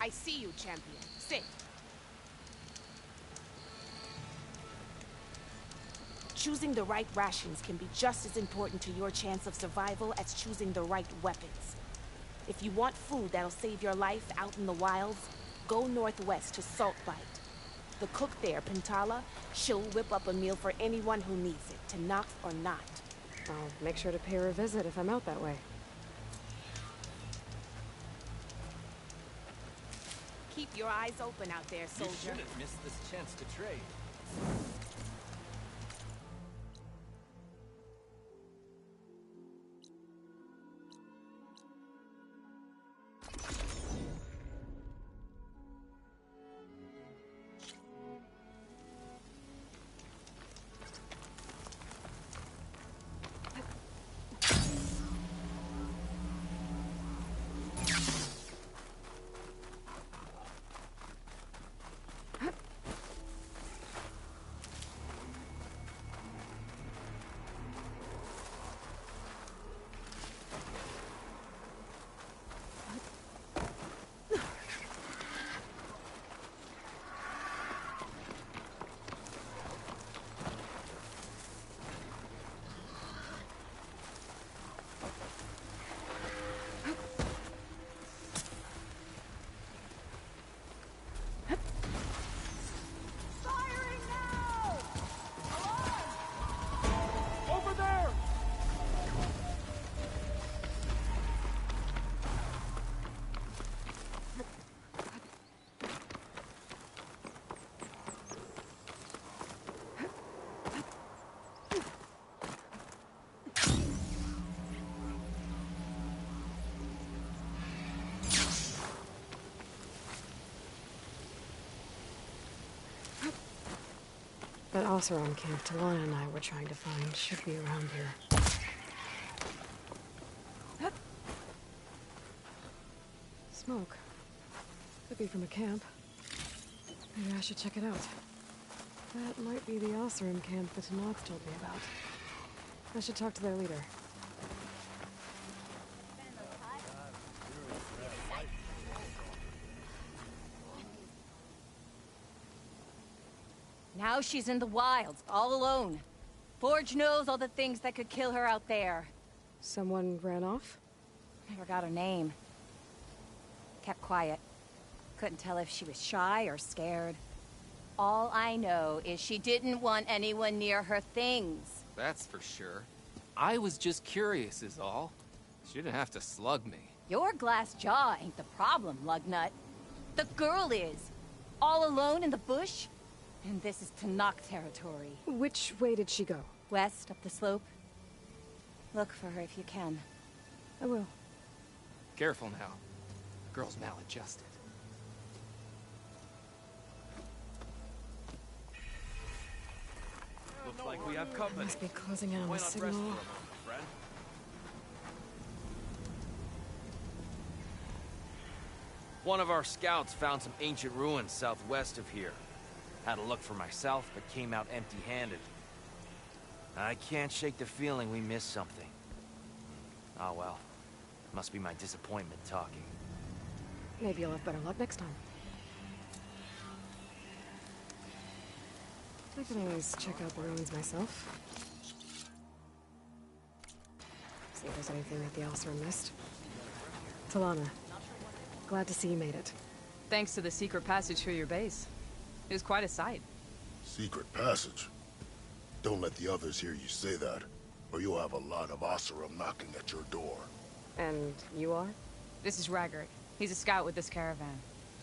I see you, champion. Sit. Choosing the right rations can be just as important to your chance of survival as choosing the right weapons. If you want food that'll save your life out in the wilds, go northwest to Saltbite. The cook there, Pintala, she'll whip up a meal for anyone who needs it, Tenakth or not. I'll make sure to pay her a visit if I'm out that way. Keep your eyes open out there, soldier. You shouldn't miss this chance to trade. That Oseram camp Talana and I were trying to find should be around here. Smoke. Could be from a camp. Maybe I should check it out. That might be the Oseram camp that Tenakth told me about. I should talk to their leader. Now she's in the wilds, all alone. Forge knows all the things that could kill her out there. Someone ran off? Never got her name. Kept quiet. Couldn't tell if she was shy or scared. All I know is she didn't want anyone near her things. That's for sure. I was just curious is all. She didn't have to slug me. Your glass jaw ain't the problem, Lugnut. The girl is. All alone in the bush. And this is Tenakth territory. Which way did she go? West, up the slope. Look for her if you can. I will. Careful now. The girl's maladjusted. Looks like we have company. Must be closing in on Why the not signal. rest for a moment, friend? One of our scouts found some ancient ruins southwest of here. Had a look for myself, but came out empty-handed. I can't shake the feeling we missed something. Oh well. Must be my disappointment talking. Maybe you'll have better luck next time. I can always check out the ruins myself. See if there's anything that the Oseram missed. Talana, glad to see you made it. Thanks to the secret passage through your base. It was quite a sight. Secret passage? Don't let the others hear you say that, or you'll have a lot of Oseram knocking at your door. And you are? This is Raggart. He's a scout with this caravan.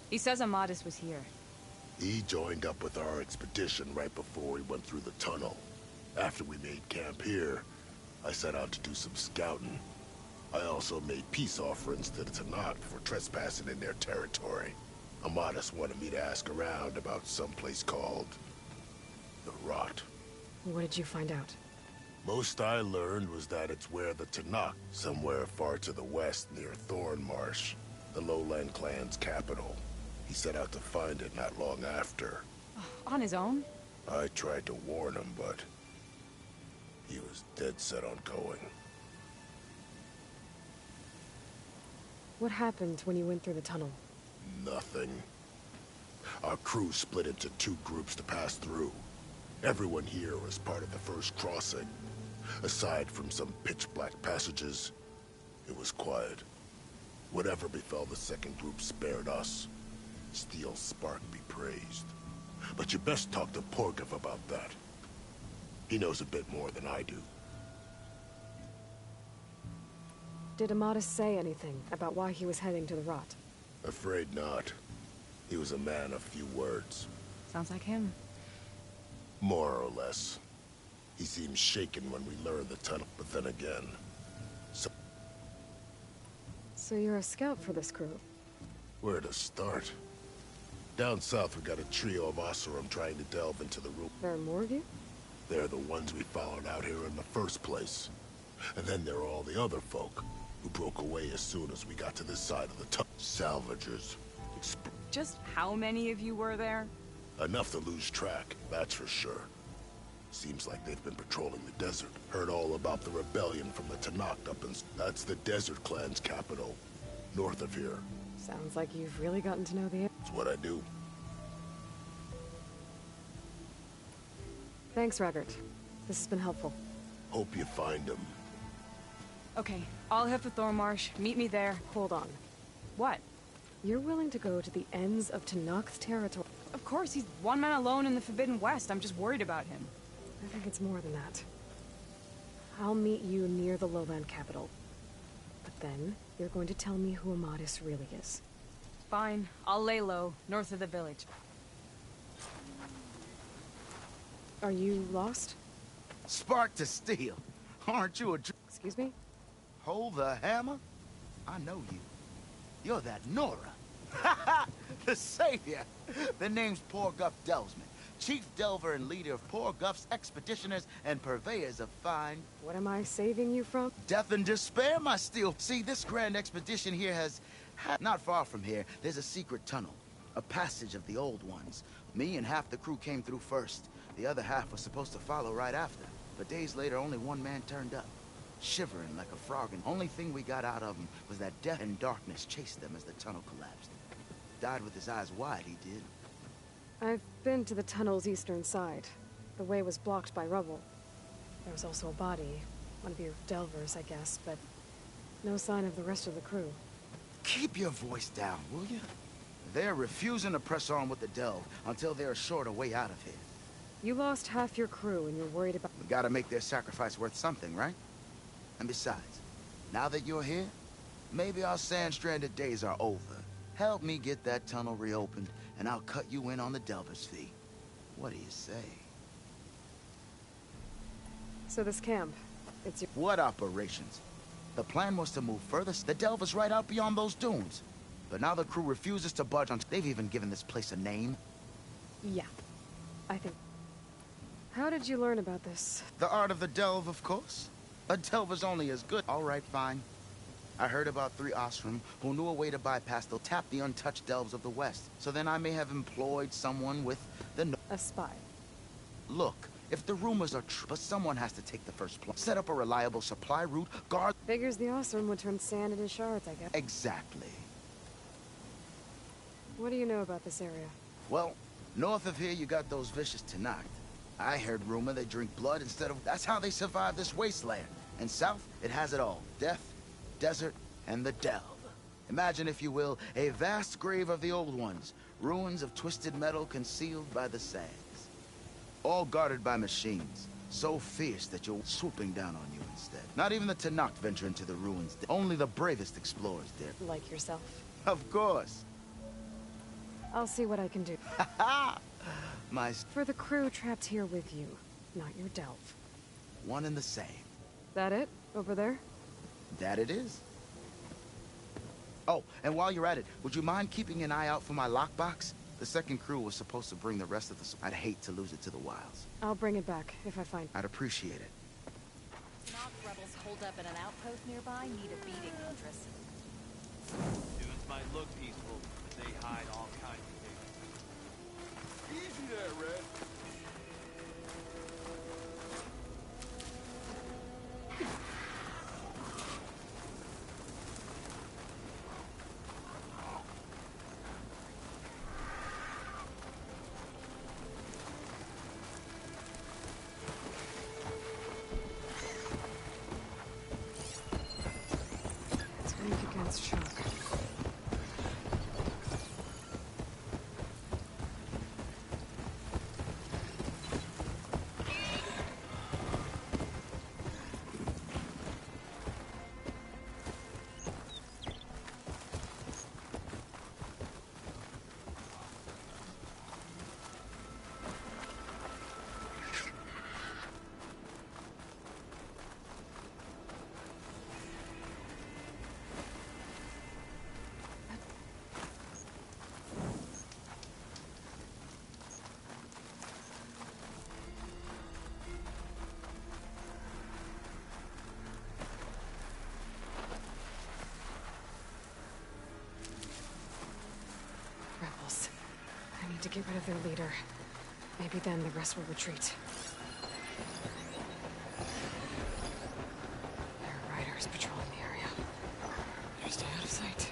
He says Amadis was here. He joined up with our expedition right before we went through the tunnel. After we made camp here, I set out to do some scouting. I also made peace offerings to the Tenakth for trespassing in their territory. Amadis wanted me to ask around about some place called the Rot. What did you find out? Most I learned was that it's where the Tenakth, somewhere far to the west near Thornmarsh, the Lowland clan's capital. He set out to find it not long after. On his own? I tried to warn him, but he was dead set on going. What happened when you went through the tunnel? Nothing. Our crew split into two groups to pass through. Everyone here was part of the first crossing. Aside from some pitch-black passages, it was quiet. Whatever befell the second group spared us. Steel Spark be praised. But you best talk to Porgov about that. He knows a bit more than I do. Did Amadis say anything about why he was heading to the Rot? Afraid not. He was a man of few words. Sounds like him. More or less. He seemed shaken when we learned the tunnel, but then again... So you're a scout for this crew? Where to start? Down south we got a trio of Oseram trying to delve into the room. There are more of you? They're the ones we followed out here in the first place. And then there are all the other folk, who broke away as soon as we got to this side of the tunnel. Salvagers. Just how many of you were there? Enough to lose track, that's for sure. Seems like they've been patrolling the desert. Heard all about the rebellion from the Tenakth up in... That's the Desert Clan's capital, north of here. Sounds like you've really gotten to know the... It's what I do. Thanks, Raggart. This has been helpful. Hope you find him. Okay, I'll head for Thornmarsh. Meet me there. Hold on. What? You're willing to go to the ends of Tenakth's territory? Of course, he's one man alone in the Forbidden West. I'm just worried about him. I think it's more than that. I'll meet you near the lowland capital. But then, you're going to tell me who Amadis really is. Fine, I'll lay low, north of the village. Are you lost? Spark to steel. Aren't you a... Excuse me? Hold the hammer? I know you. You're that Nora. The savior. The name's Porguff Delvesman, chief delver and leader of Porguff's expeditioners and purveyors of fine... What am I saving you from? Death and despair, my steel. See, this grand expedition here has... Not far from here, there's a secret tunnel. A passage of the old ones. Me and half the crew came through first. The other half was supposed to follow right after. But days later, only one man turned up. Shivering like a frog, and only thing we got out of him was that death and darkness chased them as the tunnel collapsed. Died with his eyes wide, he did. I've been to the tunnel's eastern side. The way was blocked by rubble. There was also a body. One of your delvers, I guess, but no sign of the rest of the crew. Keep your voice down, will you? They're refusing to press on with the delve until they're assured a way out of here. You lost half your crew and you're worried about... We gotta make their sacrifice worth something, right? And besides, now that you're here, maybe our sand-stranded days are over. Help me get that tunnel reopened, and I'll cut you in on the delver's fee. What do you say? So this camp, it's your... What operations? The plan was to move further. The delver's right out beyond those dunes. But now the crew refuses to budge on... They've even given this place a name. Yeah, I think... How did you learn about this? The art of the delve, of course. A delver's only as good. All right, fine. I heard about 3 Oseram who knew a way to bypass the tap the untouched delves of the West. So then I may have employed someone with the... A spy. Look, if the rumors are true, but someone has to take the first plunge. Set up a reliable supply route, guard... Figures the Oseram would turn sand into shards, I guess. Exactly. What do you know about this area? Well, north of here you got those vicious Tenakth. I heard rumor they drink blood instead of... That's how they survive this wasteland. And south, it has it all. Death, desert, and the delve. Imagine, if you will, a vast grave of the old ones. Ruins of twisted metal concealed by the sands. All guarded by machines. So fierce that you're swooping down on you instead. Not even the Tenakth venture into the ruins. Only the bravest explorers dare. Like yourself. Of course. I'll see what I can do. My... For the crew trapped here with you, not your delve. One and the same. That it? Over there? That it is. Oh, and while you're at it, would you mind keeping an eye out for my lockbox? The second crew was supposed to bring the rest of the... I'd hate to lose it to the wilds. I'll bring it back, if I find it. I'd appreciate it. Tenakth rebels holed up in an outpost nearby need a beating, Huntress. Dunes might look peaceful, but they hide all kinds of things. Easy there, Red. Scout's truck. Rebels. I need to get rid of their leader. Maybe then the rest will retreat. There are riders patrolling the area. Better stay out of sight.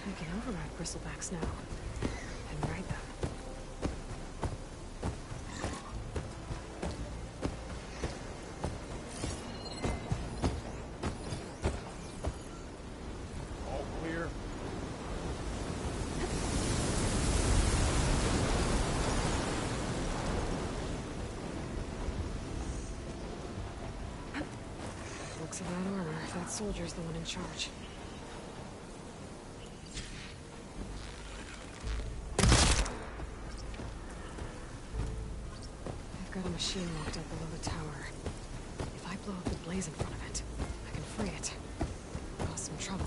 I can override bristlebacks now. And ride them. All clear. Looks of that armor. That soldier's the one in charge. I've got a machine locked up below the tower. If I blow up the blaze in front of it, I can free it. Cause some trouble.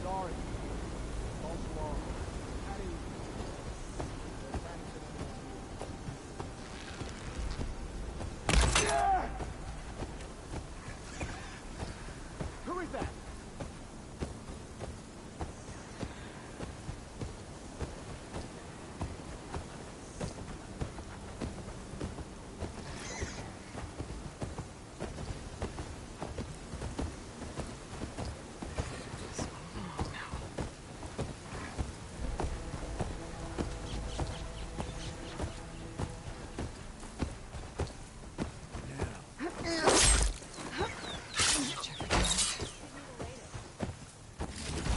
Sorry. False alarm. At ease. Who is that?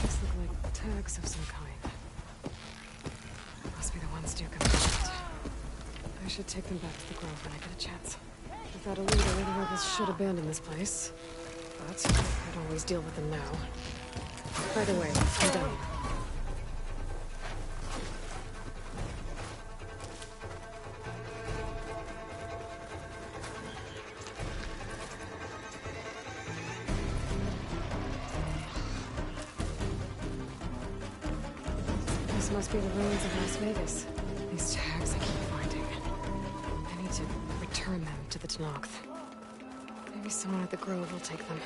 These look like tags of some kind. Must be the ones Duke obtained. I should take them back to the Grove when I get a chance. Without a leader, the rebels should abandon this place. But I could always deal with them now. By the way, I'm done. This must be the ruins of Las Vegas. These tags I keep finding. I need to return them to the Tenakth. Maybe someone at the Grove will take them.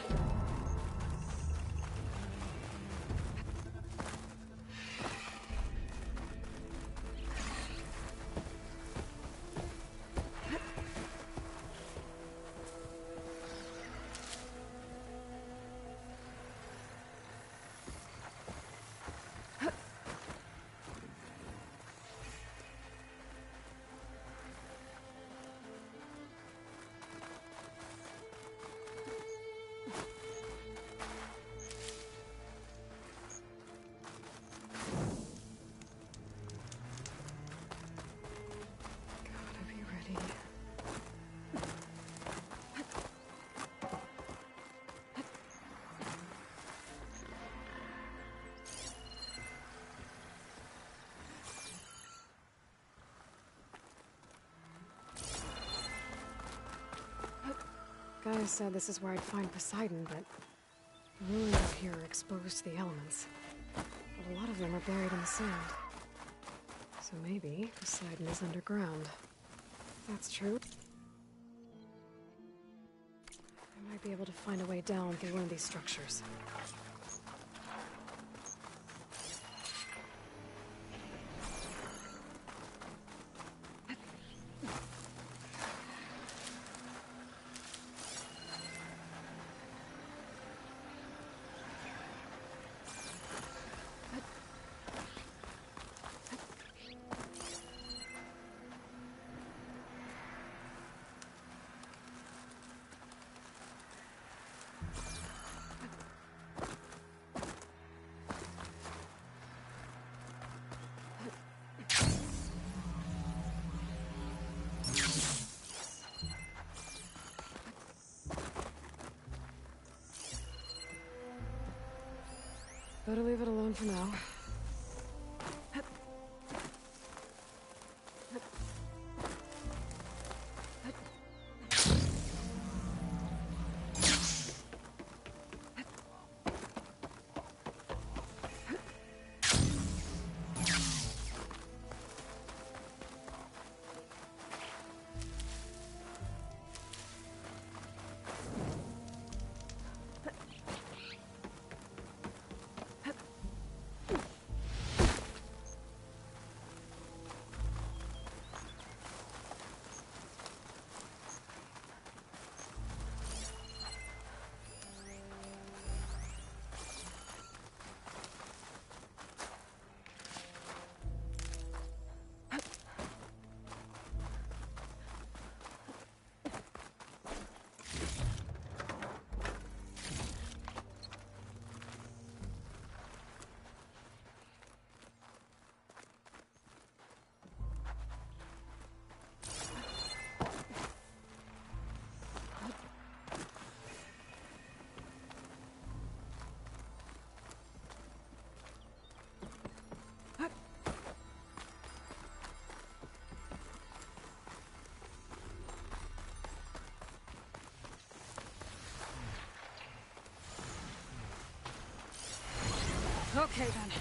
Guy said this is where I'd find Poseidon, but the ruins up here are exposed to the elements. But a lot of them are buried in the sand. So maybe Poseidon is underground. If that's true, I might be able to find a way down through one of these structures. Better leave it alone for now. Okay then.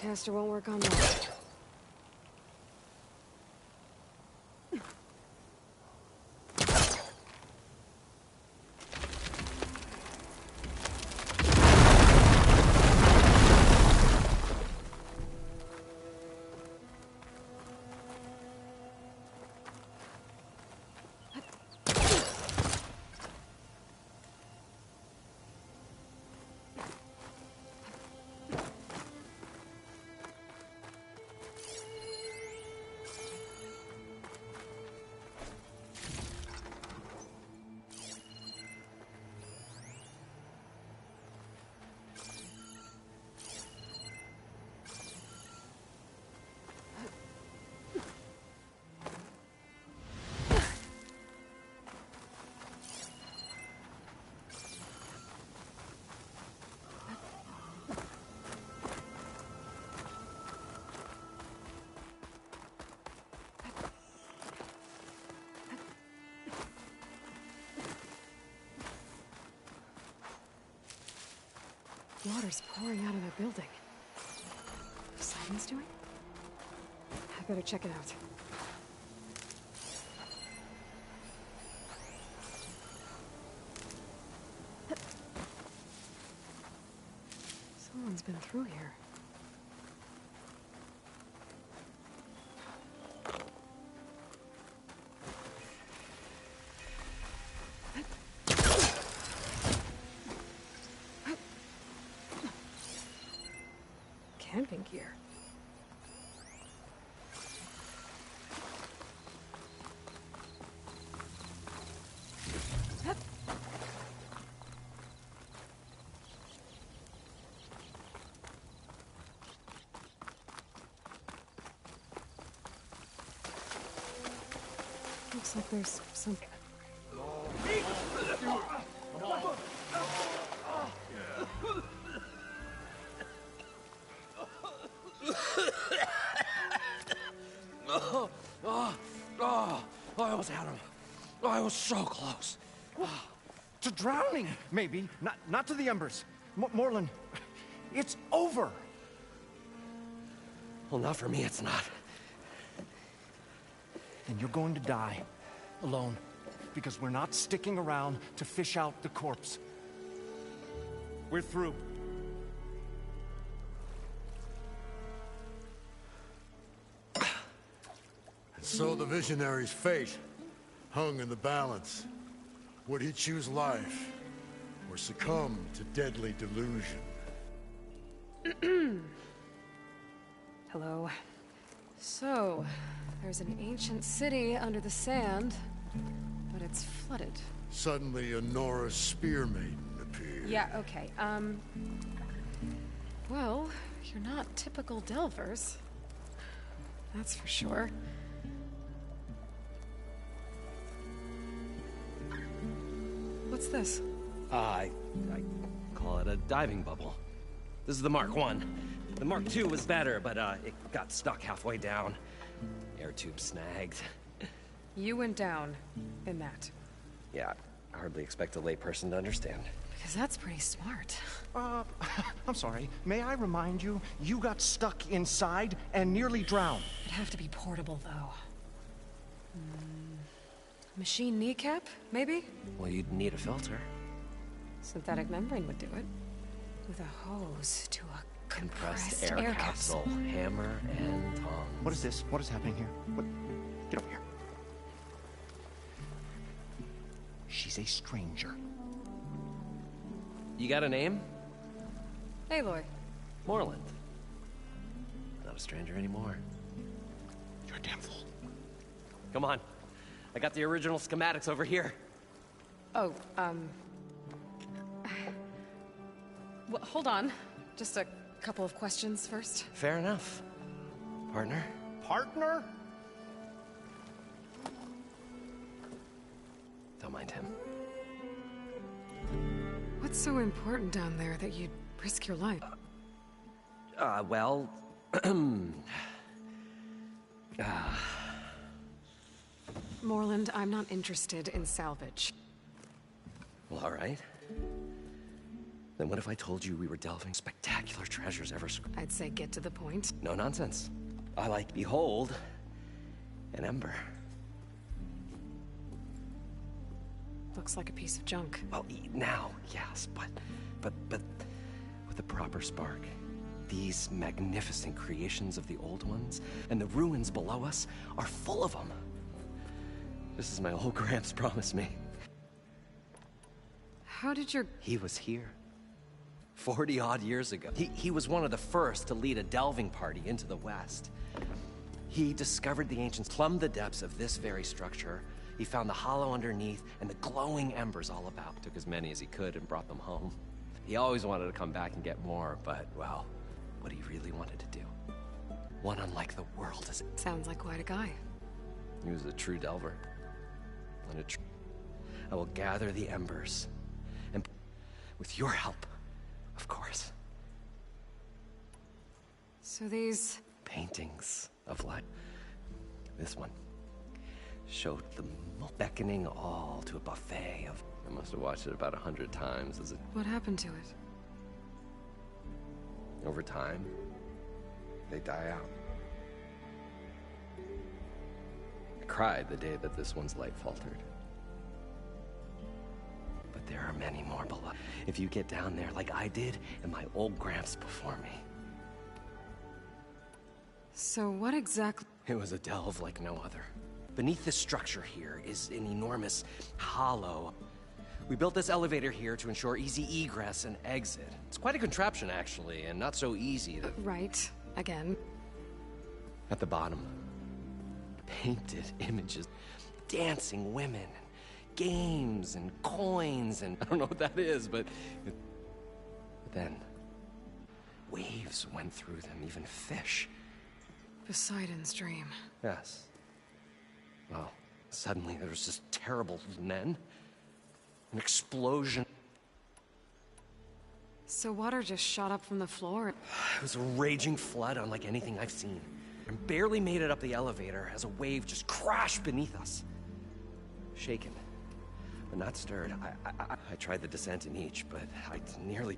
Spellcaster won't work on that. Water's pouring out of that building. What Simon's doing? I better check it out. Someone's been through here. Camping gear. Looks like there's some... I almost had him. I was so close. To drowning, maybe. Not to the embers. Morlund, it's over. Well, not for me, it's not. And you're going to die. Alone. Because we're not sticking around to fish out the corpse. We're through. So the visionary's fate hung in the balance. Would he choose life, or succumb to deadly delusion? Hello. So, there's an ancient city under the sand, but it's flooded. Suddenly a Norris spear maiden appeared. Yeah, okay, well, you're not typical Delvers. That's for sure. What's this? I call it a diving bubble. This is the Mark I. The Mark II was better, but it got stuck halfway down. Air tube snagged. You went down in that. Yeah, I hardly expect a layperson to understand. Because that's pretty smart. I'm sorry. May I remind you, you got stuck inside and nearly drowned. It'd have to be portable, though. Machine kneecap, maybe? Well, you'd need a filter. Synthetic membrane would do it. With a hose to a Compressed air capsule. Hammer and tongs. What is this? What is happening here? What? Get over here. She's a stranger. You got a name? Aloy. Morlund. Not a stranger anymore. You're a damn fool. Come on. I got the original schematics over here. Oh, well, hold on. Just a couple of questions first. Fair enough. Partner? Partner? Don't mind him. What's so important down there that you'd risk your life? Well... Morlund, I'm not interested in salvage. Well, all right. Then what if I told you we were delving spectacular treasures ever... I'd say get to the point. No nonsense. I like, behold, an ember. Looks like a piece of junk. Well, now, yes, but with a proper spark. These magnificent creations of the old ones, and the ruins below us, are full of them. This is my old Gramps promised me. How did your... He was here. 40-odd years ago. He was one of the first to lead a delving party into the West. He discovered the ancients, plumbed the depths of this very structure. He found the hollow underneath and the glowing embers all about. Took as many as he could and brought them home. He always wanted to come back and get more, but, well, what he really wanted to do. One unlike the world is... Sounds like quite a guy. He was a true delver. And I will gather the embers. And with your help, of course. So these... Paintings of light. This one showed the beckoning all to a buffet of... I must have watched it about 100 times as it... What happened to it? Over time, they die out. I cried the day that this one's light faltered. But there are many more below. If you get down there like I did and my old Gramps before me. So what exactly... It was a delve like no other. Beneath this structure here is an enormous hollow. We built this elevator here to ensure easy egress and exit. It's quite a contraption, actually, and not so easy to... Right. Again. At the bottom, painted images, dancing women, games and coins, and I don't know what that is, but then waves went through them, even fish. Poseidon's dream. Yes. Well, suddenly there was this terrible then. An explosion. So water just shot up from the floor? It was a raging flood unlike anything I've seen. And barely made it up the elevator as a wave just crashed beneath us. Shaken, but not stirred. I tried the descent in each, but I nearly...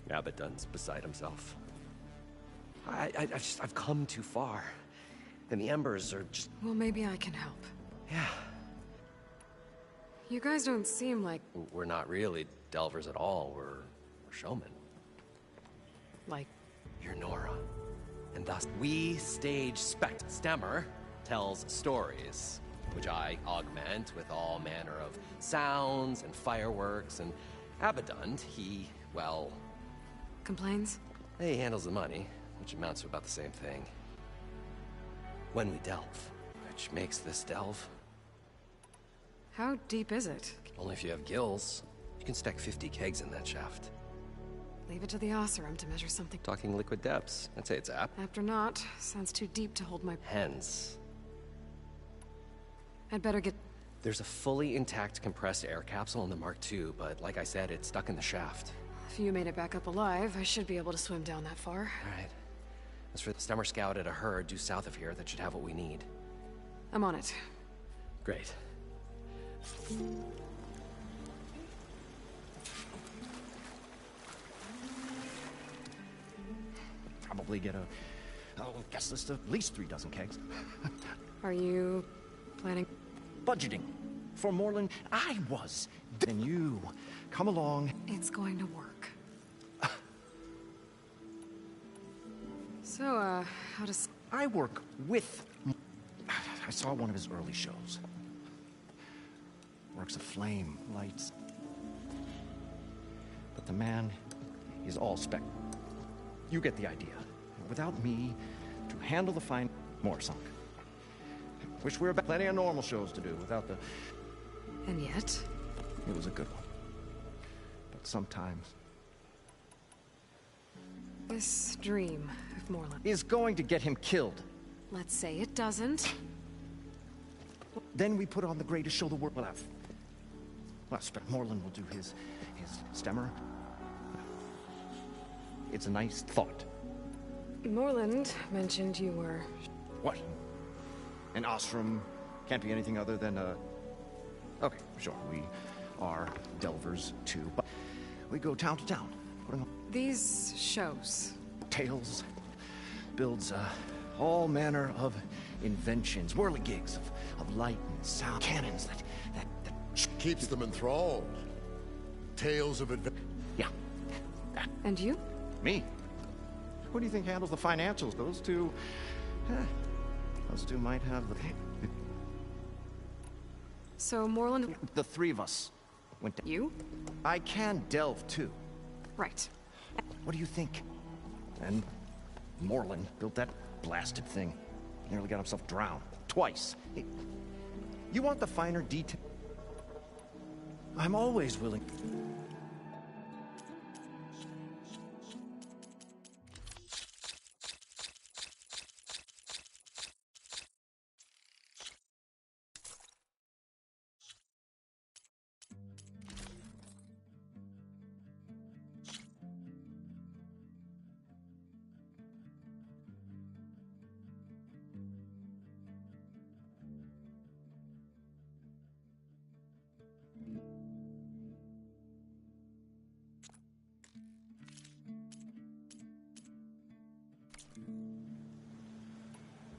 Abaddon's beside himself. I've come too far. And the embers are just... Well, maybe I can help. Yeah. You guys don't seem like... We're not really delvers at all. We're showmen. Like... You're Nora. And thus, we stage Stemmer tells stories, which I augment with all manner of sounds and fireworks, and Abaddon, he, well... Complains? He handles the money, which amounts to about the same thing. When we delve, which makes this delve. How deep is it? Only if you have gills. You can stack 50 kegs in that shaft. Leave it to the Oseram to measure something. Talking liquid depths. I'd say it's apt. After not, sounds too deep to hold my... Hence. I'd better get... There's a fully intact compressed air capsule in the Mark II, but like I said, it's stuck in the shaft. If you made it back up alive, I should be able to swim down that far. All right. As for the Stemmer Scout at a herd due south of here that should have what we need. I'm on it. Great. Probably get a guest list of at least 3 dozen kegs. Are you planning? Budgeting. For Morlund, I was. Then you come along. It's going to work. So, how does... I work with... I saw one of his early shows. Works of flame, lights. But the man is all spec. You get the idea. Without me to handle the fine... More sunk. Wish we were plenty of normal shows to do without the... And yet? It was a good one. But sometimes... This dream of Morlund... is going to get him killed. Let's say it doesn't. Then we put on the greatest show the world will have. Well, Morlund will do his Stemmer. It's a nice thought. Morlund mentioned you were... What? An Ostrom can't be anything other than a... Okay, sure, we are delvers too, but we go town to town. putting on These shows. tales, builds all manner of inventions, whirligigs of light and sound, cannons that Keeps them enthralled. Tales of adventure. yeah. And you? Me? Who do you think handles the financials? Those two might have So Moreland... the three of us went down. You? I can delve too. Right. What do you think? And Moreland built that blasted thing. Nearly got himself drowned. Twice. You want the finer detail? I'm always willing.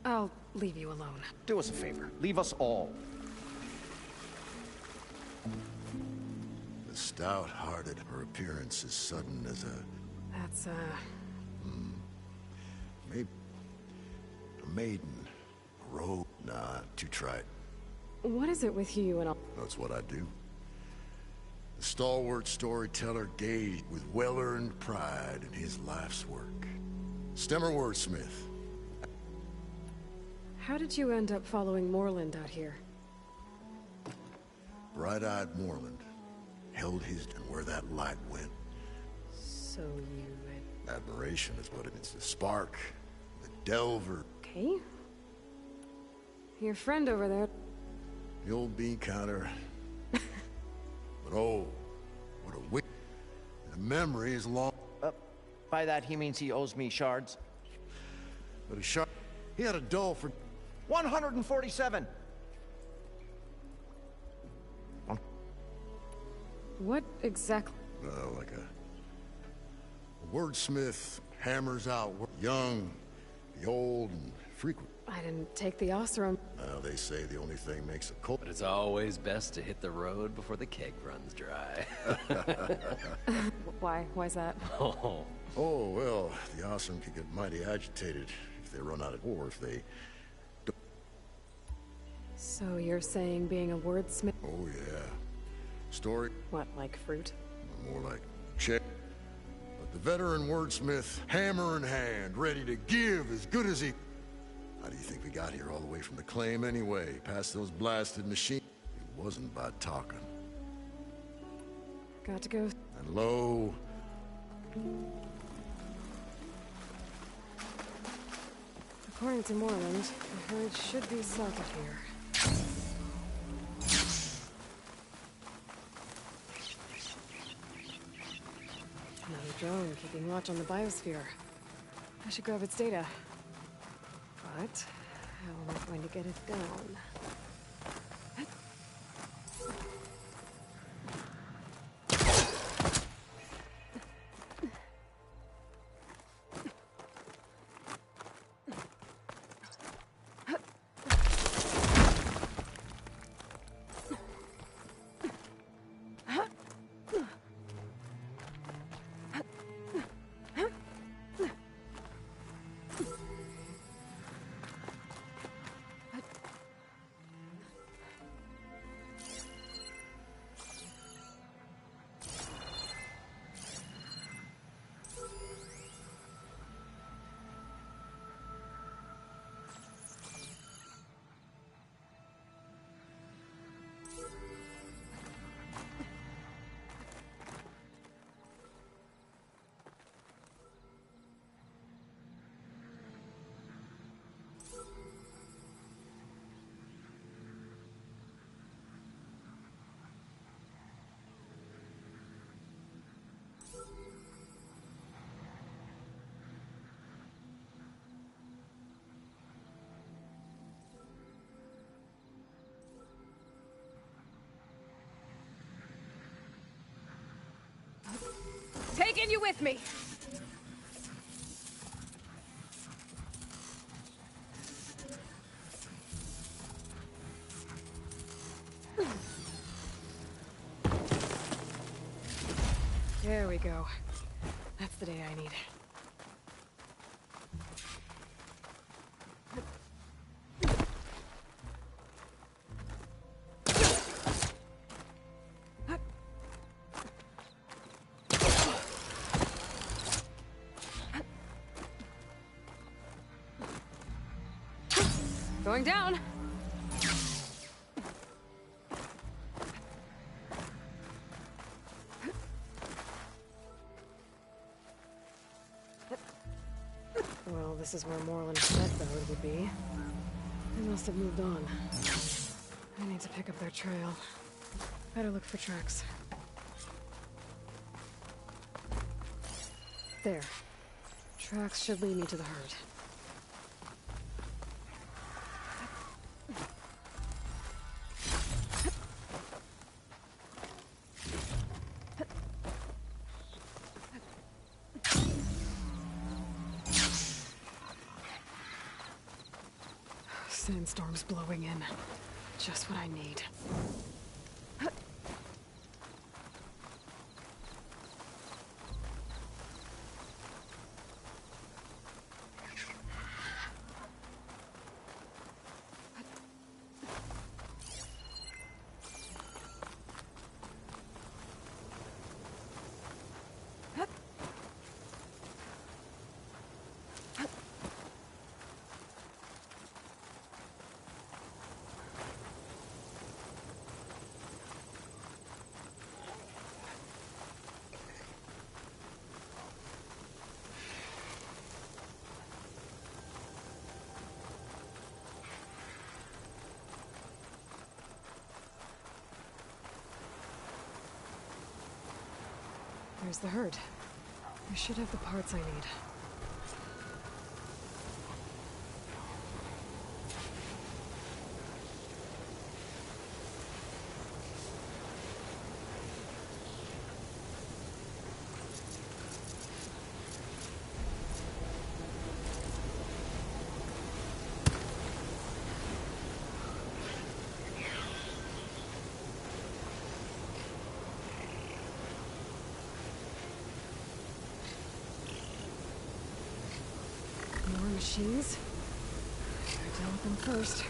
I'll leave you alone. Do us a favor. Leave us all. The stout-hearted, her appearance as sudden as a... That's, maybe... a maiden. A rogue. Nah, too trite. what is it with you and all? That's what I do. The stalwart storyteller gazed with well-earned pride in his life's work. Stemmer wordsmith. How did you end up following Moreland out here? Bright-eyed Moreland held his... and where that light went. So you... Admiration is what it is. The spark. The delver. Okay. Your friend over there... The old bean counter. But oh, what a wick. The memory is long. By that, he means he owes me shards. But a shard... He had a dull for... 147! What exactly... like a wordsmith hammers out young, the old, and frequent. I didn't take the Oseram. They say the only thing makes a cold. But it's always best to hit the road before the keg runs dry. Why? Why's that? Oh. Oh, well, the Awesome can get mighty agitated if they run out of... or if they... So you're saying being a wordsmith... Oh, yeah. Story... What, like fruit? More like check. But the veteran wordsmith, hammer in hand, ready to give as good as he... How do you think we got here all the way from the claim anyway? Past those blasted machines? It wasn't by talking. Got to go... And lo... According to Moreland, the herd should be south of here. Another drone keeping watch on the biosphere. I should grab its data. But how am I going to get it down? taking you with me. There we go. That's the day I need. Going down. Well, this is where Morlund said the road would be. They must have moved on. I need to pick up their trail. Better look for tracks. There. Tracks should lead me to the herd. Sandstorm's blowing in. Just what I need. There's the herd. I should have the parts I need. More machines? Gotta deal with them first.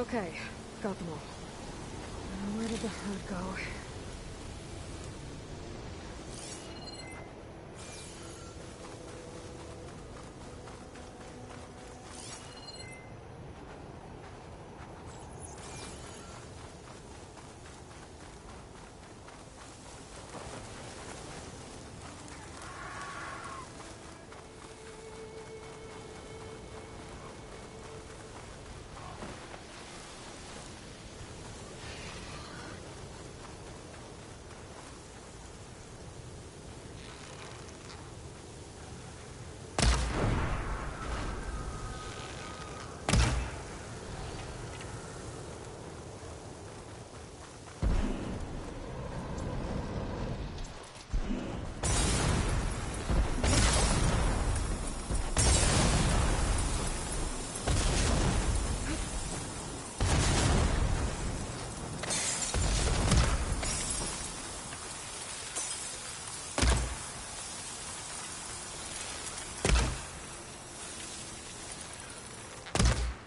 Okay, got them all. Now, where did the herd go?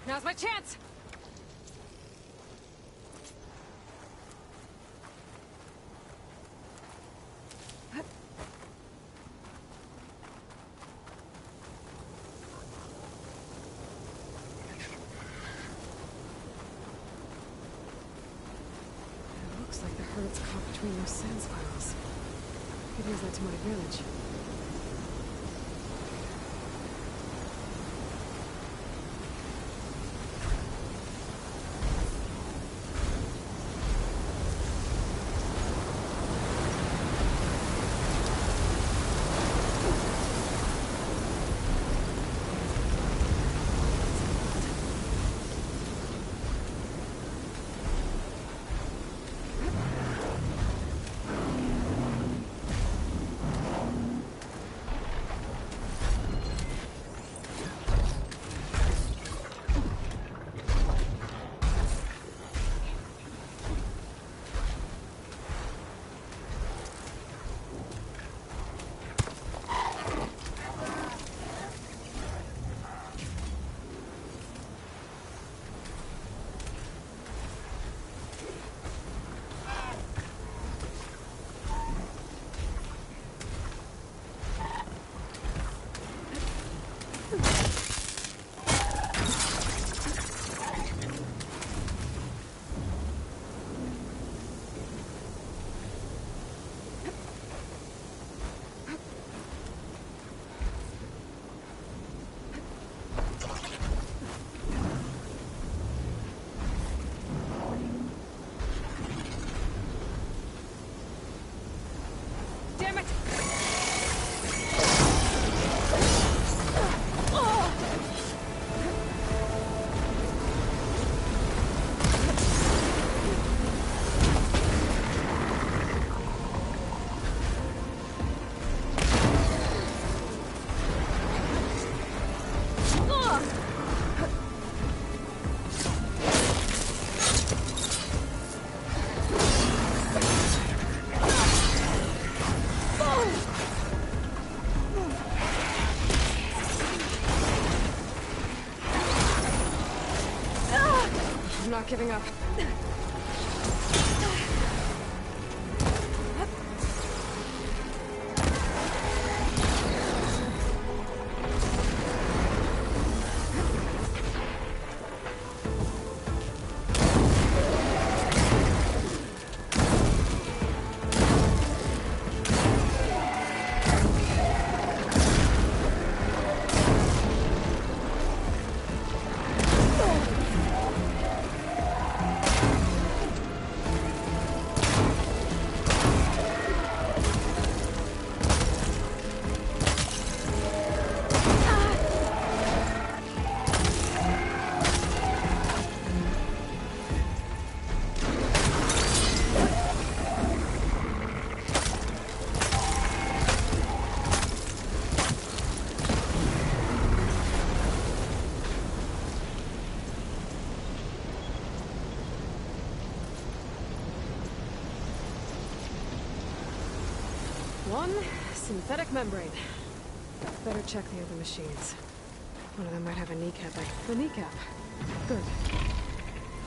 Now's my chance! Looks like the herd's caught between those sand spirals. I could use that to my advantage. Not giving up. One synthetic membrane. Better check the other machines. One of them might have a kneecap. A kneecap. Good.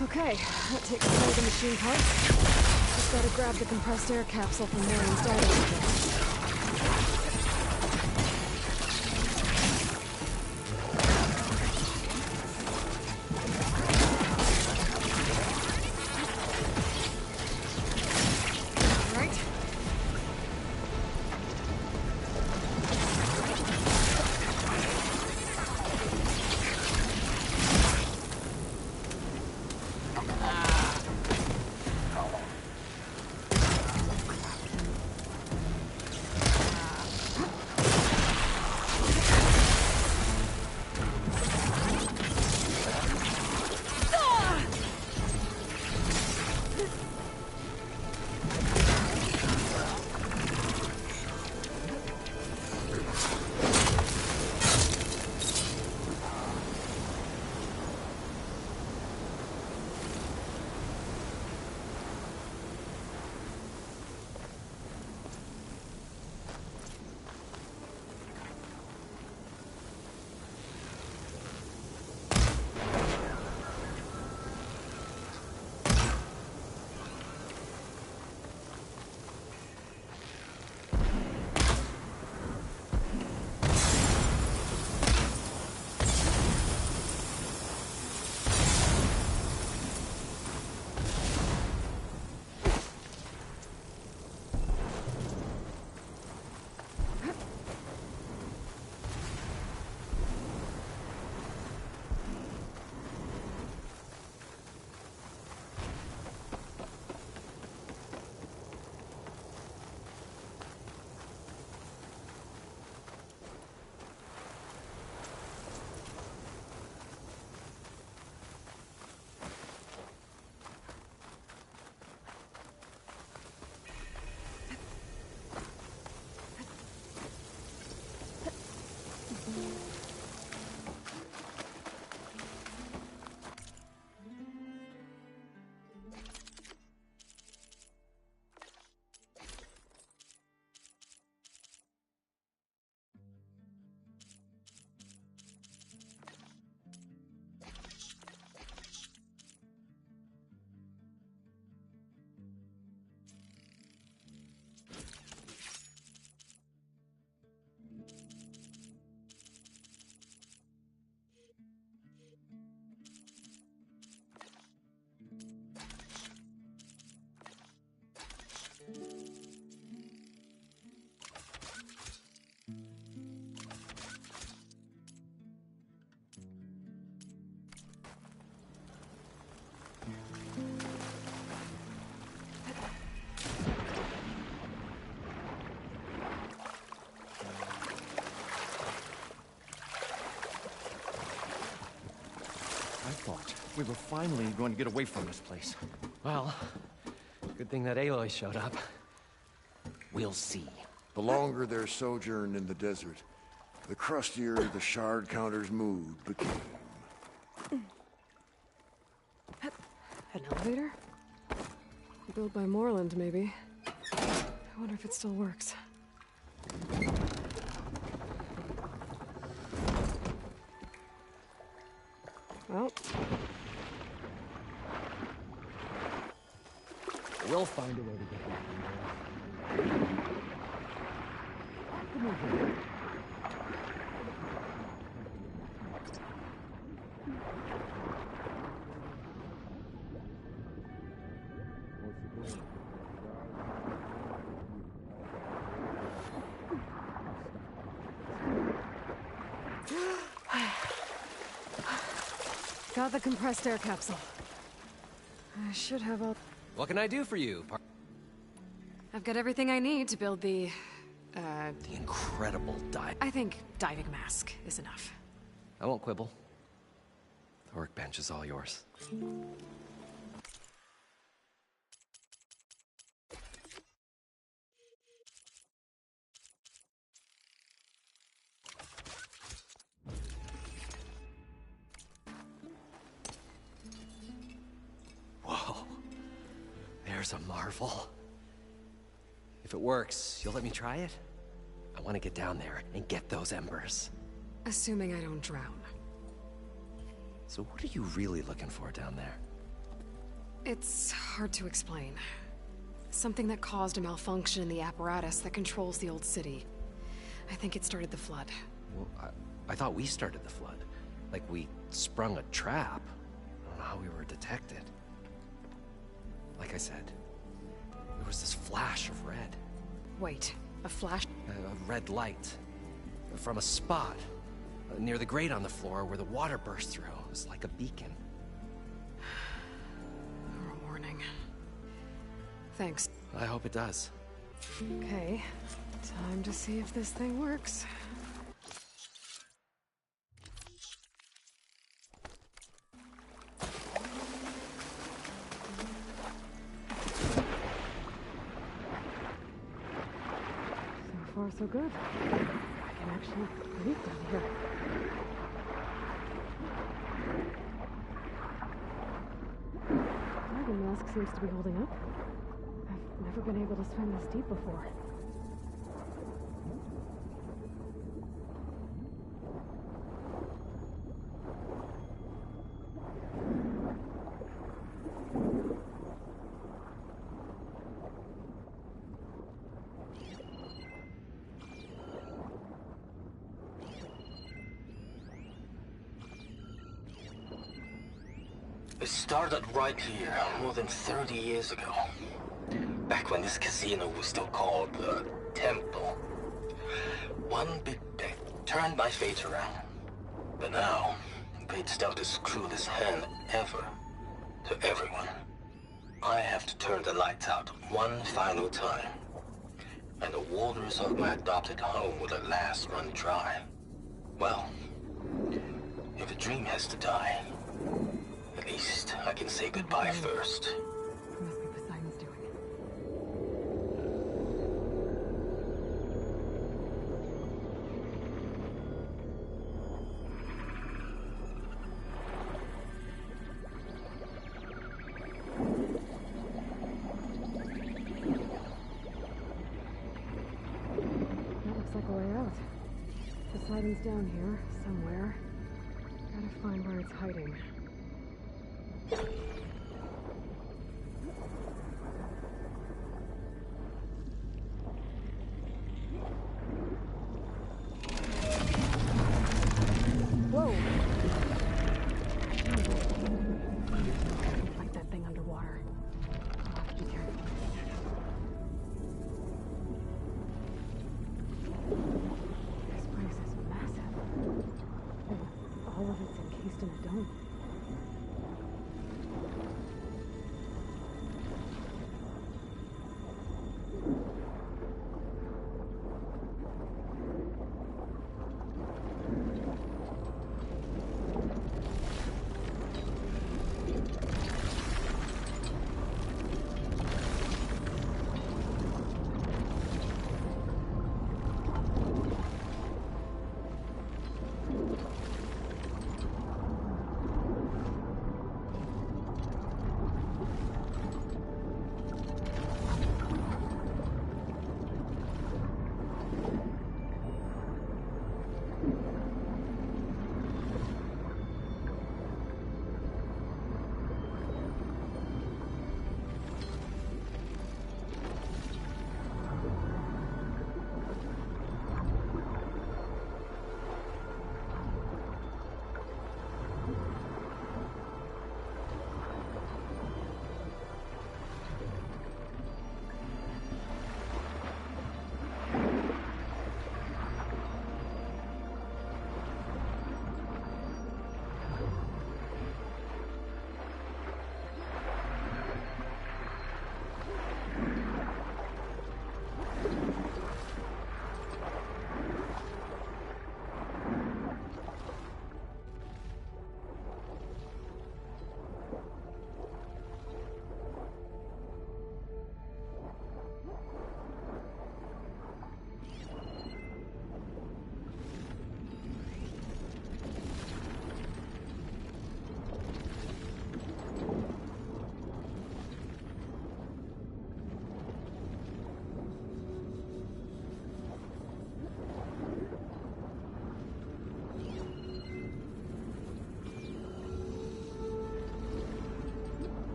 Okay, that takes care of the machine parts. Just gotta grab the compressed air capsule from Warren's diving kit. I thought we were finally going to get away from this place. Well, good thing that Aloy showed up. We'll see. The longer their sojourn in the desert, the crustier the shard counter's mood became. An elevator? Built by Morland, maybe. I wonder if it still works. Well, We'll find a way to get back in there. got the compressed air capsule. I should have all... What can I do for you? I've got everything I need to build the incredible dive. I think diving mask is enough. I won't quibble. The workbench is all yours. Whoa. There's a marvel. If it works, you'll let me try it? I want to get down there and get those embers. Assuming I don't drown. So what are you really looking for down there? It's hard to explain. Something that caused a malfunction in the apparatus that controls the old city. I think it started the flood. Well, I thought we started the flood. Like we sprung a trap. I don't know how we were detected. Like I said, there was this flash of red. Wait, a flash? A red light. From a spot near the grate on the floor where the water burst through. It was like a beacon. Or a warning. Thanks. I hope it does. Okay, time to see if this thing works. So far, so good. I can actually breathe down here. Dragon mask seems to be holding up. I've never been able to swim this deep before. It started right here, more than 30 years ago. Back when this casino was still called the Temple. One big bet turned my fate around. But now, fate's dealt this cruelest hand ever to everyone. I have to turn the lights out one final time. And the waters of my adopted home will at last run dry. Well, if a dream has to die, at least I can say goodbye first. Must be Poseidon's doing. That looks like a way out. Poseidon's down here, somewhere. Gotta find where it's hiding. Whoa! I can fight that thing underwater. I'll have to be careful. This place is massive. And all of it's encased in a dome.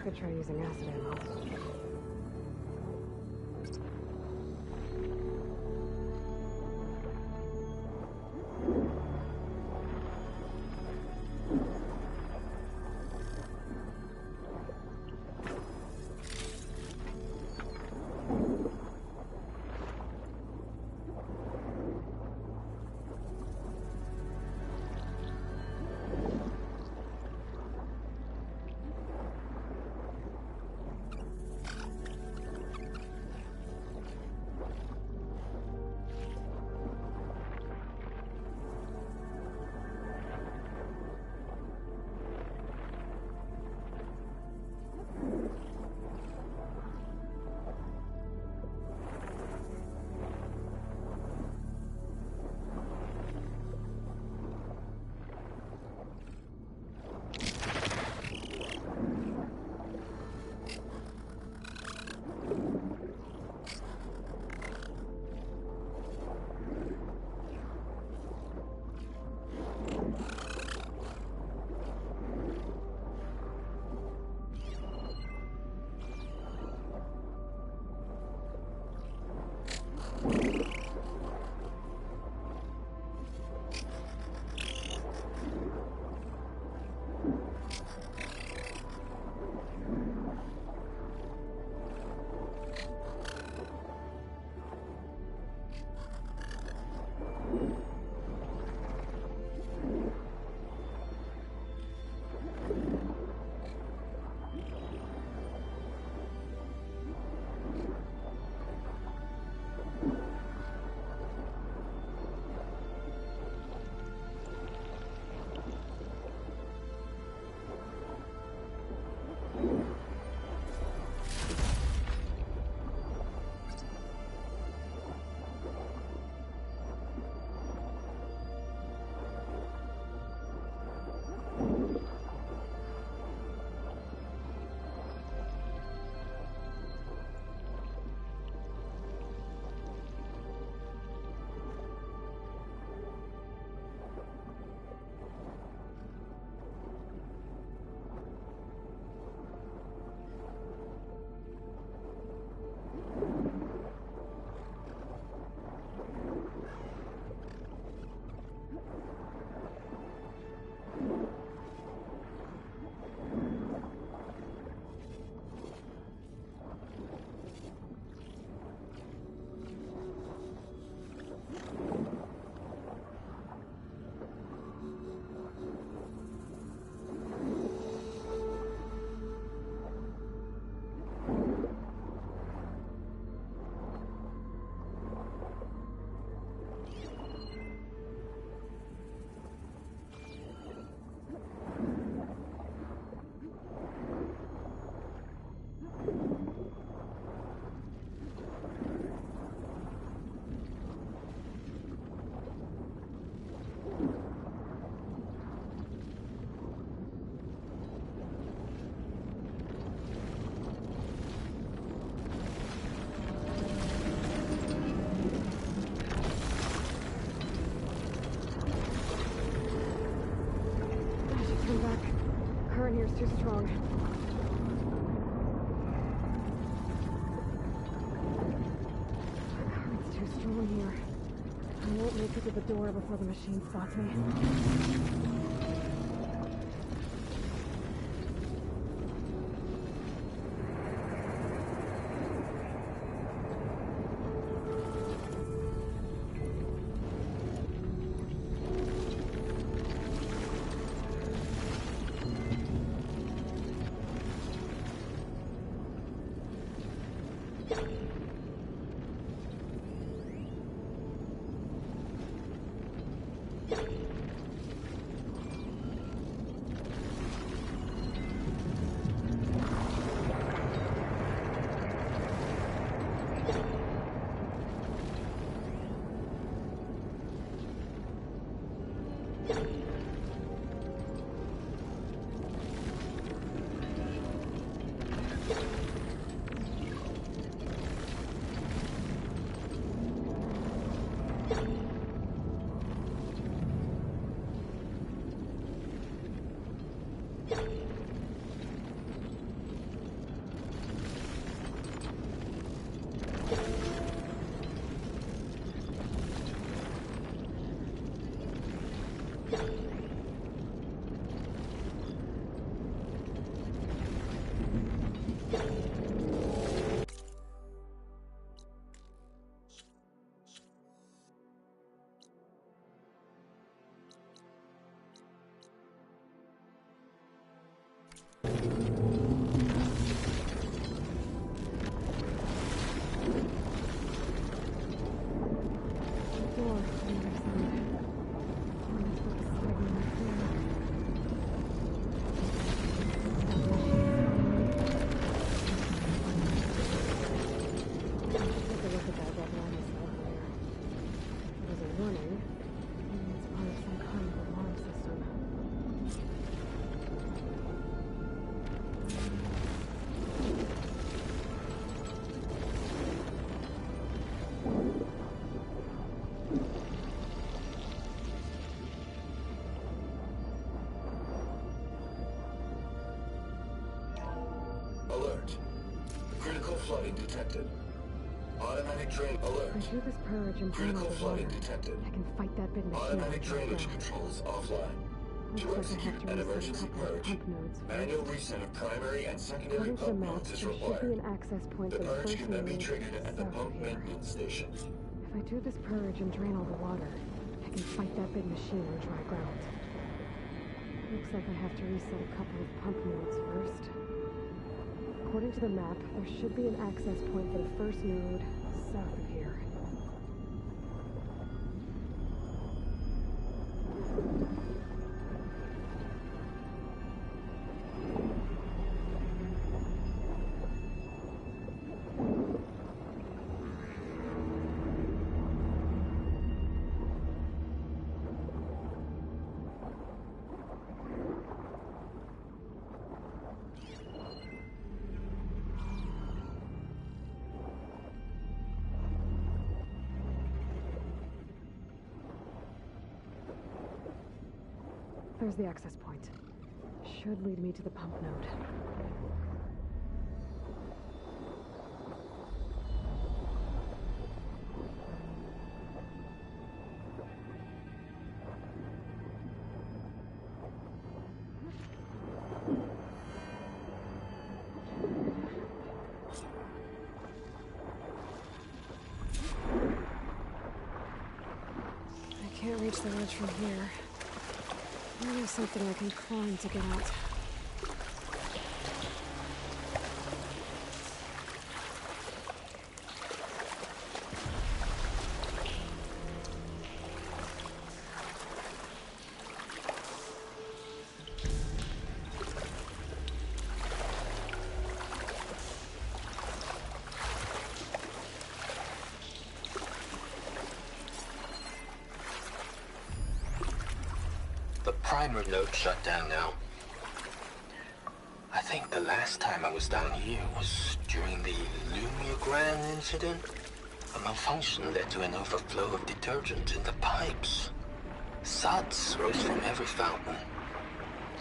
Could try using acid ammo. Too strong. The current's too strong here. I won't make it to the door before the machine spots me. Alert. Critical flooding detected. Automatic drain alert. I do this purge and drain all Critical the flooding water. detected. I can fight that big machine. Automatic drainage controls offline. To execute an emergency purge, manual reset of primary and secondary According to the pump map, nodes is there should be required. an access point The for the purge first can then be node triggered at the south pump of here. maintenance station. If I do this purge and drain all the water, I can fight that big machine on dry ground. Looks like I have to reset a couple of pump nodes first. According to the map, there should be an access point for the first node south of here. There's the access point. Should lead me to the pump node. I can't reach the ledge from here. I need something I can climb to get out. The primer node shut down now. I think the last time I was down here was during the Lumia Grand incident. A malfunction led to an overflow of detergent in the pipes. Suds rose from every fountain.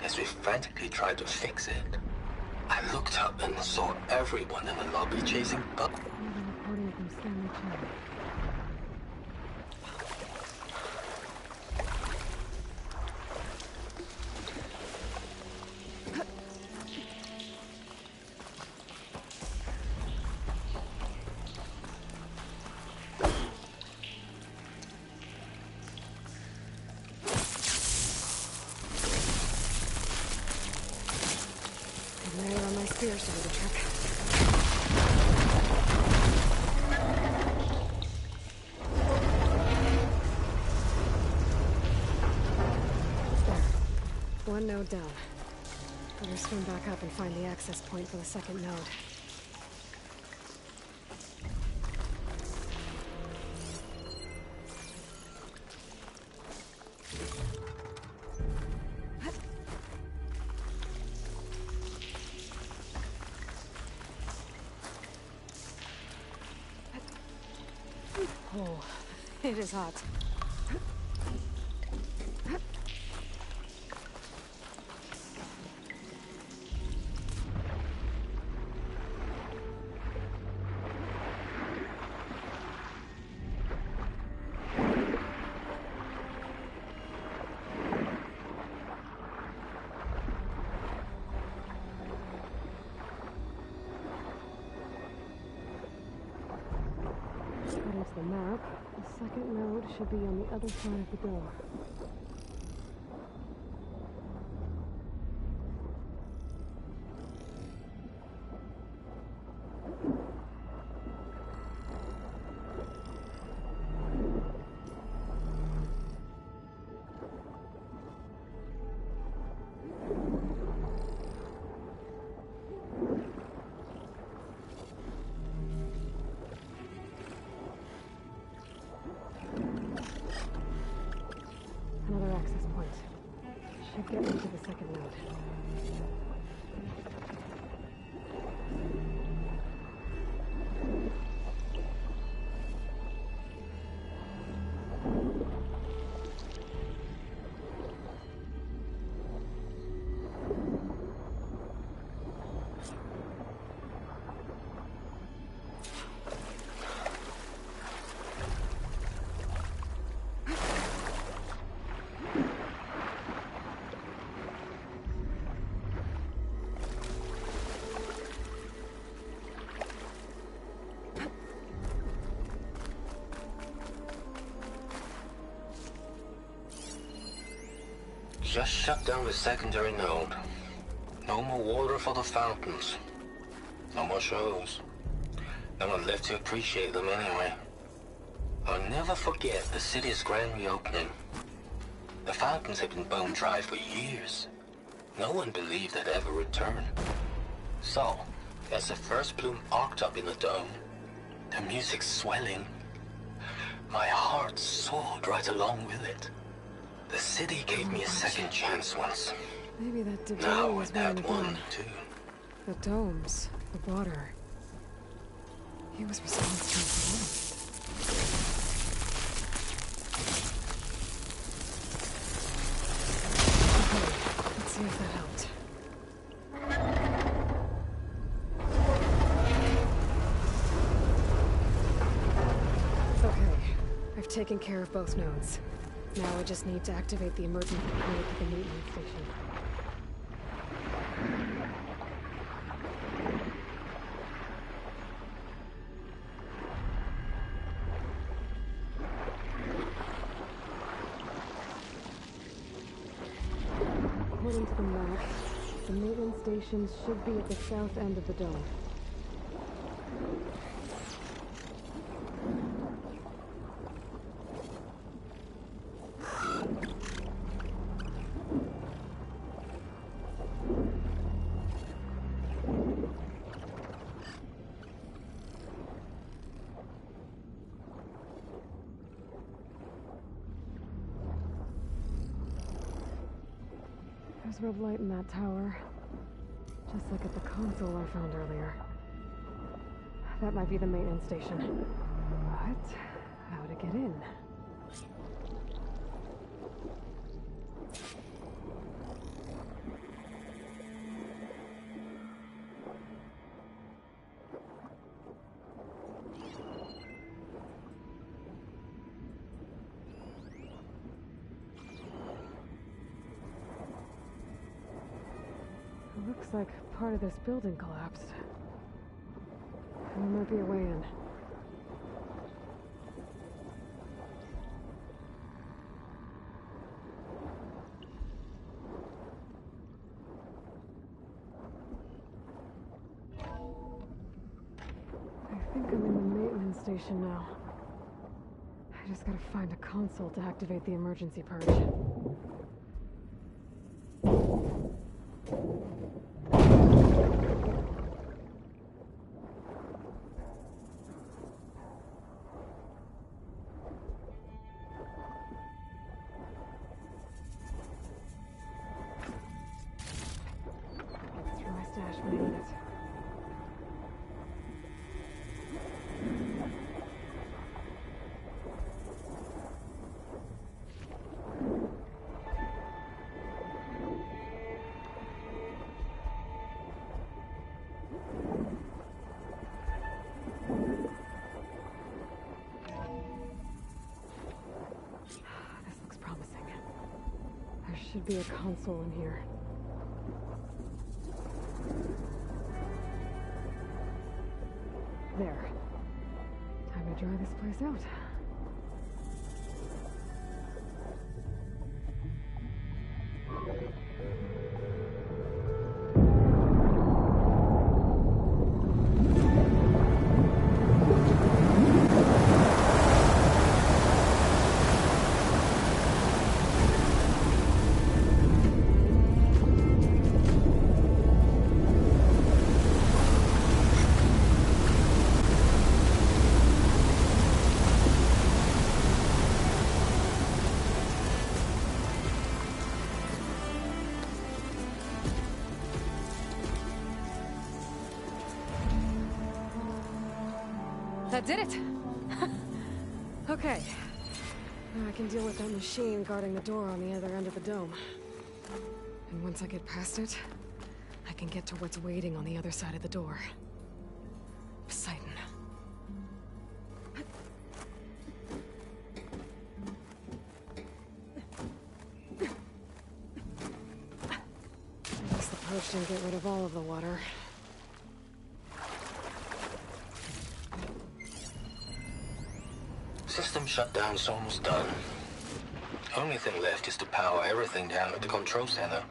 As we frantically tried to fix it, I looked up and saw everyone in the lobby chasing Buck. Reporting from Stanley Chen. Spears to do the trick. There. One node down. Better swim back up and find the access point for the second node. Oh, it is hot. According to the map, the second node should be on the other side of the door. Another access point. Should get into the second node. Just shut down the secondary node. No more water for the fountains. No more shows. No one left to appreciate them anyway. I'll never forget the city's grand reopening. The fountains had been bone dry for years. No one believed they'd ever return. So, as the first plume arced up in the dome, the music swelling, my heart soared right along with it. The city gave me a second chance once. Maybe that debris Now was that wearing one, again. too. The domes, the water. He was responsible for that. Okay, let's see if that helped. Okay, I've taken care of both nodes. Now I just need to activate the emergency code at the maintenance station. According to the map, the maintenance stations should be at the south end of the dome. There's red light in that tower. Just like at the console I found earlier. That might be the maintenance station. But how to get in? Looks like part of this building collapsed. There might be a way in. I think I'm in the maintenance station now. I just gotta find a console to activate the emergency purge. Should be a console in here. There. Time to dry this place out. That did it! Okay. Now I can deal with that machine guarding the door on the other end of the dome. And once I get past it, I can get to what's waiting on the other side of the door. Poseidon. I guess the purge didn't get rid of all of the water. System shutdown's almost done. Only thing left is to power everything down at the control center.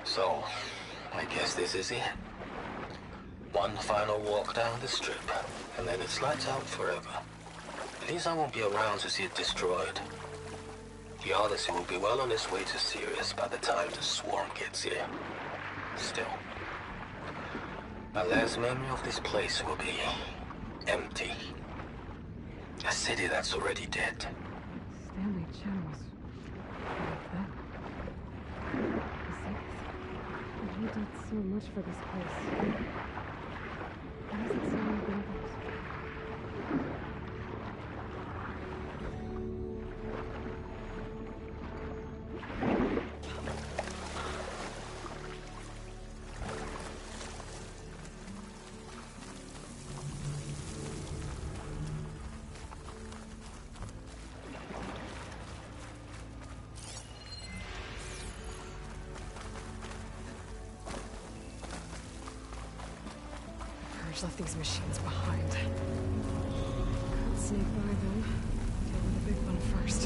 So, I guess this is it. One final walk down the strip, and then it's lights out forever. At least I won't be around to see it destroyed. The Odyssey will be well on its way to Sirius by the time the swarm gets here. Still, my last memory of this place will be empty. A city that's already dead. Stanley Chen was like that. Besides, he did so much for this place. Why is it so many brothers? Left these machines behind. Can't sneak by them. Deal with the big one first.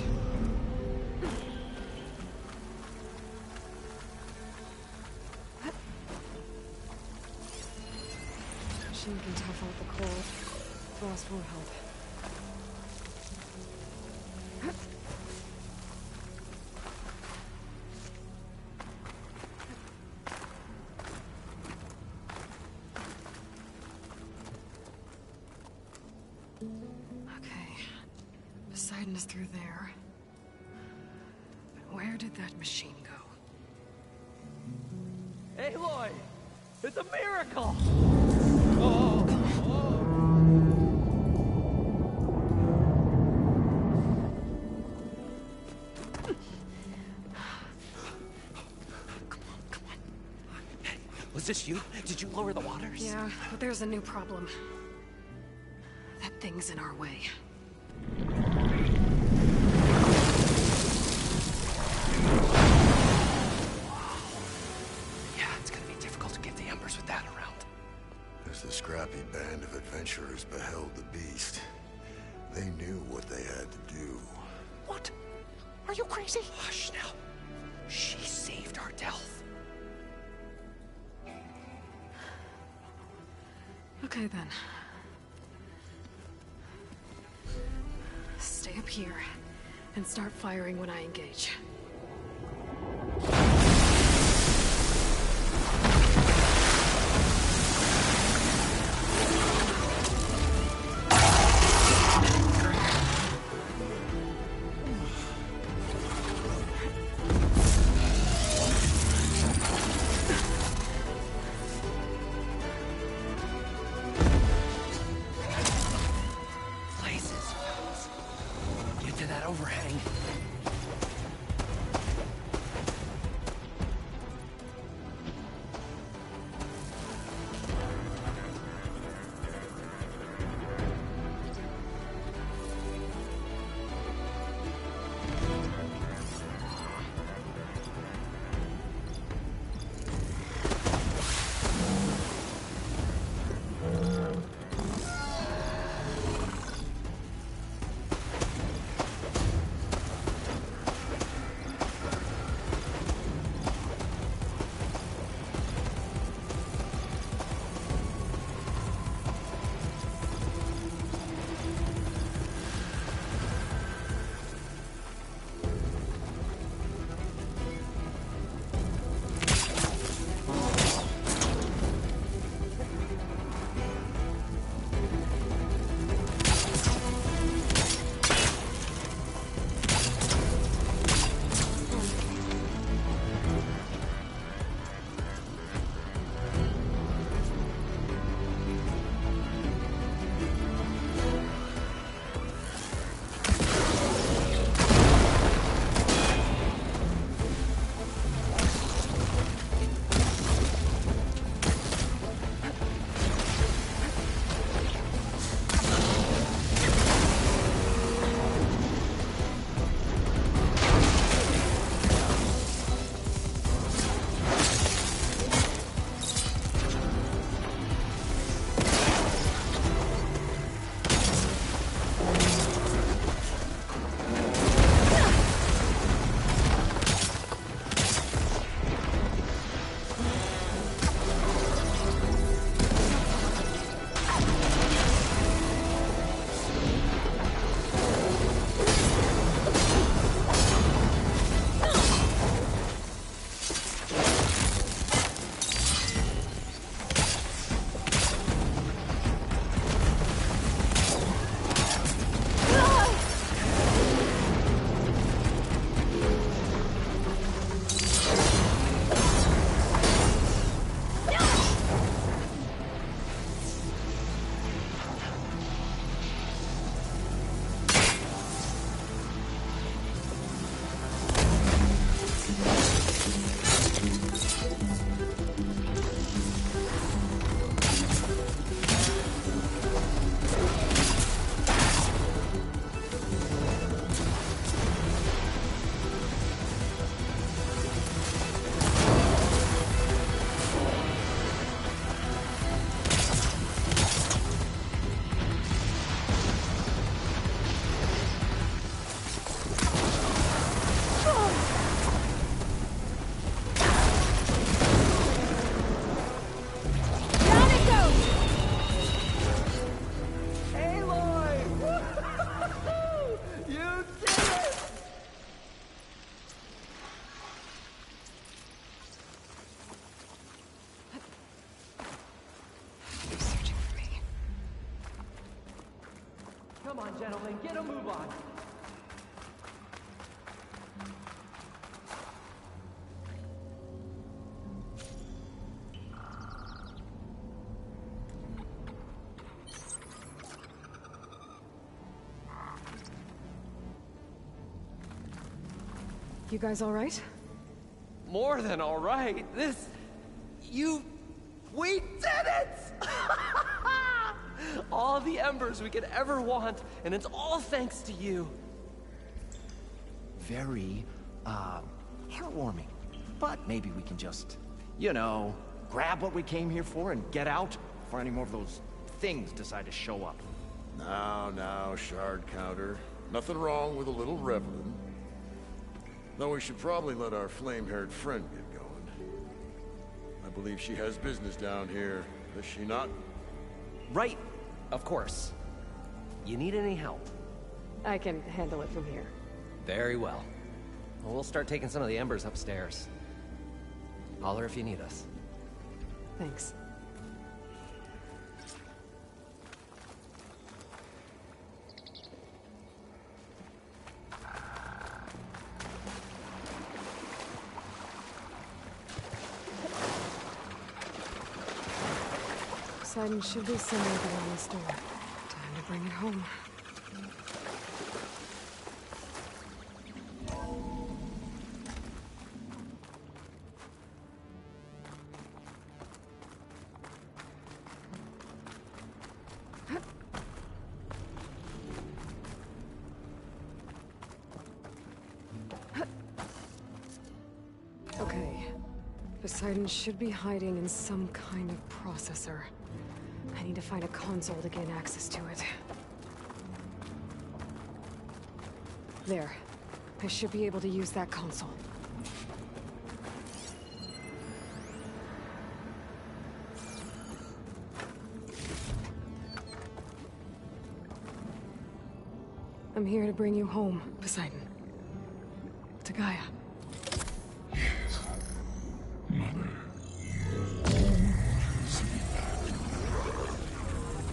Machine can tough out the cold. Frost won't help. Poseidon is through there. But where did that machine go? Aloy! It's a miracle! Was this you? Did you lower the waters? Yeah, but there's a new problem. That thing's in our way. Yeah, it's gonna be difficult to get the Embers with that around. As the scrappy band of adventurers beheld the beast, they knew what they had to do. What? Are you crazy? Hush now. She saved our Delph. Okay then. Stay up here and start firing when I engage. Come on, gentlemen, get a move on. You guys all right? More than all right. We did it! All the embers we could ever want, and it's all thanks to you. Very, heartwarming. But maybe we can just, you know, grab what we came here for and get out before any more of those things decide to show up. Now, Shard Counter. Nothing wrong with a little reveling. Though we should probably let our flame-haired friend get going. I believe she has business down here, does she not? Right, of course. You need any help? I can handle it from here. Very well. We'll start taking some of the embers upstairs. Holler if you need us. Thanks. Poseidon should be somewhere around this door. Time to bring it home. Okay. Poseidon should be hiding in some kind of processor. I need to find a console to gain access to it. There. I should be able to use that console. I'm here to bring you home, Poseidon. To Gaia.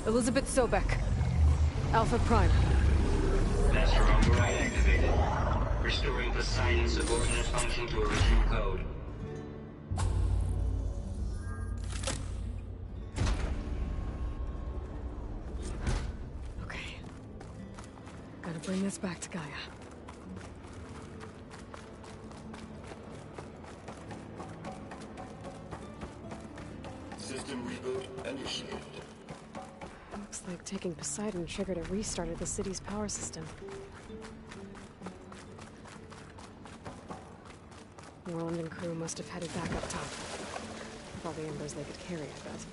Elizabeth Sobek. Alpha Prime. Master override activated. Restoring Poseidon's subordinate function to original code. Okay. Gotta bring this back to Gaia. System reboot initiated. Looks like taking Poseidon triggered a restart of the city's power system. Morland and crew must have headed back up top. With all the embers they could carry, I bet.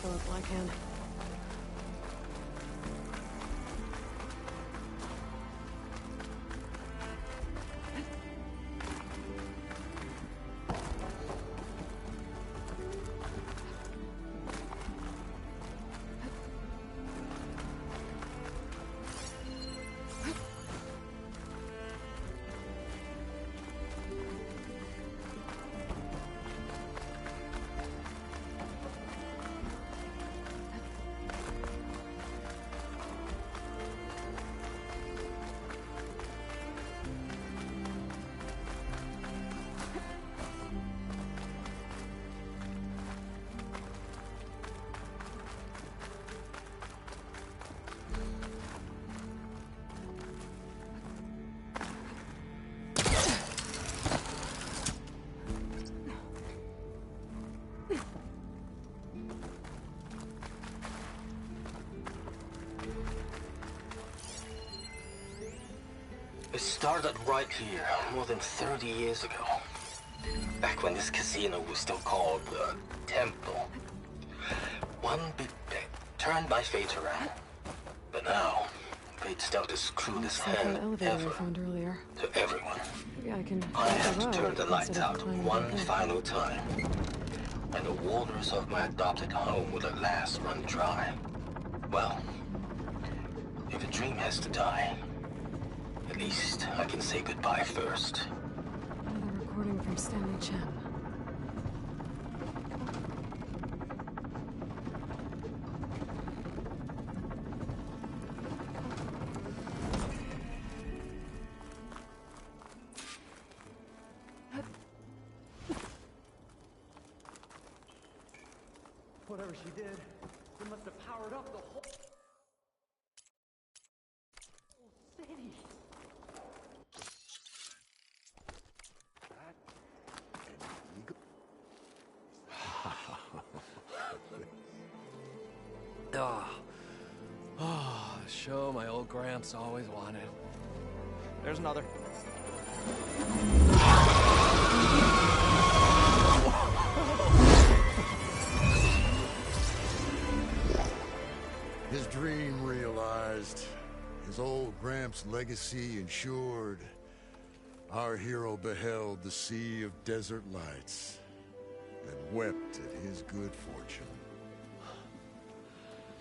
Philip Blackhand. started right here more than 30 years ago. Back when this casino was still called the Temple. One big bet turned my fate around. But now, fate's dealt as cruel as Like hell that elevator I ever found earlier. to everyone. Maybe I can I have go to turn the out lights instead of out climbing one back in. final time. And the waters of my adopted home will at last run dry. Well, if a dream has to die, at least I can say goodbye first. Another recording from Stanley Chen. Whatever she did, it must have powered up the whole city. Show my old Gramps always wanted. There's another. His dream realized, his old Gramps' legacy ensured. Our hero beheld the sea of desert lights and wept at his good fortune.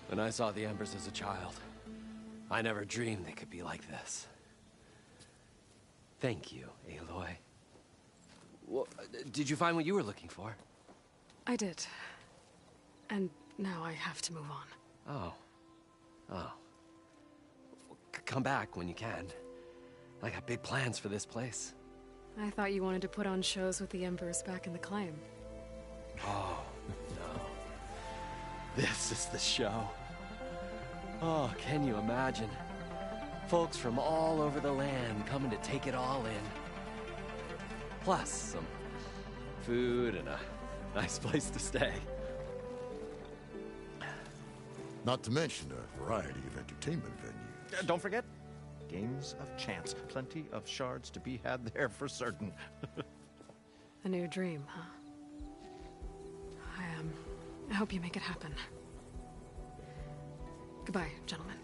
When I saw the Embers as a child, I never dreamed they could be like this. Thank you, Aloy. Well, did you find what you were looking for? I did. And now I have to move on. Oh. Oh. Come back when you can. I got big plans for this place. I thought you wanted to put on shows with the Embers back in the Claim. Oh, no. This is the show. Oh, can you imagine? Folks from all over the land coming to take it all in. Plus, some food and a nice place to stay. Not to mention a variety of entertainment venues. Don't forget, games of chance. Plenty of shards to be had there for certain. A new dream, huh? I hope you make it happen. Goodbye, gentlemen.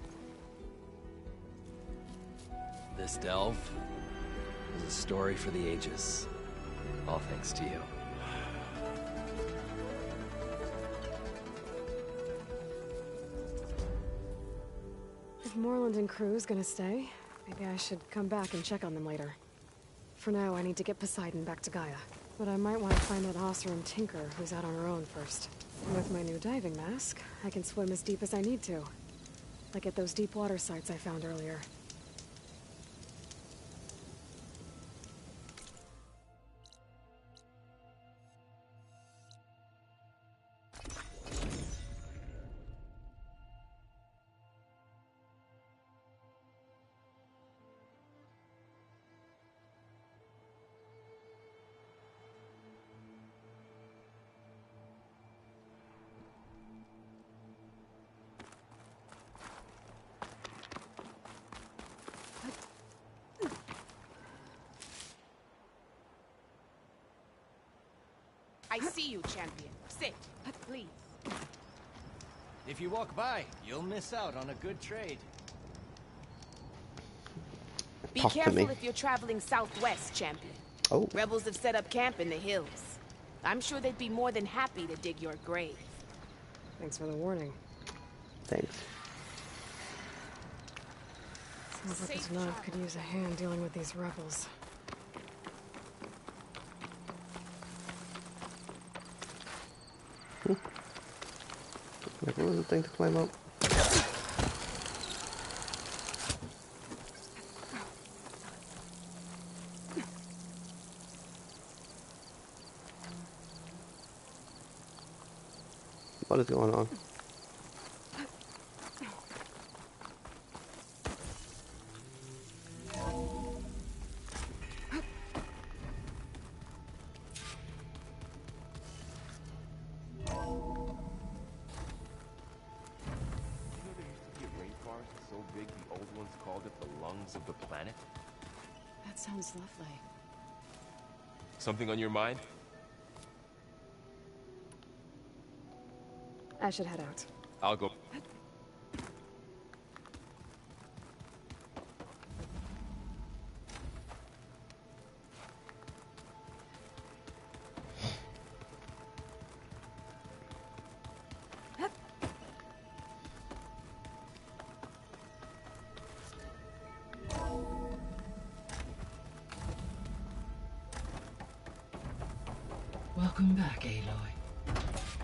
This delve is a story for the ages. All thanks to you. If Morland and crew's gonna stay, maybe I should come back and check on them later. For now, I need to get Poseidon back to Gaia. But I might want to find that Oseram Tinker who's out on her own first. And with my new diving mask, I can swim as deep as I need to. Like at those deep water sites I found earlier. I see you, champion. Sit, please. If you walk by, you'll miss out on a good trade. Be Talk to careful me. if you're traveling southwest, champion. Oh. Rebels have set up camp in the hills. I'm sure they'd be more than happy to dig your grave. Thanks for the warning. Thanks. Sounds like the Tenakth could use a hand dealing with these rebels. Like, what was the thing to climb up? What is going on? So big the old ones called it the lungs of the planet? Sounds lovely. Something on your mind? I should head out. I'll go. Welcome back, Aloy.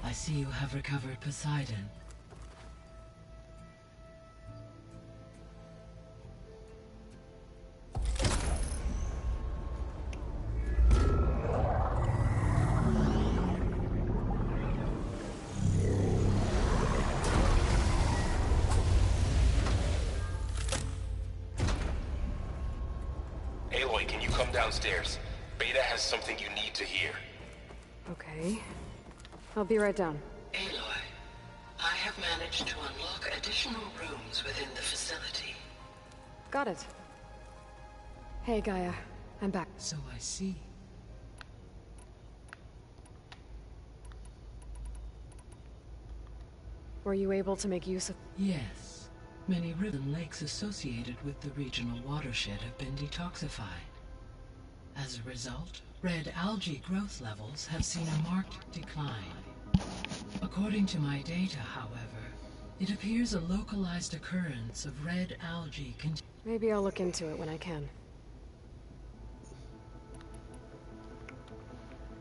I see you have recovered Poseidon. Aloy, can you come downstairs? Beta has something you need to hear. Okay. I'll be right down. Aloy, I have managed to unlock additional rooms within the facility. Got it. Hey, Gaia. I'm back. So I see. Were you able to make use of... Yes. Many riven lakes associated with the regional watershed have been detoxified. As a result, red algae growth levels have seen a marked decline. According to my data, however, it appears a localized occurrence of red algae Maybe I'll look into it when I can.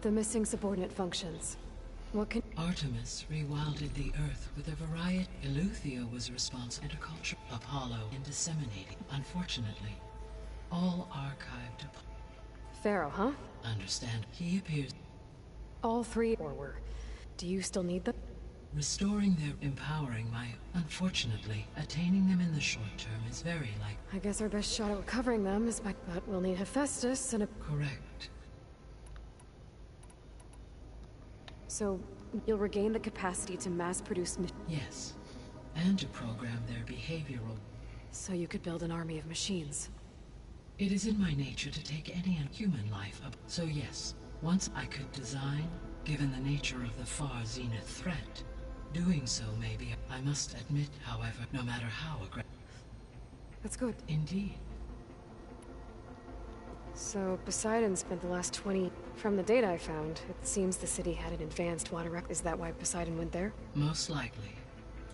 The missing subordinate functions. What can... Artemis rewilded the Earth with a variety. Eleuthia was responsible for culture. Apollo and disseminating. Unfortunately, all archived. Pharaoh, huh? Understand. He appears... All three or were. Do you still need them? Restoring their empowering my... Unfortunately, attaining them in the short term is very like... I guess our best shot at recovering them is by... But we'll need Hephaestus and a... Correct. So, you'll regain the capacity to mass-produce... Yes. And to program their behavioral... So you could build an army of machines. It is in my nature to take any human life up. So yes, once I could design, given the nature of the far zenith threat, doing so maybe. I must admit, however, no matter how aggressive. That's good. Indeed. So Poseidon spent the last 20... From the data I found, it seems the city had an advanced water Is that why Poseidon went there? Most likely.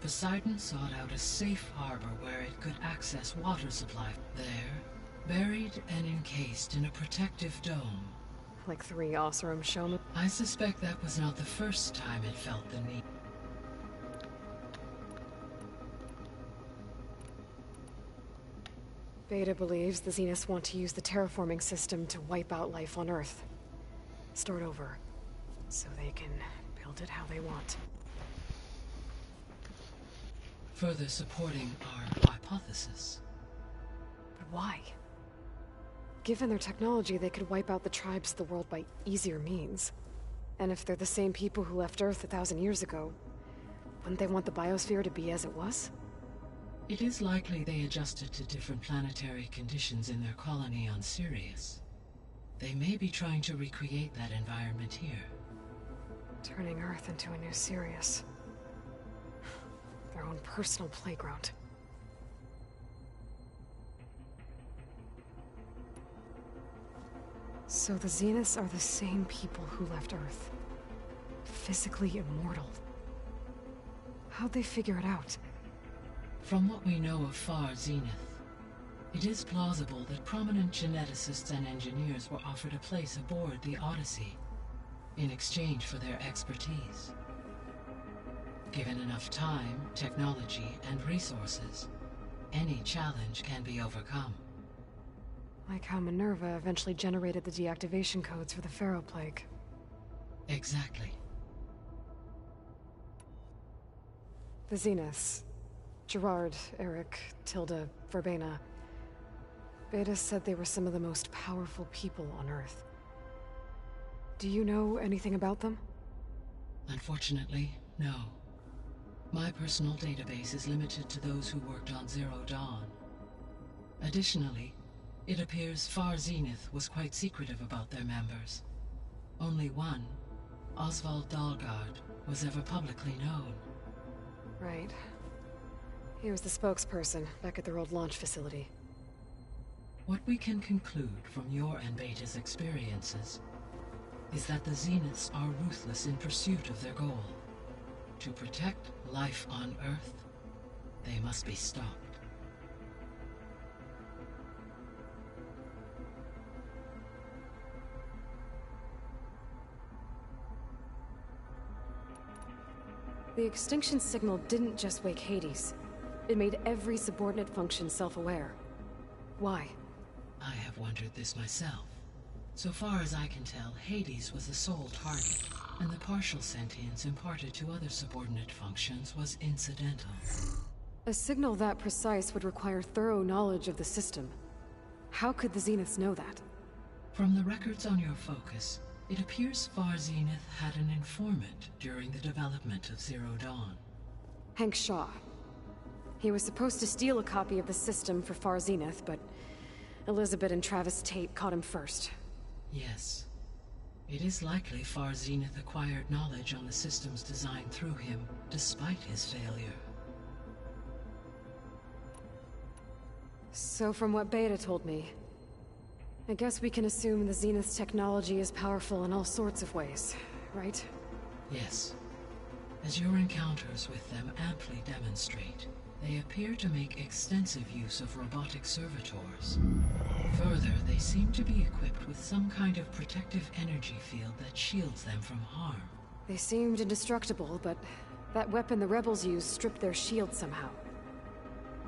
Poseidon sought out a safe harbor where it could access water supply. There, buried and encased in a protective dome. Like 3 Oseram showmen? I suspect that was not the first time it felt the need. Beta believes the Zeniths want to use the terraforming system to wipe out life on Earth. Start over, so they can build it how they want. Further supporting our hypothesis. But why? Given their technology, they could wipe out the tribes of the world by easier means. And if they're the same people who left Earth 1,000 years ago, wouldn't they want the biosphere to be as it was? It is likely they adjusted to different planetary conditions in their colony on Sirius. They may be trying to recreate that environment here. Turning Earth into a new Sirius. Their own personal playground. So the Zeniths are the same people who left Earth. Physically immortal. How'd they figure it out? From what we know of Far Zenith, it is plausible that prominent geneticists and engineers were offered a place aboard the Odyssey in exchange for their expertise. Given enough time, technology, and resources, any challenge can be overcome. Like how Minerva eventually generated the deactivation codes for the Pharaoh Plague. Exactly. The Zeniths. Gerard, Eric, Tilda, Verbena. Beta said they were some of the most powerful people on Earth. Do you know anything about them? Unfortunately, no. My personal database is limited to those who worked on Zero Dawn. Additionally, It appears Far Zenith was quite secretive about their members. Only one, Oswald Dahlgard, was ever publicly known. Right. He was the spokesperson back at their old launch facility. What we can conclude from your and Beta's experiences is that the Zeniths are ruthless in pursuit of their goal. To protect life on Earth, they must be stopped. The extinction signal didn't just wake Hades. It made every subordinate function self-aware. Why? I have wondered this myself. So far as I can tell, Hades was the sole target, and the partial sentience imparted to other subordinate functions was incidental. A signal that precise would require thorough knowledge of the system. How could the Zeniths know that? From the records on your focus, it appears Far Zenith had an informant during the development of Zero Dawn. Hank Shaw. He was supposed to steal a copy of the system for Far Zenith, but Elizabeth and Travis Tate caught him first. Yes. It is likely Far Zenith acquired knowledge on the systems designed through him, despite his failure. So from what Beta told me, I guess we can assume the Zenith's technology is powerful in all sorts of ways, right? Yes. As your encounters with them amply demonstrate, they appear to make extensive use of robotic servitors. Further, they seem to be equipped with some kind of protective energy field that shields them from harm. They seemed indestructible, but that weapon the rebels used stripped their shield somehow.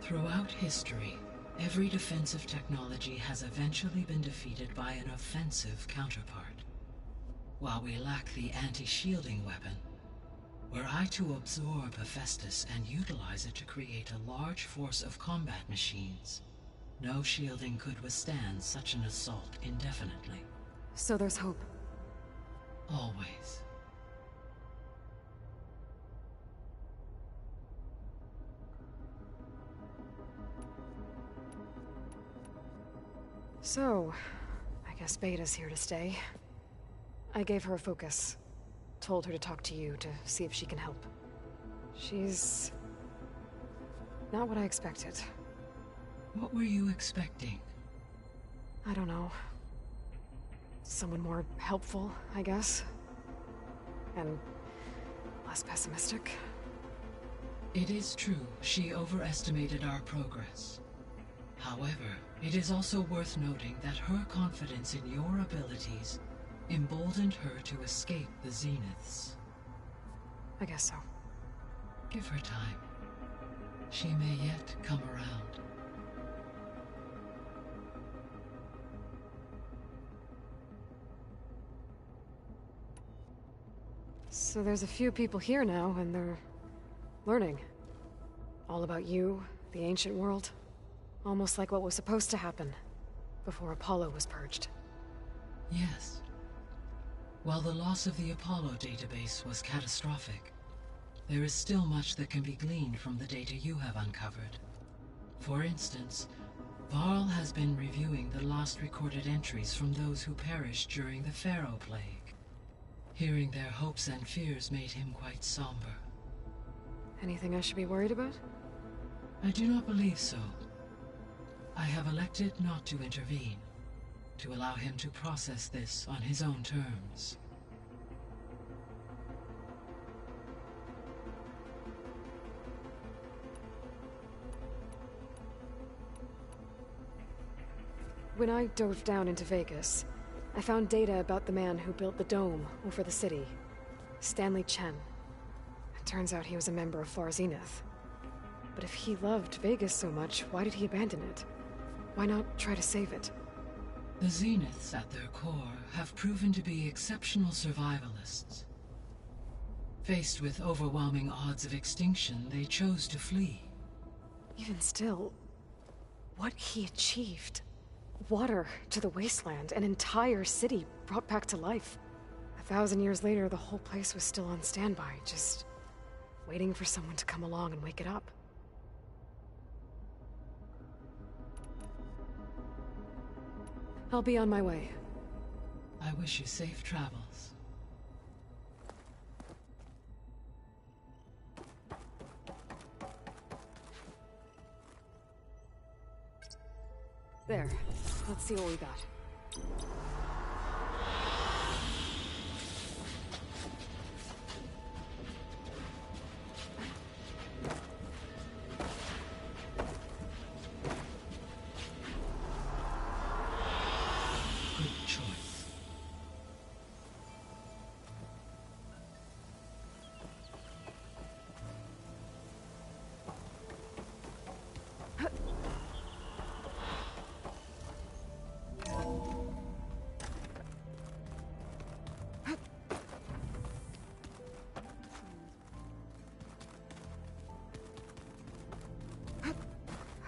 Throughout history, every defensive technology has eventually been defeated by an offensive counterpart. While we lack the anti-shielding weapon, were I to absorb Hephaestus and utilize it to create a large force of combat machines, no shielding could withstand such an assault indefinitely. So there's hope. Always. So, I guess Beta's here to stay. I gave her a focus. Told her to talk to you to see if she can help. She's not what I expected. What were you expecting? I don't know. Someone more helpful, I guess. And less pessimistic. It is true, she overestimated our progress. However, it is also worth noting that her confidence in your abilities emboldened her to escape the Zeniths. I guess so. Give her time. She may yet come around. So there's a few people here now, and they're learning. All about you, the ancient world. Almost like what was supposed to happen before Apollo was purged. Yes. While the loss of the Apollo database was catastrophic, there is still much that can be gleaned from the data you have uncovered. For instance, Varl has been reviewing the last recorded entries from those who perished during the Pharaoh Plague. Hearing their hopes and fears made him quite somber. Anything I should be worried about? I do not believe so. I have elected not to intervene, to allow him to process this on his own terms. When I dove down into Vegas, I found data about the man who built the dome over the city, Stanley Chen. It turns out he was a member of Far Zenith. But if he loved Vegas so much, why did he abandon it? Why not try to save it? The Zeniths, at their core, have proven to be exceptional survivalists. Faced with overwhelming odds of extinction, they chose to flee. Even still, what he achieved. Water to the wasteland, an entire city brought back to life. 1,000 years later, the whole place was still on standby, just waiting for someone to come along and wake it up. I'll be on my way. I wish you safe travels. There. Let's see what we got. Good choice.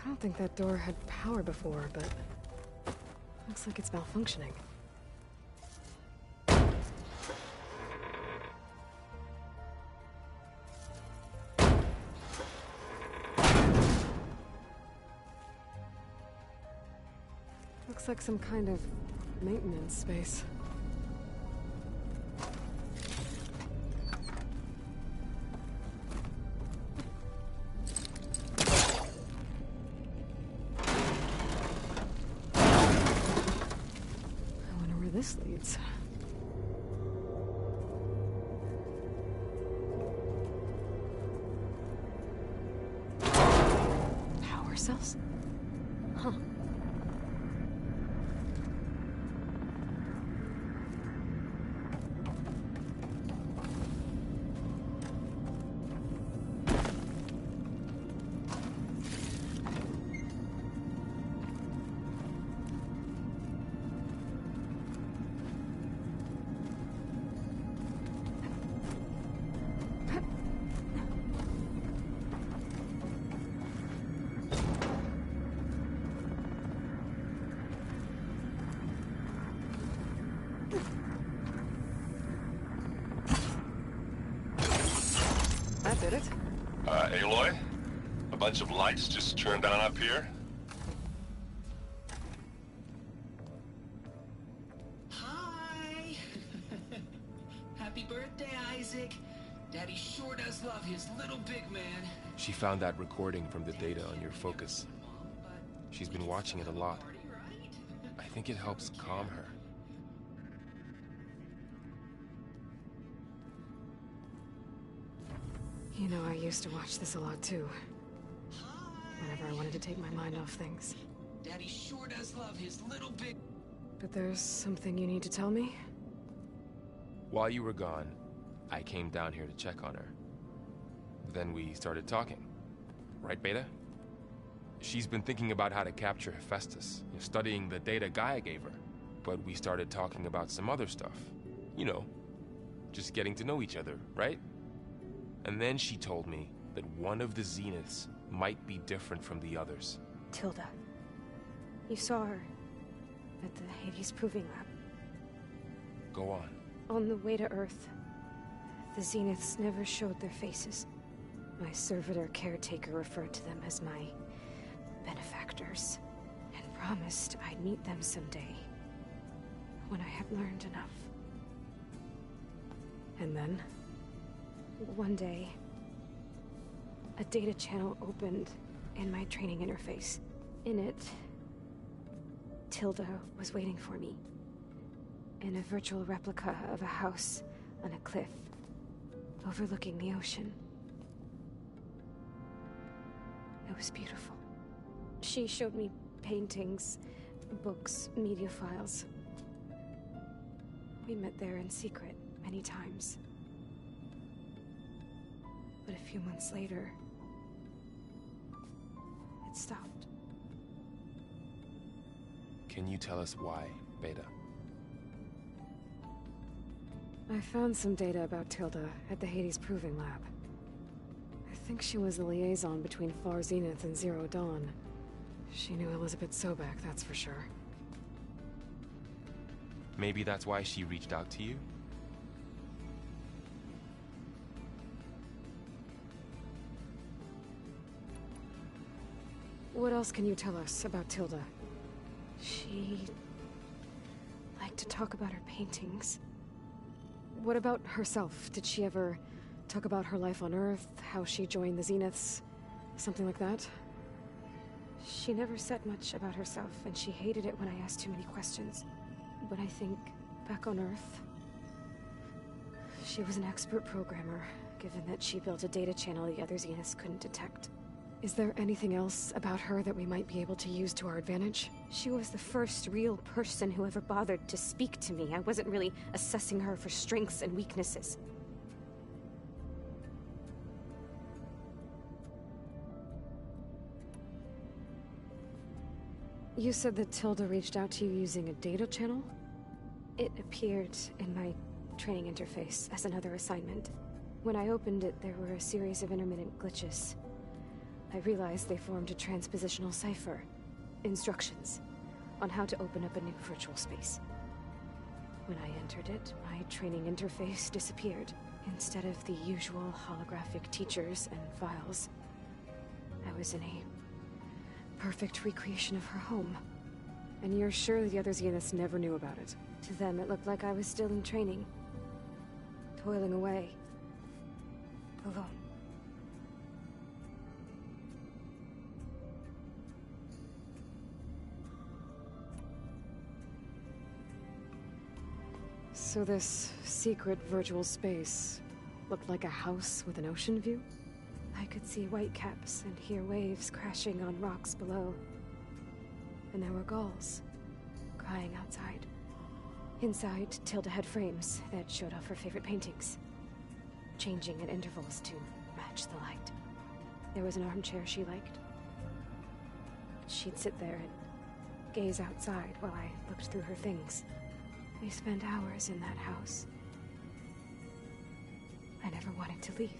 I don't think that door had power before, but looks like it's malfunctioning. Looks like some kind of maintenance space. I wonder where this leads. Power cells? Huh. That did it. Aloy? A bunch of lights just turned on up here? Hi! Happy birthday, Isaac. Daddy sure does love his little big man. She found that recording from the data on your focus. She's been watching it a lot. I think it helps calm her. You know, I used to watch this a lot too. Whenever I wanted to take my mind off things. Daddy sure does love his little big... But there's something you need to tell me? While you were gone, I came down here to check on her. Then we started talking. Right, Beta? She's been thinking about how to capture Hephaestus, studying the data Gaia gave her. But we started talking about some other stuff. You know, just getting to know each other, right? And then she told me that one of the Zeniths might be different from the others. Tilda. You saw her at the Hades Proving Lab. Go on. On the way to Earth, the Zeniths never showed their faces. My servitor caretaker referred to them as my benefactors, and promised I'd meet them someday, when I had learned enough. And then? One day, a data channel opened in my training interface. In it, Tilda was waiting for me. In a virtual replica of a house on a cliff, overlooking the ocean. It was beautiful. She showed me paintings, books, media files. We met there in secret many times. But a few months later, it stopped. Can you tell us why, Beta? I found some data about Tilda at the Hades Proving Lab. I think she was the liaison between Far Zenith and Zero Dawn. She knew Elizabeth Sobek, that's for sure. Maybe that's why she reached out to you? What else can you tell us about Tilda? She to talk about her paintings. What about herself? Did she ever talk about her life on Earth, how she joined the Zeniths, something like that? She never said much about herself, and she hated it when I asked too many questions. But I think, back on Earth, she was an expert programmer, given that she built a data channel the other Zeniths couldn't detect. Is there anything else about her that we might be able to use to our advantage? She was the first real person who ever bothered to speak to me. I wasn't really assessing her for strengths and weaknesses. You said that Tilda reached out to you using a data channel? It appeared in my training interface as another assignment. When I opened it, there were a series of intermittent glitches. I realized they formed a transpositional cipher. Instructions on how to open up a new virtual space. When I entered it, my training interface disappeared. Instead of the usual holographic teachers and files, I was in a perfect recreation of her home. And you're sure the other Zeniths never knew about it? To them, it looked like I was still in training. Toiling away. Alone. So this secret virtual space looked like a house with an ocean view? I could see whitecaps and hear waves crashing on rocks below. And there were gulls crying outside. Inside, Tilda had frames that showed off her favorite paintings, changing at intervals to match the light. There was an armchair she liked. She'd sit there and gaze outside while I looked through her things. We spent hours in that house. I never wanted to leave.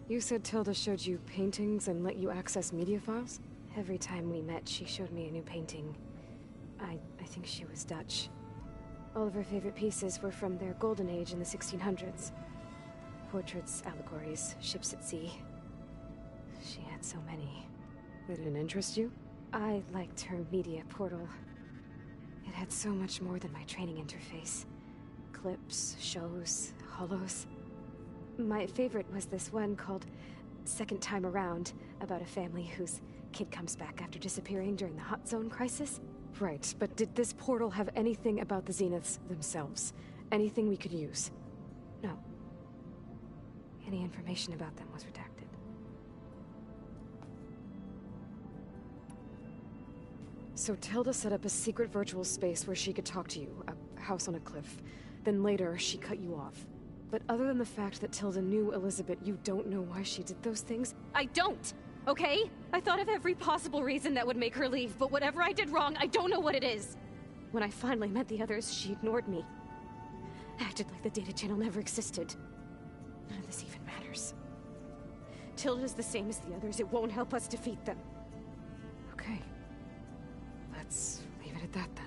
You said Tilda showed you paintings and let you access media files? Every time we met, she showed me a new painting. I think she was Dutch. All of her favorite pieces were from their golden age in the 1600s. Portraits, allegories, ships at sea. She had so many. They didn't interest you? I liked her media portal. It had so much more than my training interface. Clips, shows, holos. My favorite was this one called Second Time Around, about a family whose kid comes back after disappearing during the Hot Zone crisis. Right, but did this portal have anything about the Zeniths themselves? Anything we could use? No. Any information about them was redacted. So Tilda set up a secret virtual space where she could talk to you, a house on a cliff. Then later, she cut you off. But other than the fact that Tilda knew Elizabeth, you don't know why she did those things? I don't! Okay? I thought of every possible reason that would make her leave, but whatever I did wrong, I don't know what it is. When I finally met the others, she ignored me. Acted like the data channel never existed. None of this even matters. Tilda's the same as the others. It won't help us defeat them. Okay. Let's leave it at that then.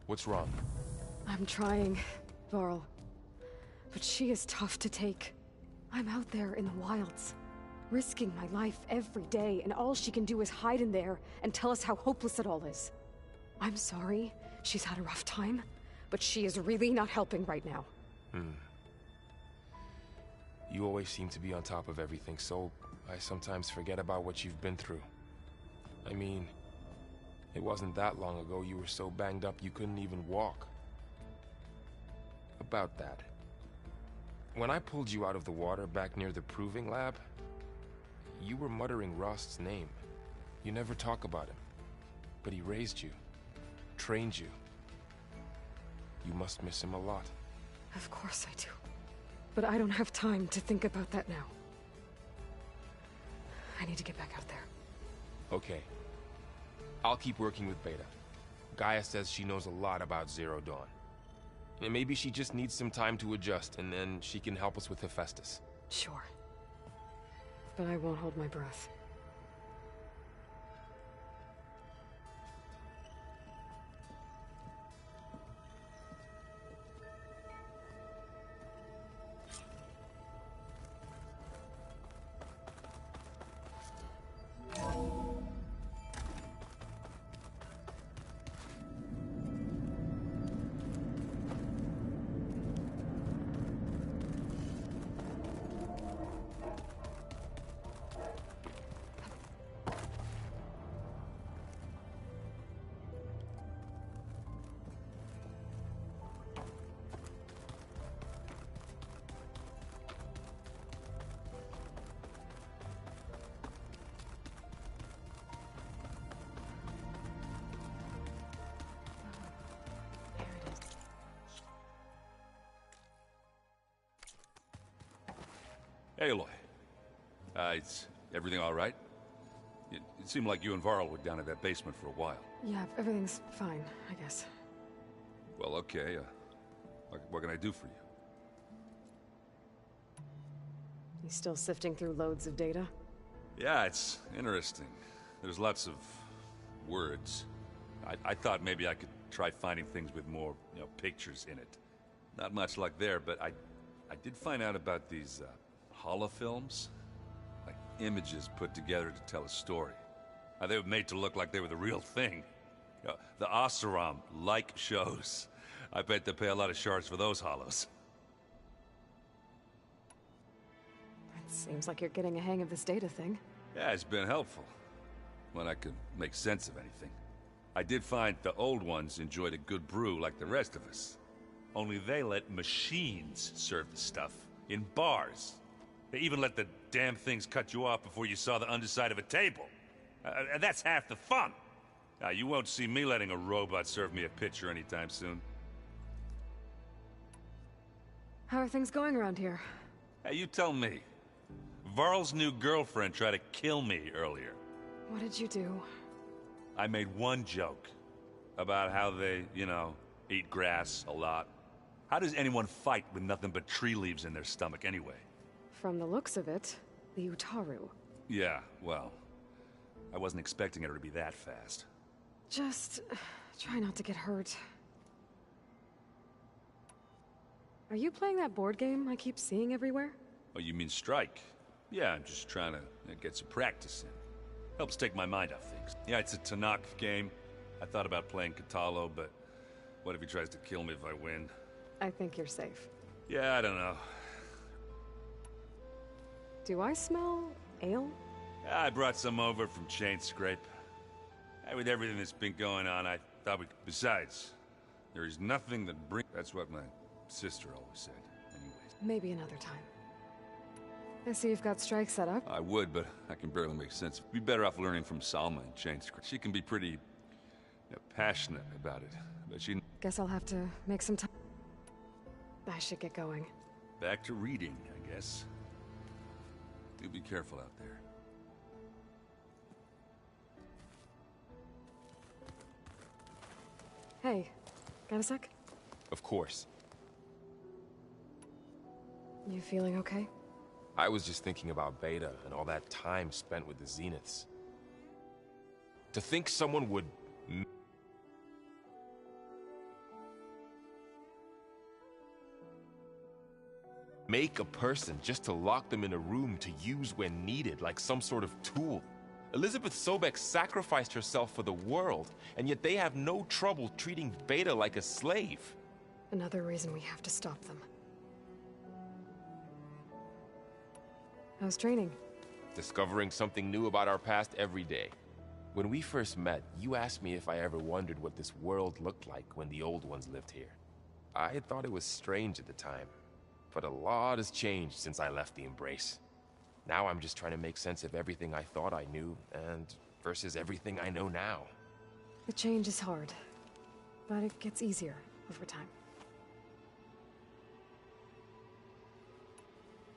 What's wrong? I'm trying, Varl. But she is tough to take. I'm out there in the wilds, risking my life every day, and all she can do is hide in there and tell us how hopeless it all is. I'm sorry, she's had a rough time, but she is really not helping right now. You always seem to be on top of everything, so I sometimes forget about what you've been through. I mean, it wasn't that long ago you were so banged up you couldn't even walk. About that. When I pulled you out of the water back near the proving lab, you were muttering Rost's name. You never talk about him. But he raised you, trained you. You must miss him a lot. Of course I do. But I don't have time to think about that now. I need to get back out there. Okay. I'll keep working with Beta. Gaia says she knows a lot about Zero Dawn. And maybe she just needs some time to adjust, and then she can help us with Hephaestus. Sure. But I won't hold my breath. Hey, Aloy. Is everything all right? It seemed like you and Varl were down at that basement for a while. Yeah, everything's fine, I guess. Well, okay. What can I do for you? You still sifting through loads of data? Yeah, it's interesting. There's lots of words. I thought maybe I could try finding things with more, pictures in it. Not much luck there, but I did find out about these, holofilms? Like images put together to tell a story. They were made to look like they were the real thing. The Oseram like shows. I bet they pay a lot of shards for those hollows. It seems like you're getting a hang of this data thing. Yeah, it's been helpful. When I could make sense of anything. I did find the old ones enjoyed a good brew like the rest of us. Only they let machines serve the stuff in bars. They even let the damn things cut you off before you saw the underside of a table. And that's half the fun. You won't see me letting a robot serve me a pitcher anytime soon. How are things going around here? Hey, you tell me. Varl's new girlfriend tried to kill me earlier. What did you do? I made one joke about how they, eat grass a lot. How does anyone fight with nothing but tree leaves in their stomach anyway? From the looks of it, the Utaru. Yeah, well, I wasn't expecting her to be that fast. Just try not to get hurt. Are you playing that board game I keep seeing everywhere? Oh, you mean Strike? Yeah, I'm just trying to get some practice in. Helps take my mind off things. Yeah, it's a Tanakh game. I thought about playing Katalo, but what if he tries to kill me if I win? I think you're safe. Yeah, I don't know. Do I smell ale? Yeah, I brought some over from Chain Scrape. With everything that's been going on, I thought we... Besides, there is nothing that brings... That's what my sister always said, anyways. Maybe another time. I see you've got Strike set up. I would, but I can barely make sense. Be better off learning from Salma and Chain Scrape. She can be pretty... passionate about it, but she... Guess I'll have to make some time. I should get going. Back to reading, I guess. You be careful out there. Hey, got a sec? Of course. You feeling okay? I was just thinking about Beta and all that time spent with the Zeniths. To think someone would... make a person just to lock them in a room to use when needed, like some sort of tool. Elizabeth Sobek sacrificed herself for the world, and yet they have no trouble treating Beta like a slave. Another reason we have to stop them. How's training? Discovering something new about our past every day. When we first met, you asked me if I ever wondered what this world looked like when the old ones lived here. I thought it was strange at the time. But a lot has changed since I left the Embrace. Now I'm just trying to make sense of everything I thought I knew, and versus everything I know now. The change is hard, but it gets easier over time.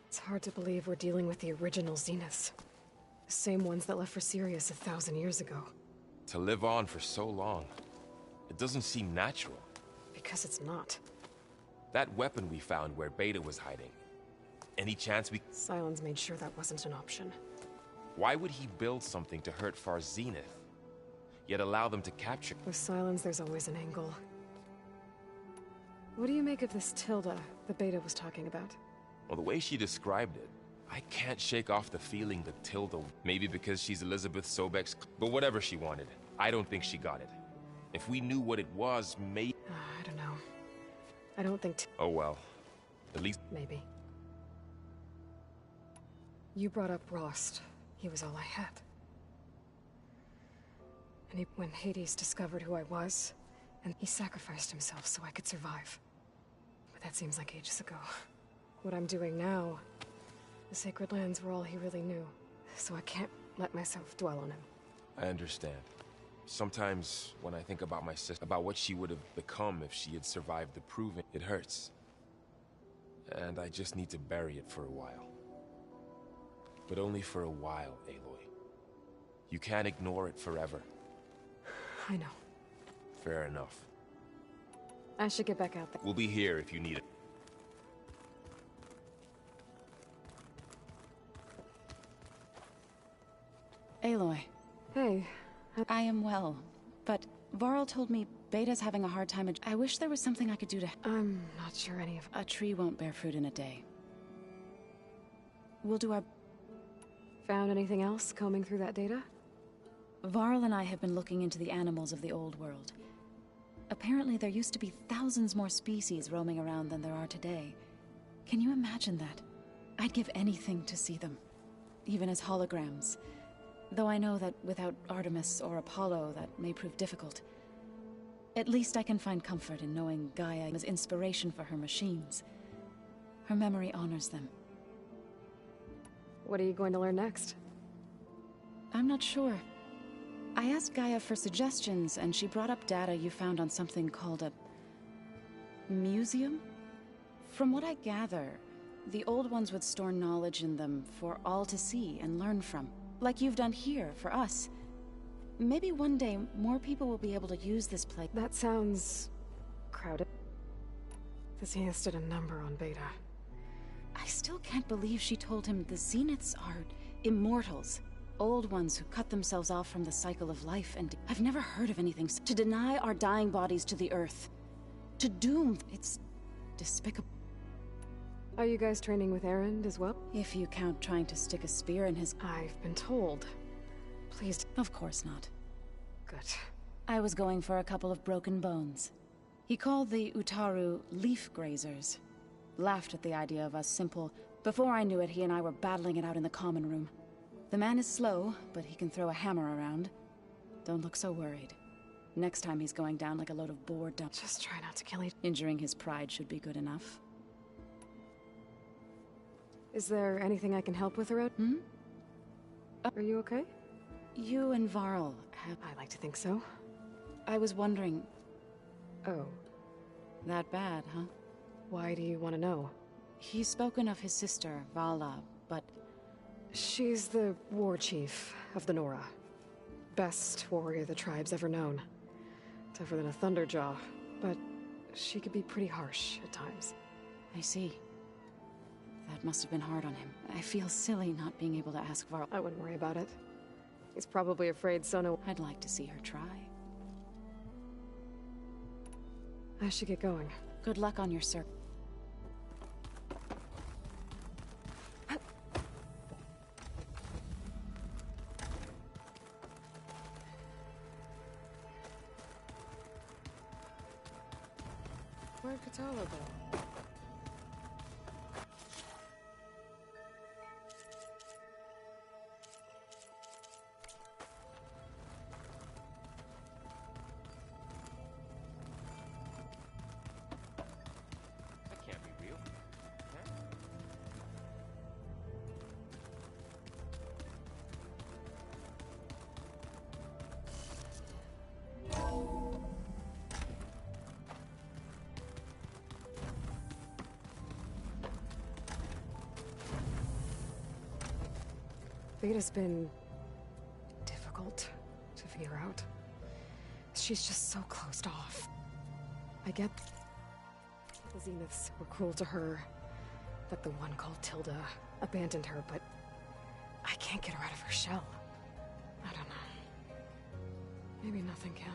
It's hard to believe we're dealing with the original Zeniths. The same ones that left for Sirius 1,000 years ago. To live on for so long, it doesn't seem natural. Because it's not. That weapon we found where Beta was hiding. Any chance we... Sylens made sure that wasn't an option. Why would he build something to hurt Far Zenith, yet allow them to capture... With Sylens, there's always an angle. What do you make of this Tilda the Beta was talking about? Well, the way she described it, I can't shake off the feeling that Tilda... Maybe because she's Elizabeth Sobek's... But whatever she wanted, I don't think she got it. If we knew what it was, maybe... I don't know. I don't think... Oh well. At least... Maybe. You brought up Rost. He was all I had. And when Hades discovered who I was, and he sacrificed himself so I could survive. But that seems like ages ago. What I'm doing now, the Sacred Lands were all he really knew, so I can't let myself dwell on him. I understand. Sometimes, when I think about my sister, about what she would have become if she had survived the Proving, it hurts. And I just need to bury it for a while. But only for a while, Aloy. You can't ignore it forever. I know. Fair enough. I should get back out there. We'll be here if you need it. Aloy. Hey. I am well, but Varl told me Beta's having a hard time. I wish there was something I could do to... I'm not sure any of... A tree won't bear fruit in a day. We'll do our... Found anything else combing through that data? Varl and I have been looking into the animals of the old world. Apparently there used to be thousands more species roaming around than there are today. Can you imagine that? I'd give anything to see them, even as holograms. Though I know that without Artemis or Apollo, that may prove difficult. At least I can find comfort in knowing Gaia is inspiration for her machines. Her memory honors them. What are you going to learn next? I'm not sure. I asked Gaia for suggestions, and she brought up data you found on something called a... museum? From what I gather, the old ones would store knowledge in them for all to see and learn from. Like you've done here, for us. Maybe one day, more people will be able to use this place. That sounds... crowded. The Zeniths did a number on Beta. I still can't believe she told him the Zeniths are immortals. Old ones who cut themselves off from the cycle of life, and I've never heard of anything to deny our dying bodies to the Earth. To doom, it's despicable. Are you guys training with Erend as well? If you count trying to stick a spear in his... I've been told. Please... Of course not. Good. I was going for a couple of broken bones. He called the Utaru leaf grazers. Laughed at the idea of us simple. Before I knew it, he and I were battling it out in the common room. The man is slow, but he can throw a hammer around. Don't look so worried. Next time he's going down like a load of board dump. Just try not to kill each... Injuring his pride should be good enough. Is there anything I can help with around? Are you okay? You and Varl have... I like to think so. I was wondering... Oh. That bad, huh? Why do you want to know? He's spoken of his sister, Vala, but... She's the war chief of the Nora. Best warrior the tribe's ever known. Tougher than a Thunderjaw, but she could be pretty harsh at times. I see. That must have been hard on him. I feel silly not being able to ask Varl. I wouldn't worry about it. He's probably afraid Sona... I'd like to see her try. I should get going. Good luck on your search. Where'd Katala go? That can't be real. Beta's been... difficult to figure out. She's just so closed off. I get... The Zeniths were cruel to her, that the one called Tilda abandoned her, but I can't get her out of her shell. I don't know. Maybe nothing can.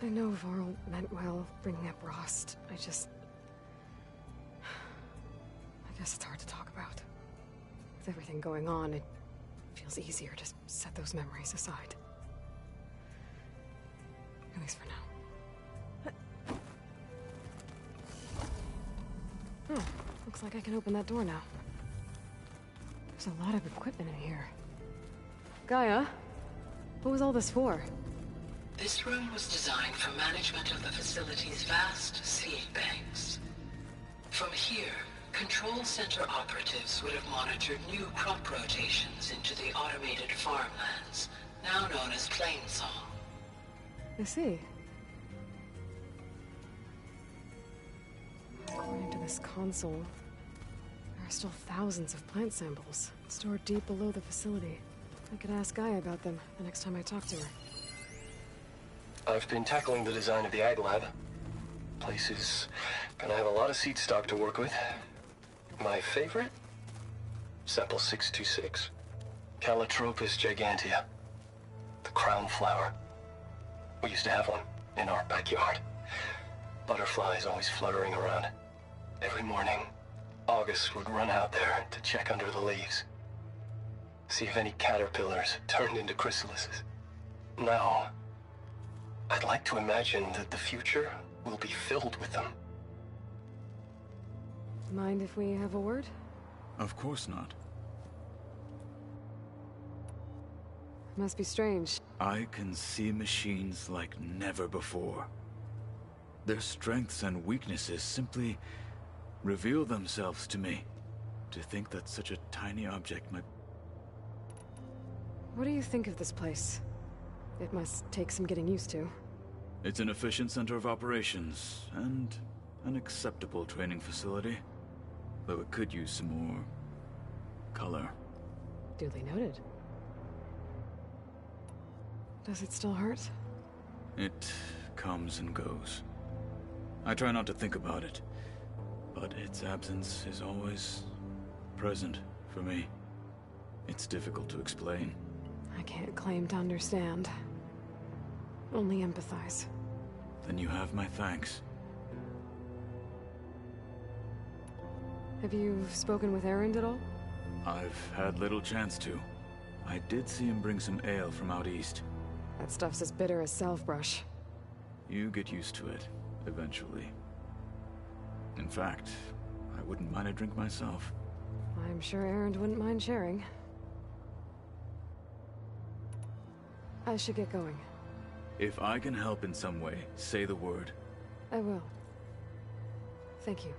I know Varl meant well, bringing up Rost. I guess it's hard to talk about. With everything going on, it feels easier to set those memories aside. At least for now. Oh, looks like I can open that door now. There's a lot of equipment in here. Gaia, what was all this for? This room was designed for management of the facility's vast seed banks. From here, Control Center operatives would have monitored new crop rotations into the automated farmlands, now known as Plainsong. I see. According to this console, there are still thousands of plant samples stored deep below the facility. I could ask Gaia about them the next time I talk to her. I've been tackling the design of the Ag Lab. Place is gonna have a lot of seed stock to work with. My favorite? Sample 626. Calotropis gigantea. The crown flower. We used to have one in our backyard. Butterflies always fluttering around. Every morning, August would run out there to check under the leaves. See if any caterpillars turned into chrysalises. Now, I'd like to imagine that the future will be filled with them. Mind if we have a word? Of course not. Must be strange. I can see machines like never before. Their strengths and weaknesses simply reveal themselves to me. To think that such a tiny object might... What do you think of this place? It must take some getting used to. It's an efficient center of operations, and an acceptable training facility. Though it could use some more... color. Duly noted. Does it still hurt? It comes and goes. I try not to think about it, but its absence is always present for me. It's difficult to explain. I can't claim to understand. Only empathize. Then you have my thanks. Have you spoken with Erend at all? I've had little chance to. I did see him bring some ale from out east. That stuff's as bitter as salve-brush. You get used to it, eventually. In fact, I wouldn't mind a drink myself. I'm sure Erend wouldn't mind sharing. I should get going. If I can help in some way, say the word. I will. Thank you.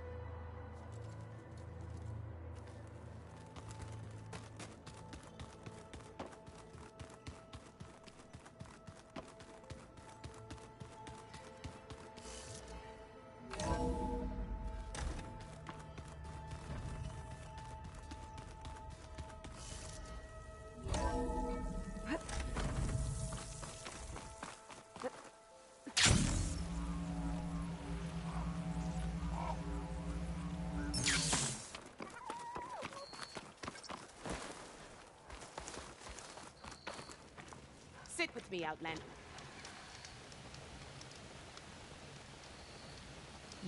Sit with me, Outlander.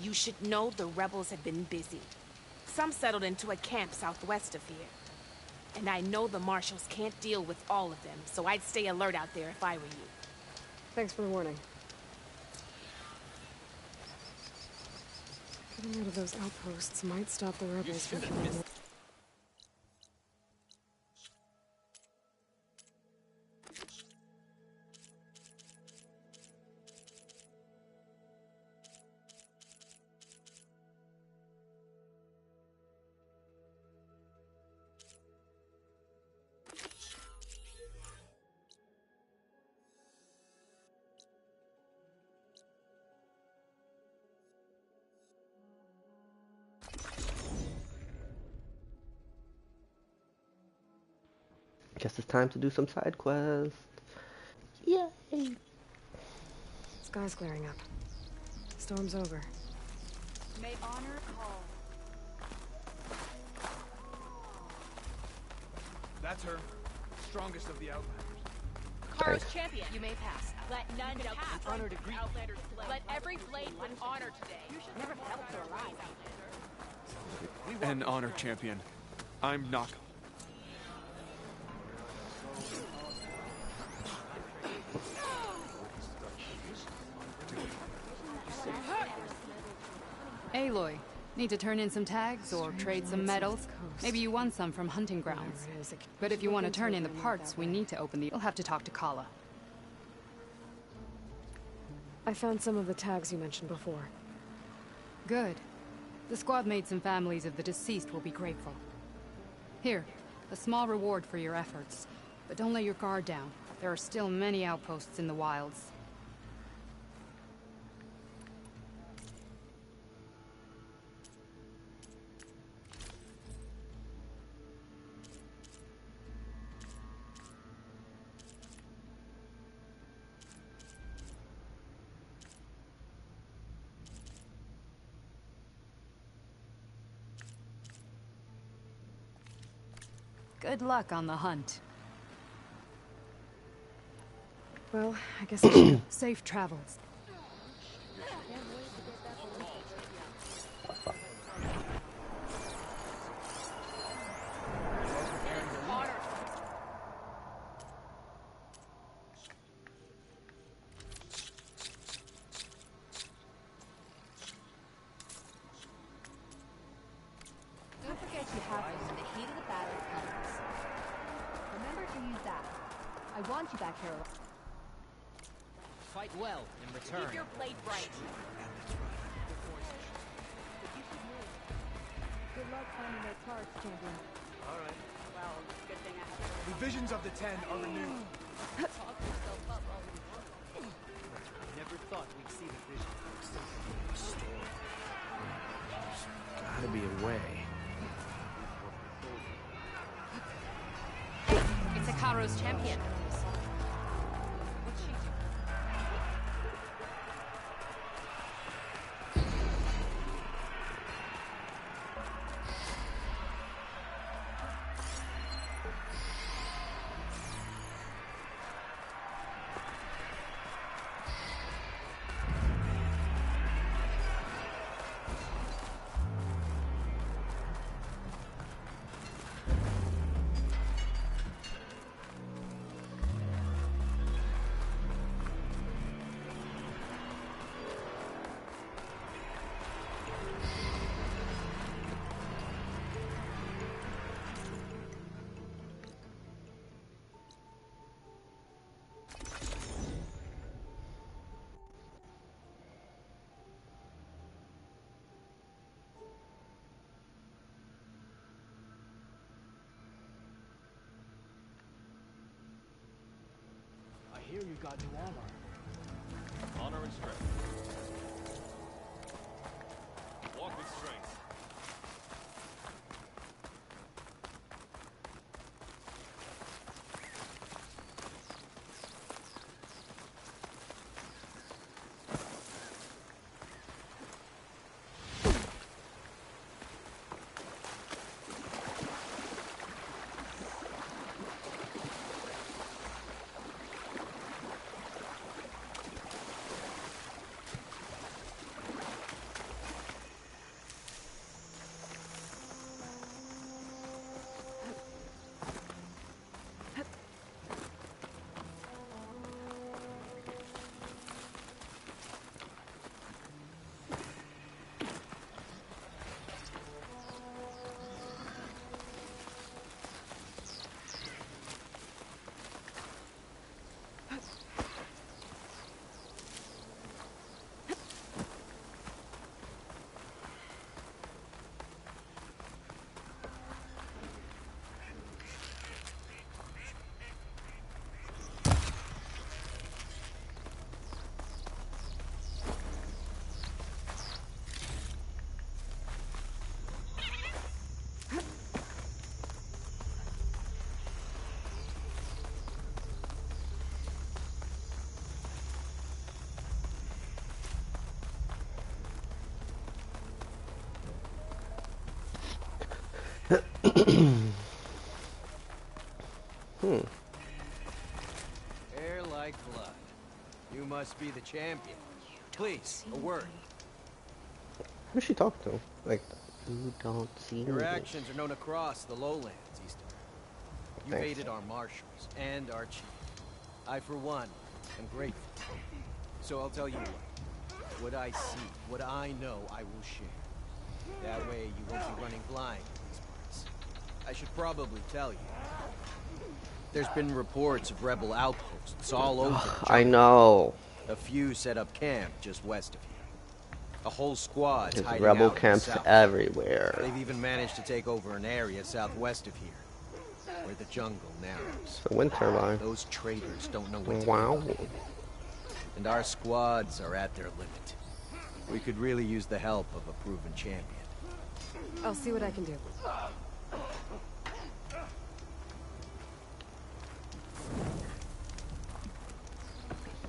You should know the rebels have been busy. Some settled into a camp southwest of here. And I know the marshals can't deal with all of them, so I'd stay alert out there if I were you. Thanks for the warning. Getting rid of those outposts might stop the rebels from killing. Guess it's time to do some side quests. Yay! Sky's clearing up. Storm's over. May honor call. That's her. Strongest of the Outlanders. Kara's champion. You may pass. Let none pass. Honor to greet. Outlanders blade. Let every blade win honor today. You should never help her alive. An honor champion. I'm Naka. Aloy, need to turn in some tags or trade some medals? Maybe you won some from hunting grounds. But if you want to turn in the parts, we need to open the... You'll have to talk to Kala. I found some of the tags you mentioned before. Good. The squad mates and families of the deceased will be grateful. Here, a small reward for your efforts. But don't let your guard down. There are still many outposts in the wilds. Good luck on the hunt. Well, I guess I should... Safe travels. Don't forget you have them when the heat of the battle comes. Remember to use that. I want you back here. Fight well in return. Keep your blade bright. Good luck finding those parts, champion. All right. Well, good thing I have The visions of the Ten are renewed. Talk yourself up all you want. Never thought we'd see the vision. Gotta be a way. It's a Karo's champion. What's she doing? I hear you got new armor. Honor and strength. Walk with strength. Hair like blood. You must be the champion. Please, a word. Who's she talking to? Like, you don't see Your me. actions are known across the lowlands, Easterner. You've Thanks. aided our marshals and our chief. I, for one, am grateful. So I'll tell you what I see, what I know, I will share. That way you won't be running blind in these parts. I should probably tell you. There's been reports of rebel outposts all over the jungle. I know. A few set up camp just west of here. A whole squad's There's hiding rebel out in the camps south. everywhere. They've even managed to take over an area southwest of here, where the jungle narrows. The wind turbine. Those traitors don't know what to Wow. do. And our squads are at their limit. We could really use the help of a proven champion. I'll see what I can do.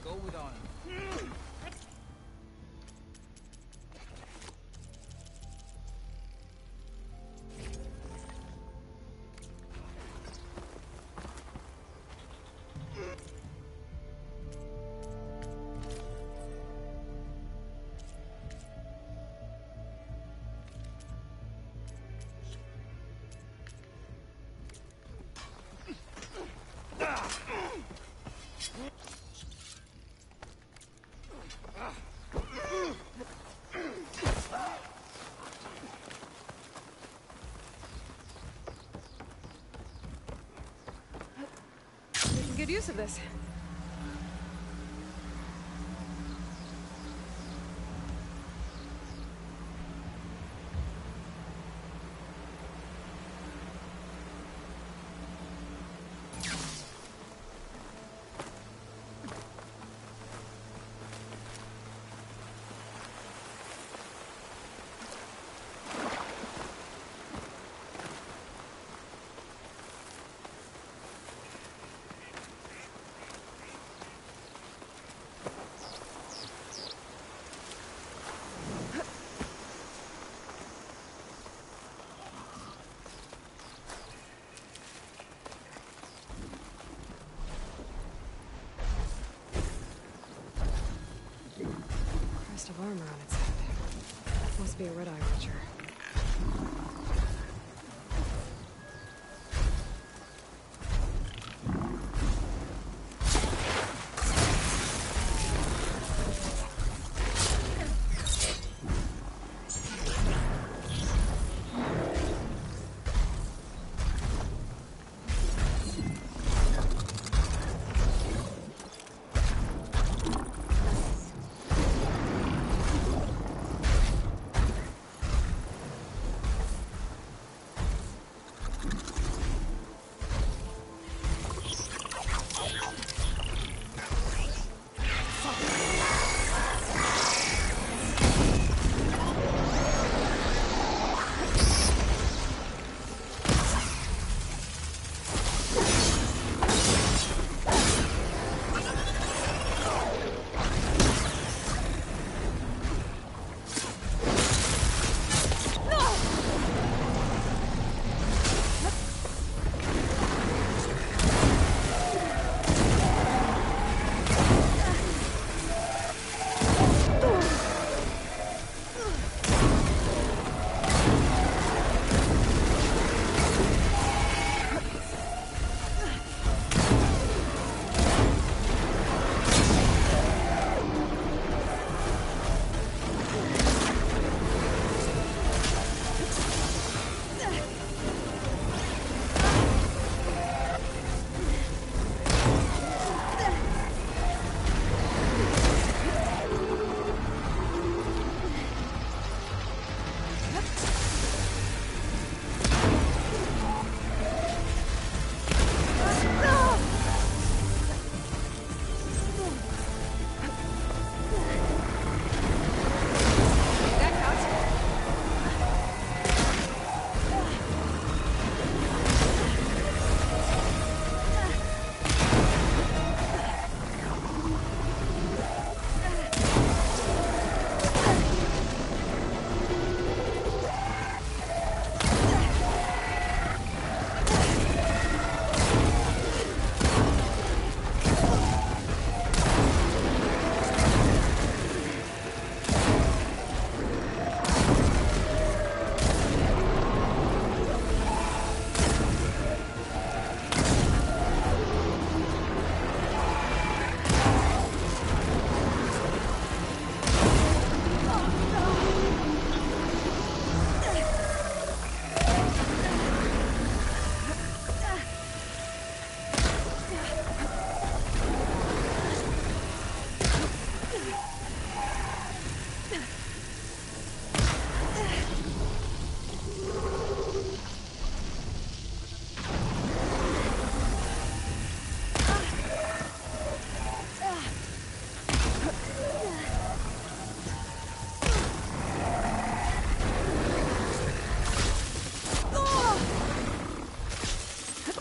Go with honor. Making good use of this. Crest of armor on its head. Must be a red-eye watcher.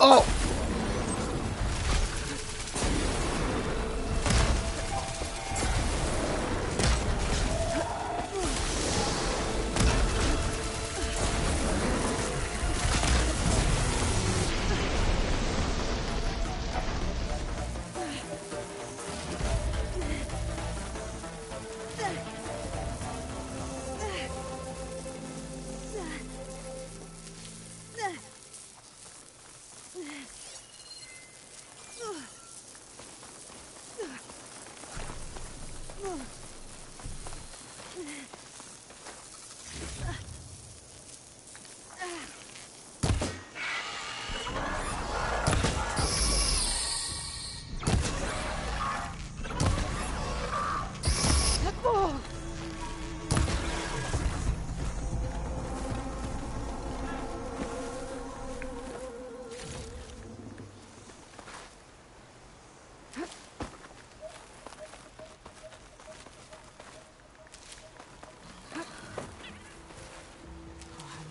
Oh!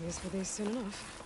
Use for these soon enough.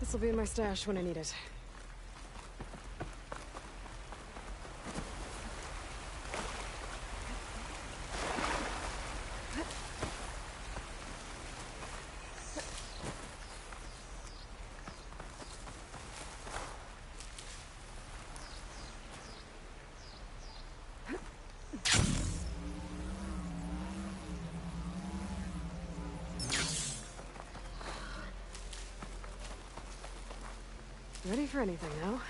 This'll be in my stash when I need it. Ready for anything now?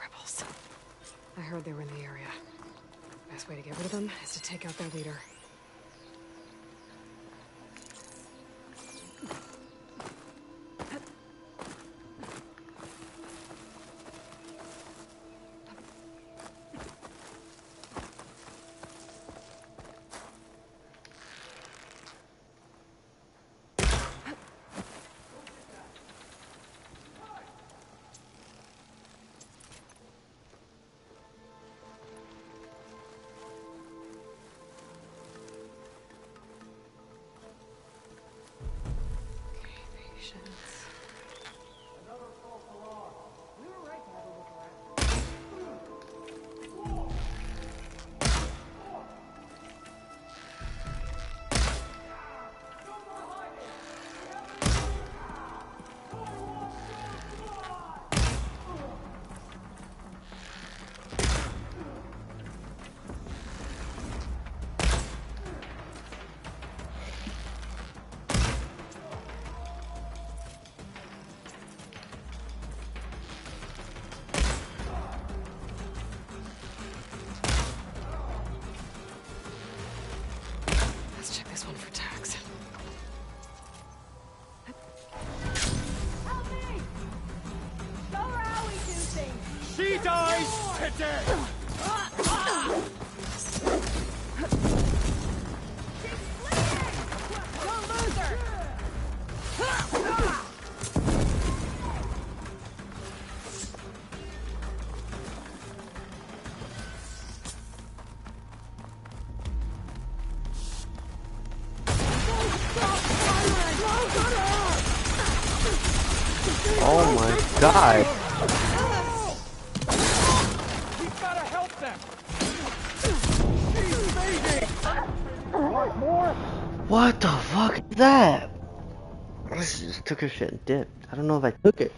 Rebels. I heard they were in the area. Best way to get rid of them is to take out their leader. Oh my god. We gotta help them. What the fuck is that? I just took her shit and dipped. I don't know if I took it.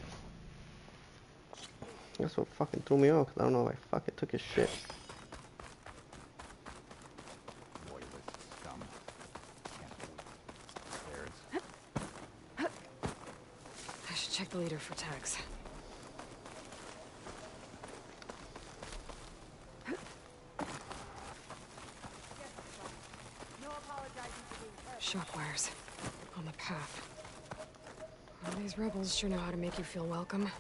That's what fucking threw me off, 'cause I don't know if I fucking took his shit. I should check the leader for tags. Shop wires. On the path. Well, these rebels sure know how to make you feel welcome.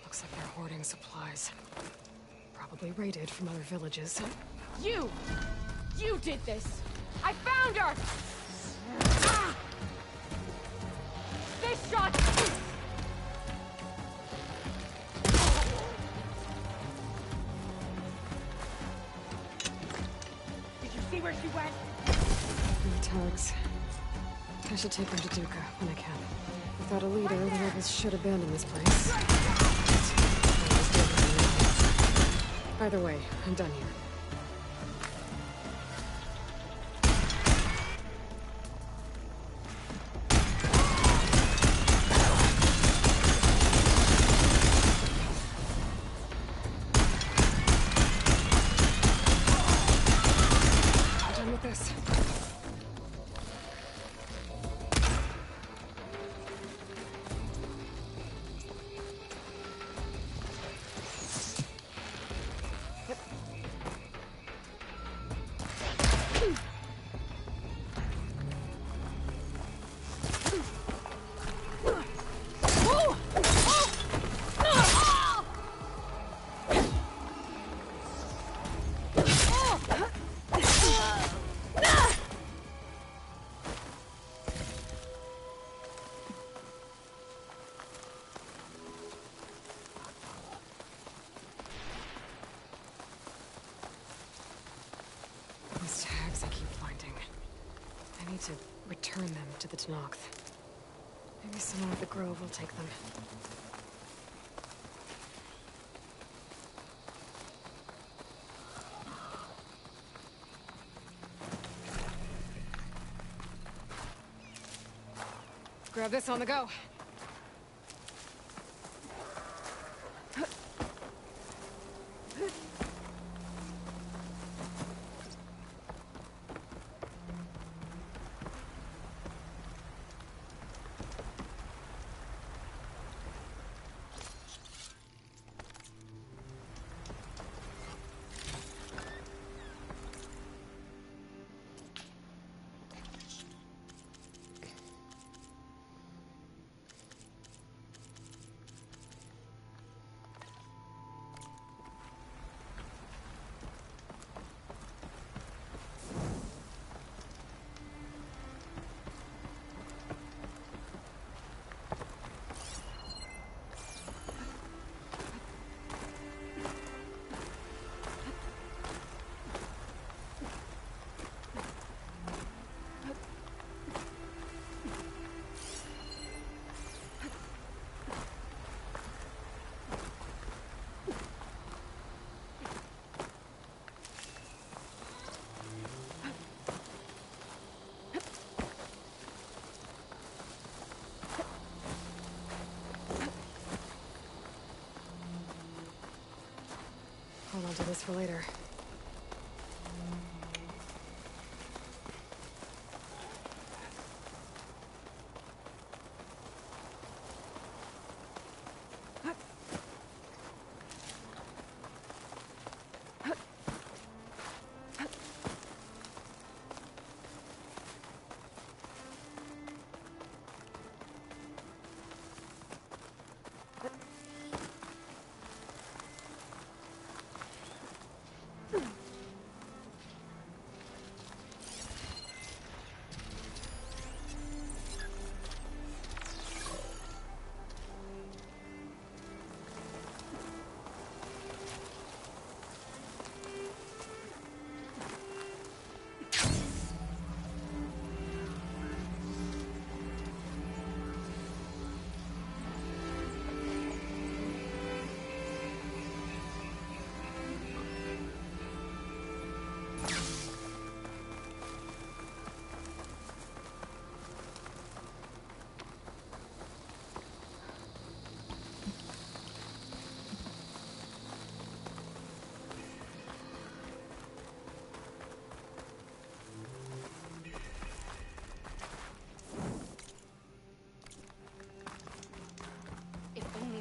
Looks like they're hoarding supplies. Probably raided from other villages. You! You did this! I found her! Ah! This shot! Did you see where she went? The tags. I should take them to Duca when I can. Without a leader, the rebels should abandon this place. Either way, I'm done here. I'm done with this. These tags I keep finding. I need to return them to the Tenakth. Maybe someone at the Grove will take them. Grab this on the go. onto this for later.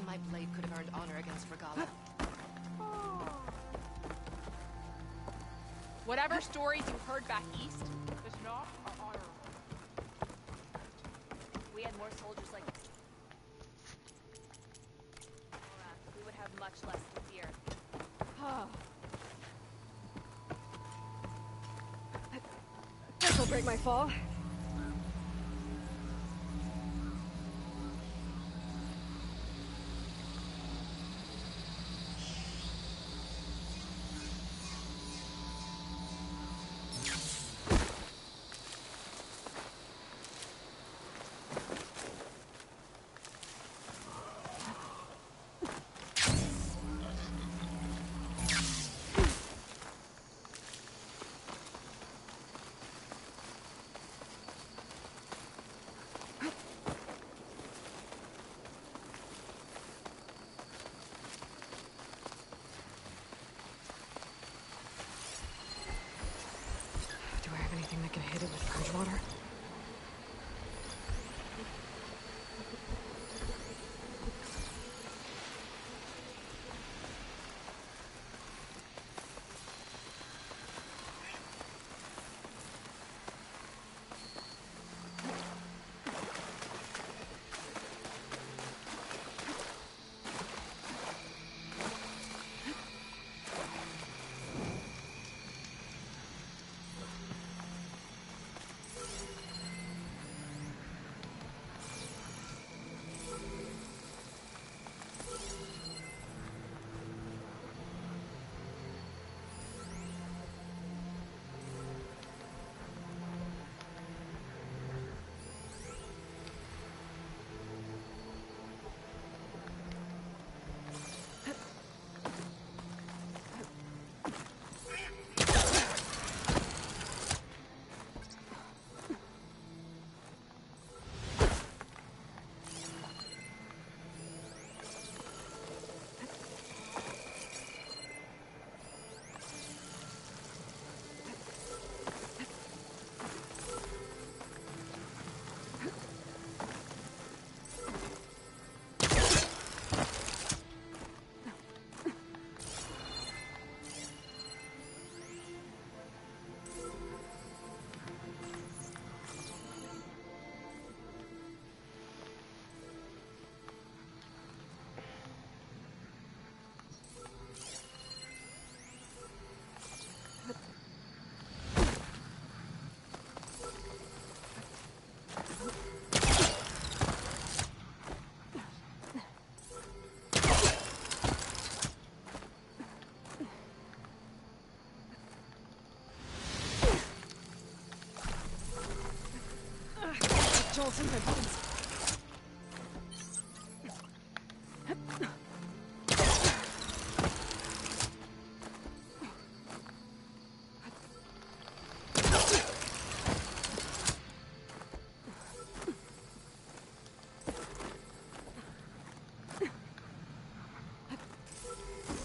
My blade could have earned honor against Regala. Whatever stories you heard back east, the Snob are honorable. We had more soldiers like this. We would have much less to fear. This'll break my fall. Anything that can hit it with purge water? Jolts in my bones.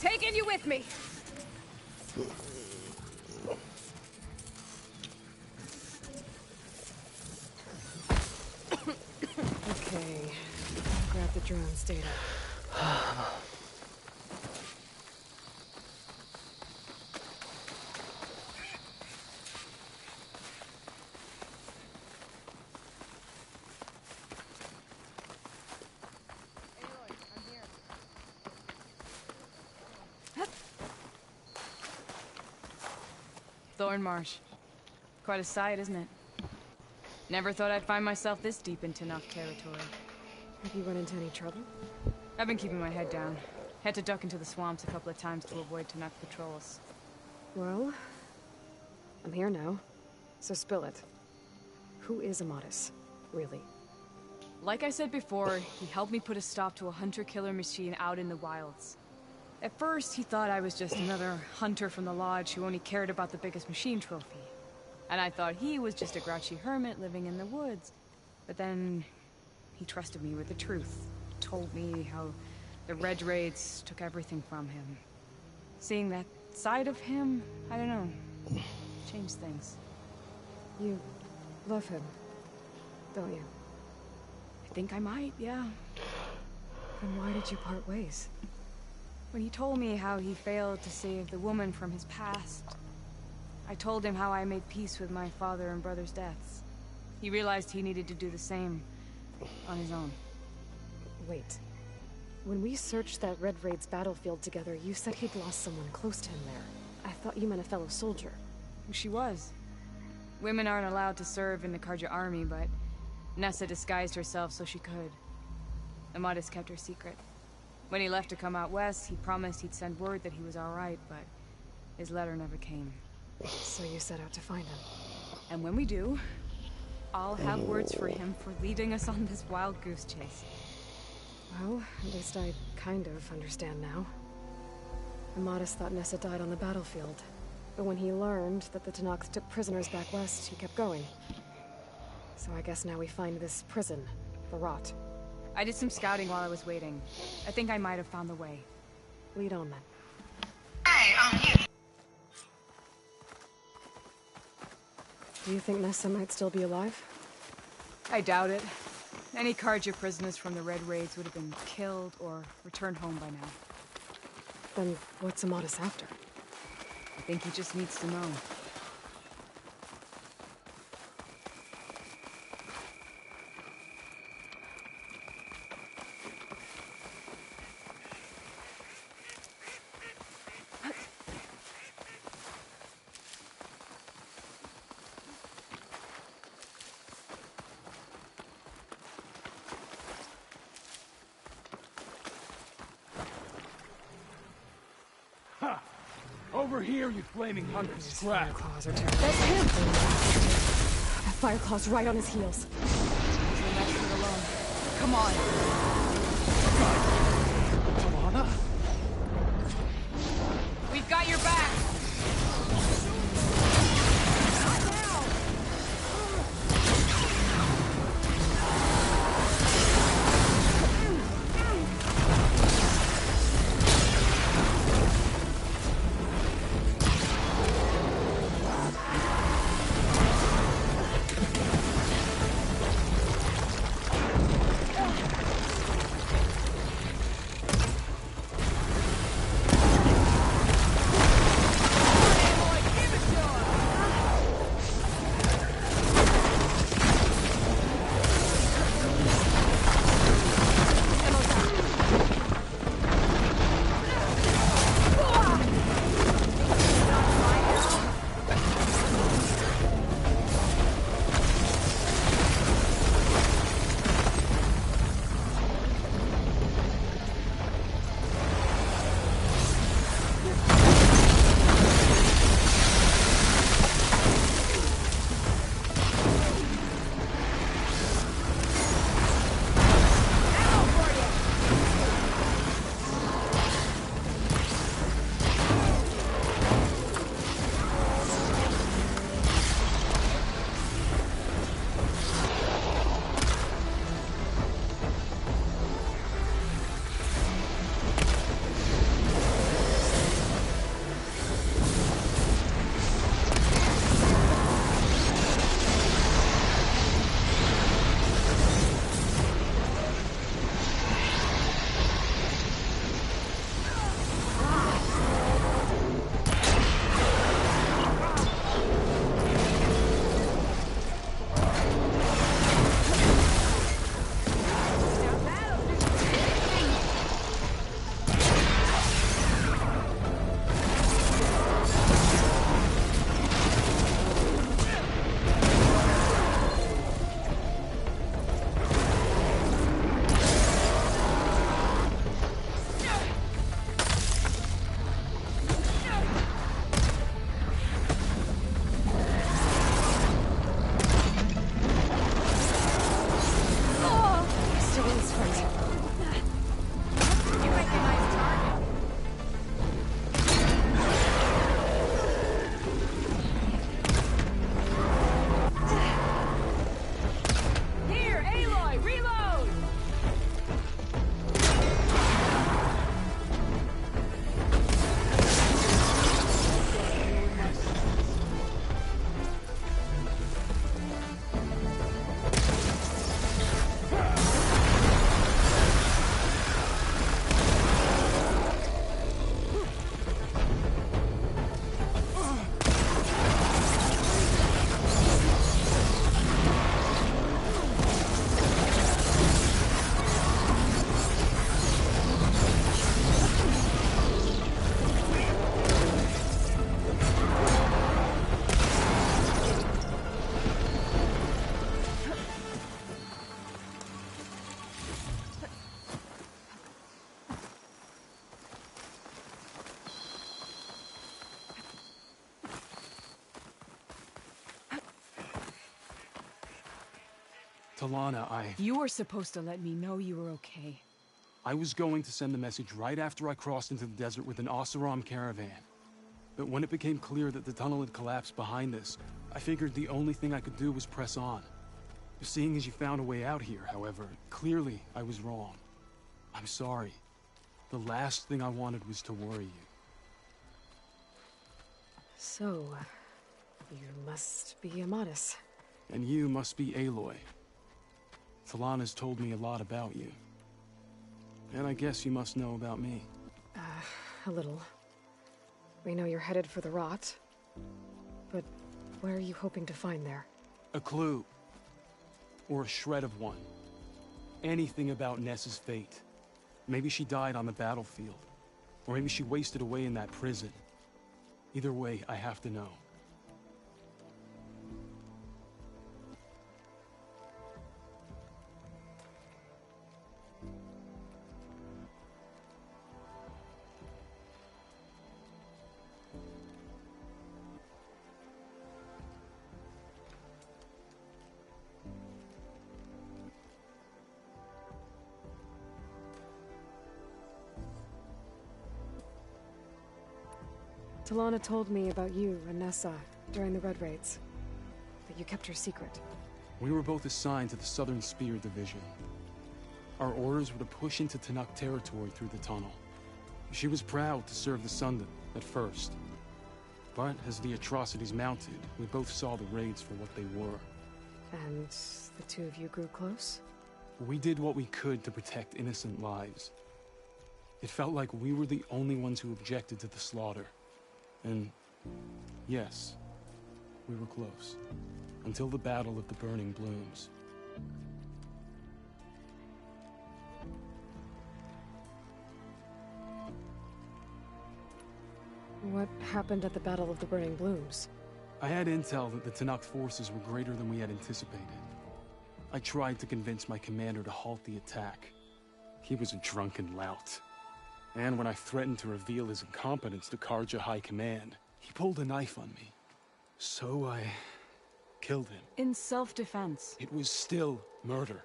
Taking you with me. Okay. Grab the drone's data. Thornmarsh. Quite a sight, isn't it? Never thought I'd find myself this deep into Tenakth territory. Have you run into any trouble? I've been keeping my head down. Had to duck into the swamps a couple of times to avoid Tenakth patrols. Well, I'm here now, so spill it. Who is Amadis, really? Like I said before, he helped me put a stop to a hunter-killer machine out in the wilds. At first, he thought I was just another hunter from the Lodge who only cared about the biggest machine trophy. And I thought he was just a grouchy hermit living in the woods. But then, he trusted me with the truth. Told me how the Red Raids took everything from him. Seeing that side of him, I don't know, changed things. You love him, don't you? I think I might, yeah. Then why did you part ways? When he told me how he failed to save the woman from his past, I told him how I made peace with my father and brother's deaths. He realized he needed to do the same on his own. Wait. When we searched that Red Raid's battlefield together, you said he'd lost someone close to him there. I thought you meant a fellow soldier. She was. Women aren't allowed to serve in the Carja army, but Nessa disguised herself so she could. Amadis kept her secret. When he left to come out west, he promised he'd send word that he was all right, but his letter never came. So you set out to find him. And when we do, I'll have words for him for leading us on this wild goose chase. Well, at least I kind of understand now. Amadis thought Nessa died on the battlefield, but when he learned that the Tenakth took prisoners back west, he kept going. So I guess now we find this prison, the Rot. I did some scouting while I was waiting. I think I might have found the way. Lead on then. Hey, I'm here. Do you think Nessa might still be alive? I doubt it. Any Carja prisoners from the Red Raids would have been killed or returned home by now. Then what's Amadis after? I think he just needs to know. Over here, you flaming hunk of scrap. Fireclaws are terrible. That's him! That Fireclaw's right on his heels. Come on. Alana? We've got your back! Talana, You were supposed to let me know you were okay. I was going to send the message right after I crossed into the desert with an Oseram caravan. But when it became clear that the tunnel had collapsed behind us, I figured the only thing I could do was press on. Seeing as you found a way out here, however, clearly I was wrong. I'm sorry. The last thing I wanted was to worry you. So, you must be Amadis. And you must be Aloy. Talana's told me a lot about you. And I guess you must know about me. A little. We know you're headed for the rot. But what are you hoping to find there? A clue. Or a shred of one. Anything about Nessa's fate. Maybe she died on the battlefield. Or maybe she wasted away in that prison. Either way, I have to know. Talana told me about you and Nessa during the Red Raids. That you kept her secret. We were both assigned to the Southern Spear Division. Our orders were to push into Tenakth territory through the tunnel. She was proud to serve the Sundom at first. But as the atrocities mounted, we both saw the raids for what they were. And the two of you grew close? We did what we could to protect innocent lives. It felt like we were the only ones who objected to the slaughter. And yes, we were close. Until the Battle of the Burning Blooms. What happened at the Battle of the Burning Blooms? I had intel that the Tenakth forces were greater than we had anticipated. I tried to convince my commander to halt the attack. He was a drunken lout. And when I threatened to reveal his incompetence to Karja High Command, he pulled a knife on me. So I killed him. In self-defense. It was still murder.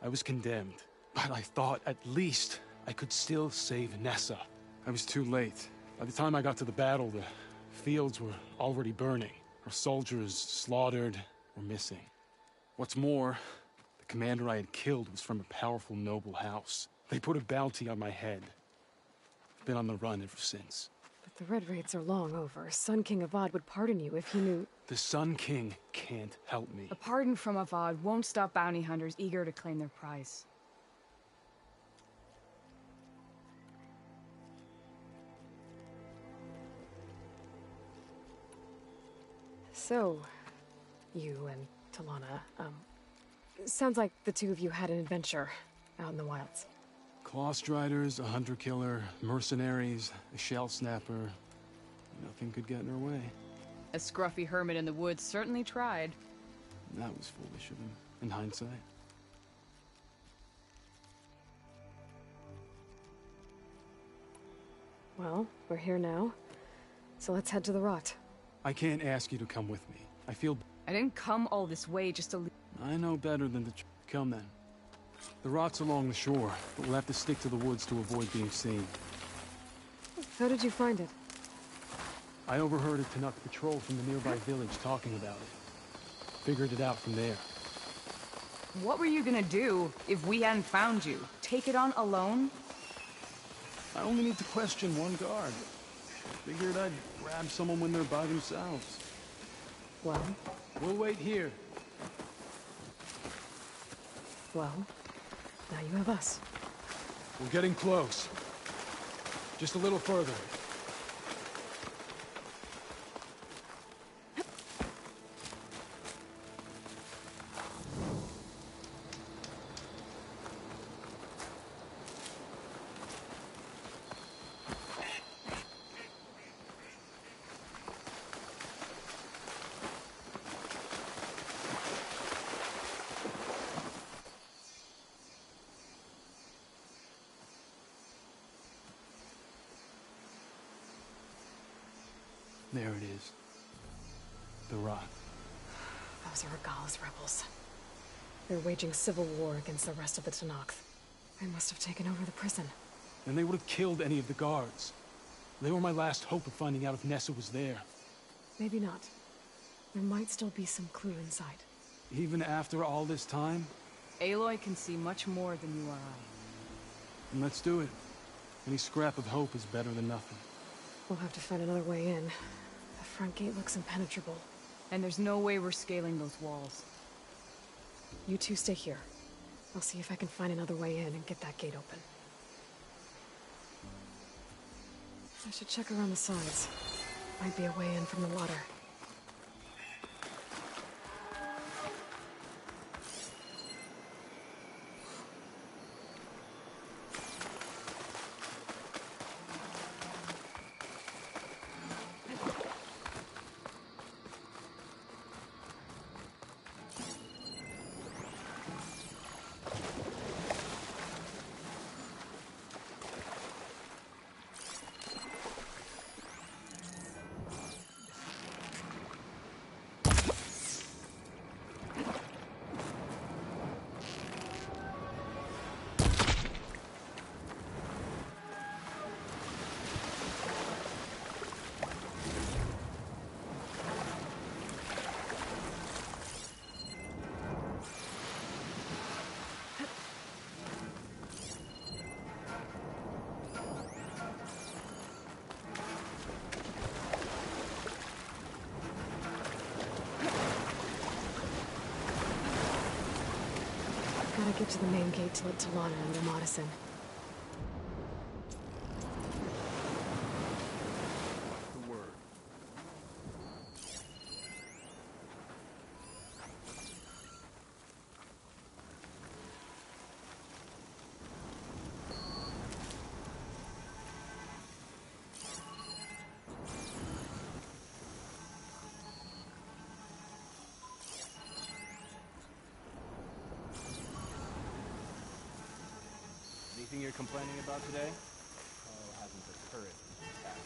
I was condemned. But I thought at least I could still save Nessa. I was too late. By the time I got to the battle, the fields were already burning. Our soldiers slaughtered or missing. What's more, the commander I had killed was from a powerful noble house. They put a bounty on my head. I've been on the run ever since. But the Red Raids are long over. Sun King Avad would pardon you if he knew... The Sun King can't help me. A pardon from Avad won't stop bounty hunters eager to claim their prize. So, you and Talana, sounds like the two of you had an adventure out in the wilds. Clawstriders, a hunter-killer, mercenaries, a shell snapper. Nothing could get in our way. A scruffy hermit in the woods certainly tried. That was foolish of him, in hindsight. Well, we're here now, so let's head to the rot. I can't ask you to come with me. I feel... I didn't come all this way just to leave. I know better than to come then. The rot's along the shore, but we'll have to stick to the woods to avoid being seen. How did you find it? I overheard a Tenakth patrol from the nearby village talking about it. Figured it out from there. What were you gonna do if we hadn't found you? Take it on alone? I only need to question one guard. Figured I'd grab someone when they're by themselves. Well? We'll wait here. Well, now you have us. We're getting close. Just a little further. There it is. The rot. Those are Regalla's rebels. They're waging civil war against the rest of the Tenakth. They must have taken over the prison. And they would have killed any of the guards. They were my last hope of finding out if Nessa was there. Maybe not. There might still be some clue inside. Even after all this time? Aloy can see much more than you or I. Then let's do it. Any scrap of hope is better than nothing. We'll have to find another way in. The front gate looks impenetrable. And there's no way we're scaling those walls. You two stay here. I'll see if I can find another way in and get that gate open. I should check around the sides. Might be a way in from the water. Gotta get to the main gate to let Talana and Amades in. The word. Anything you're complaining about today? Oh, hasn't the turret attacked?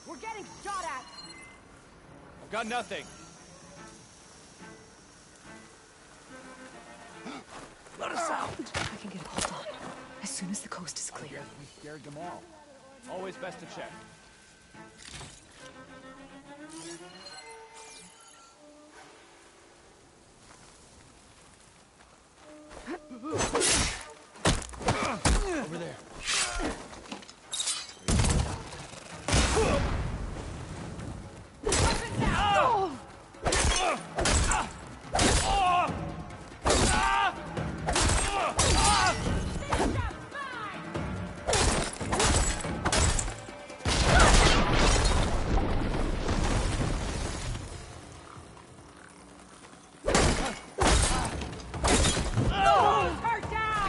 We're getting shot at! I've got nothing. Let us out! I can get a hold on. As soon as the coast is clear. I guess we scared them all. Always best to check. Over there.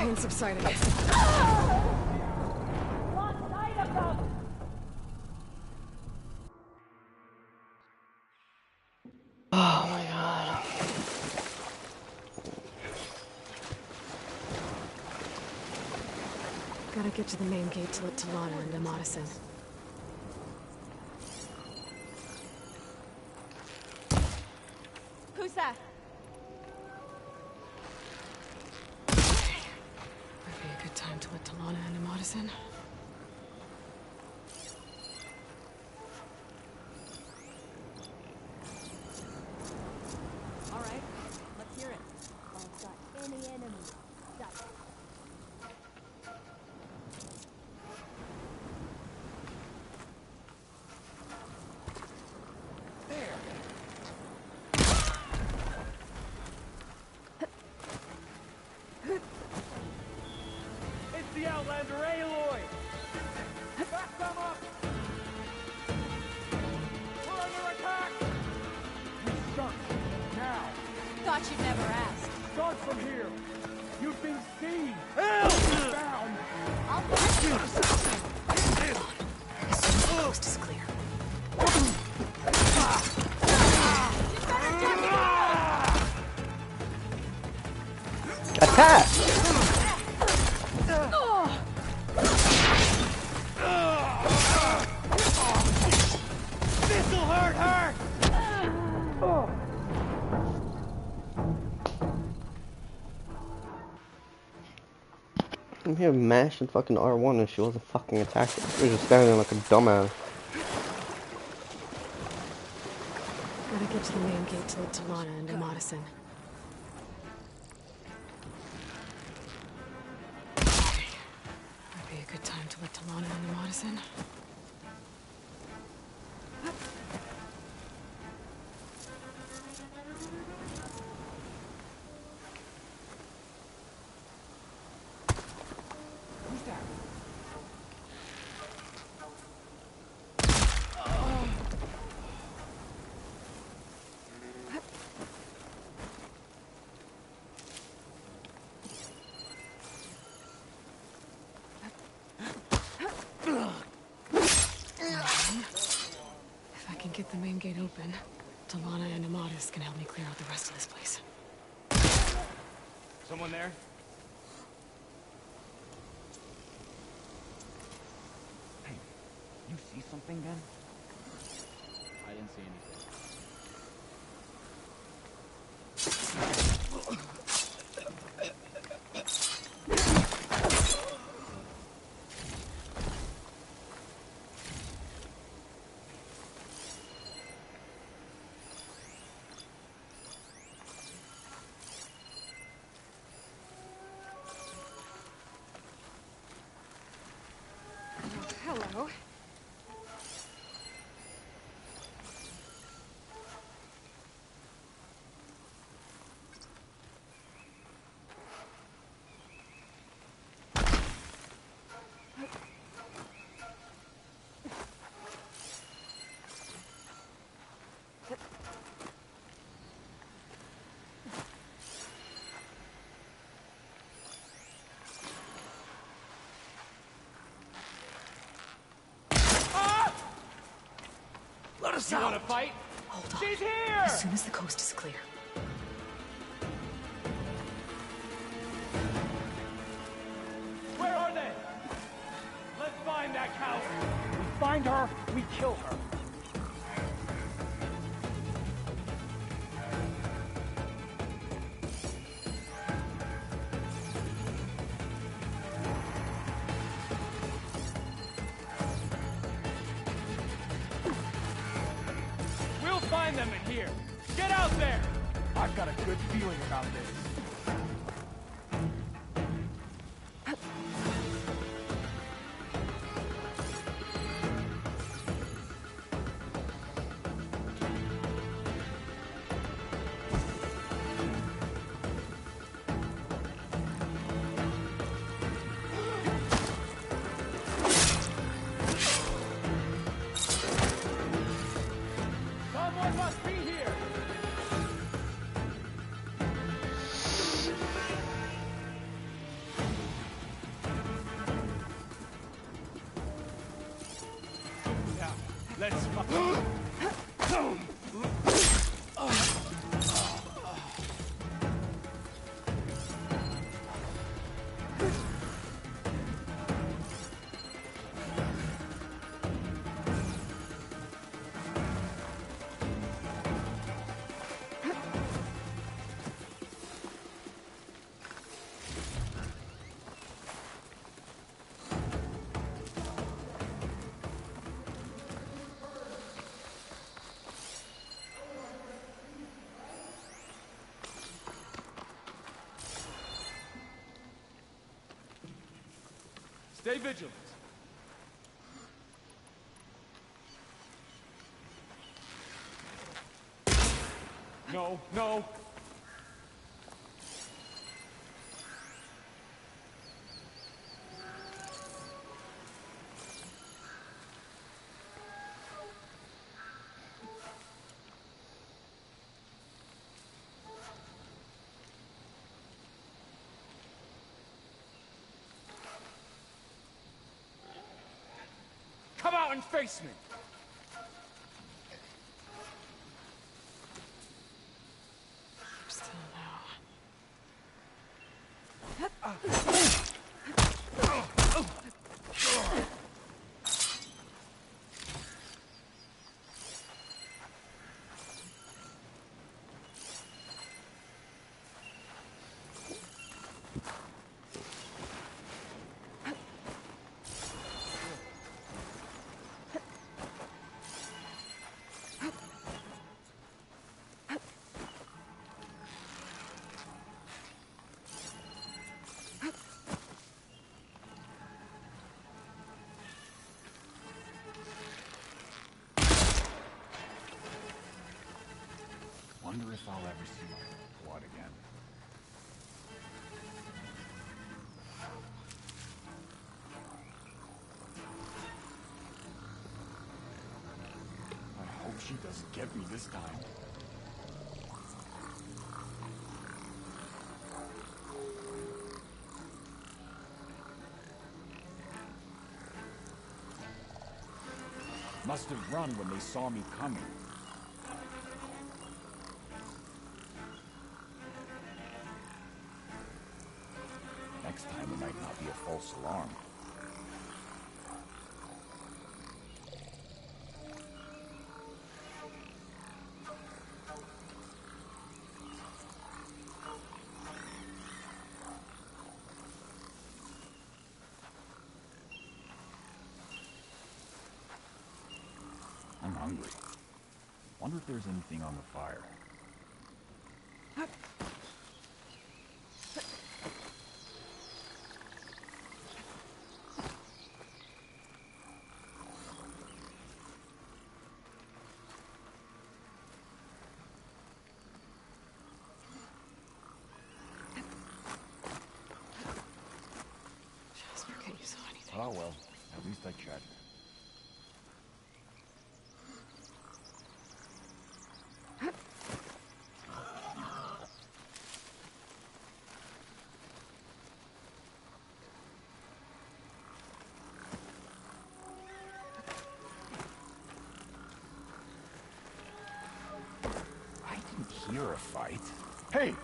Pain subsided. Lost sight of them! Oh my god. Gotta get to the main gate to let Talana and Amades in. Who's that? Might be a good time to let Talana and Amades in. All right, let's hear it. I've got any enemies. Done. It's the Outlander Aloy! Back them up! We're under attack! Search! Now! Thought you'd never ask. Start from here! You've been seen! Help! Found! I'll find you! As soon as the coast is clear. come here mashing fucking R1 and she wasn't fucking attacking. She was just standing there like a dumbass. Gotta get to the main gate to let Talana into Madison. Might be a good time to let Talana into Madison. If I can get the main gate open, Talana and Amadis can help me clear out the rest of this place. Someone there? Hey, you see something then? I didn't see anything. Hello. Let us out! You wanna fight? Hold on. She's here! As soon as the coast is clear. Where are they? Let's find that coward. We find her, we kill her. We'll find them in here. Get out there! I've got a good feeling about this. Someone must be here! Now, let's stay vigilant. No, no. Come out and face me! Still wonder if I'll ever see my blood again. I hope she doesn't get me this time. Must have run when they saw me coming. Next time it might not be a false alarm. I'm hungry. Wonder if there's anything on the fire. Jasper, can you saw anything? Oh well, at least I checked. Hear a fight. Hey!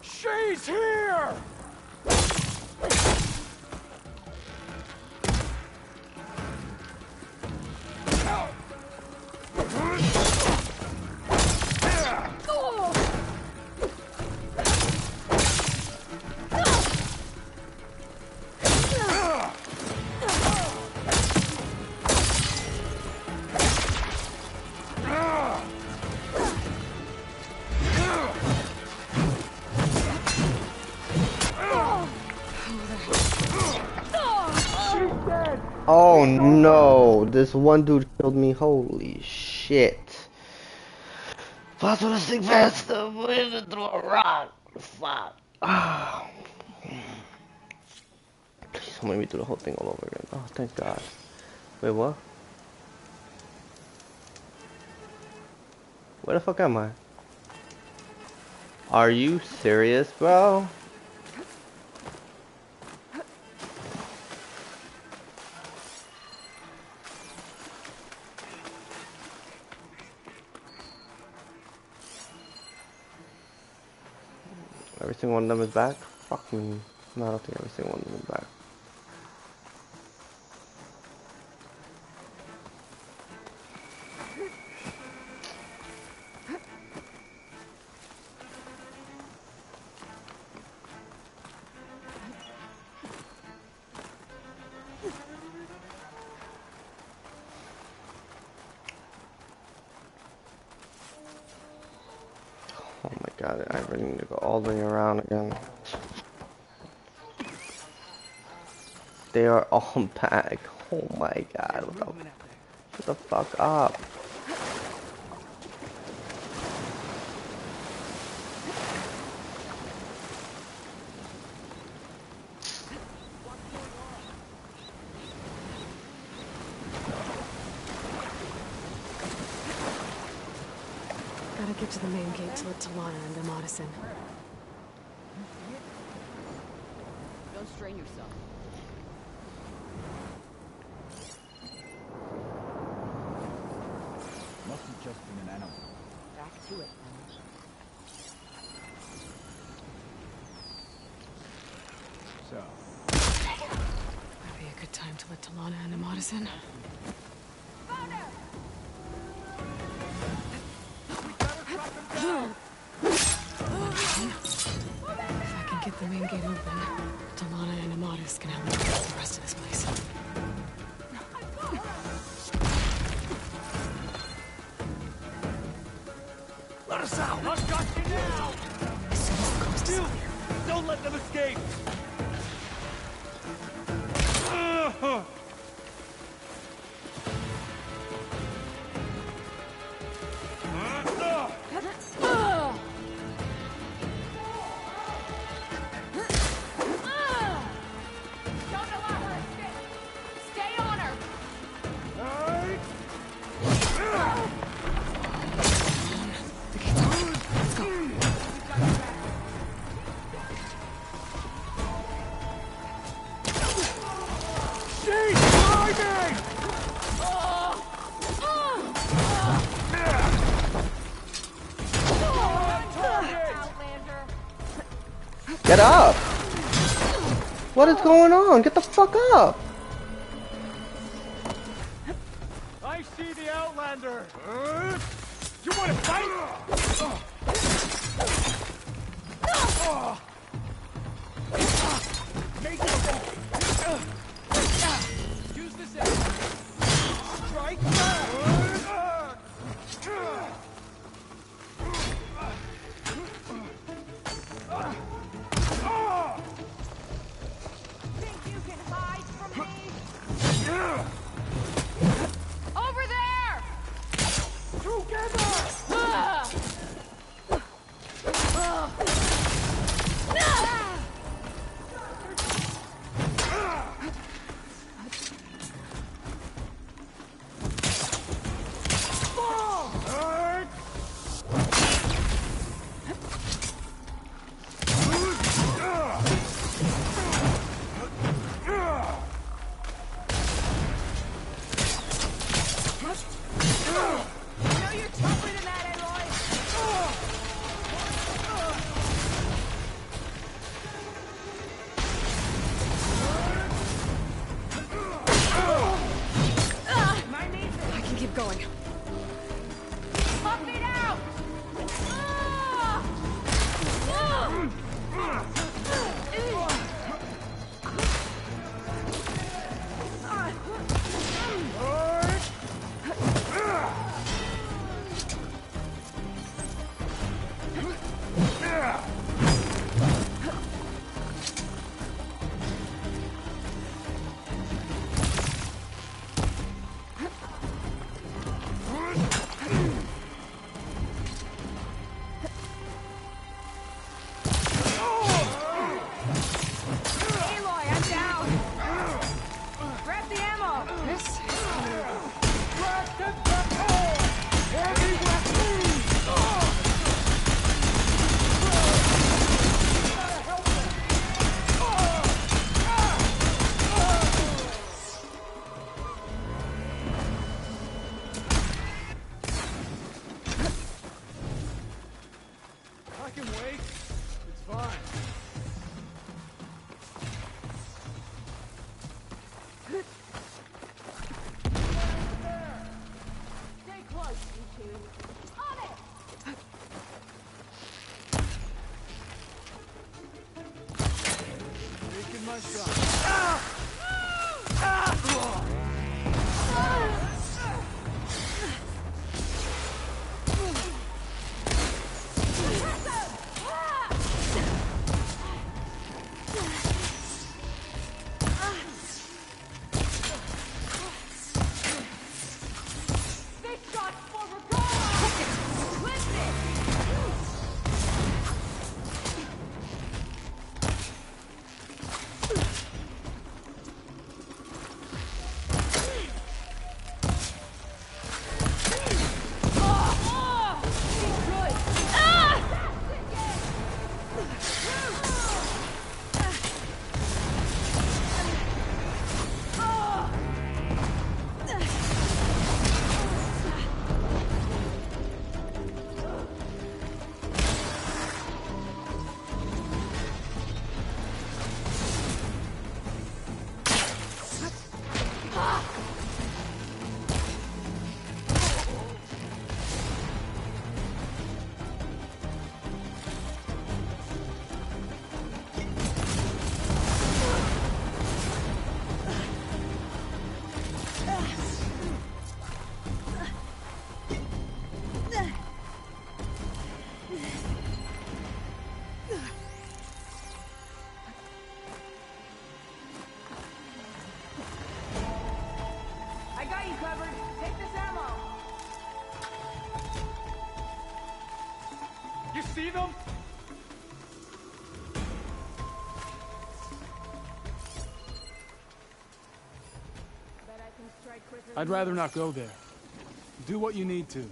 She's here! Oh no, this one dude killed me, holy shit. Fast with a stick faster, through a rock. Fuck. Please don't make me do the whole thing all over again. Oh, thank God. Wait, what? Where the fuck am I? Are you serious, bro? Every single one of them is back? Fuck me. No, I don't think every single one of them is back. Oh my God, I really need to go all the way around again. They are all back. Oh my God, shut the fuck up. Gotta get to the main gate to let Talana and Amadison. Don't strain yourself. Must have just been an animal. Back to it, then. So. That'd be a good time to let Talana and Amadison. If I can get the main gate open, Talana and Amadis can help me get the rest of this place. Let us out! I've got you now! As soon as the coast is You! clear. Don't let them escape! Get up! What is going on? Get the fuck up! I see the Outlander! You wanna fight? Make it fall! Use this as strike! Think you can hide from me? Over there! Together! See them? I'd rather not go there. Do what you need to.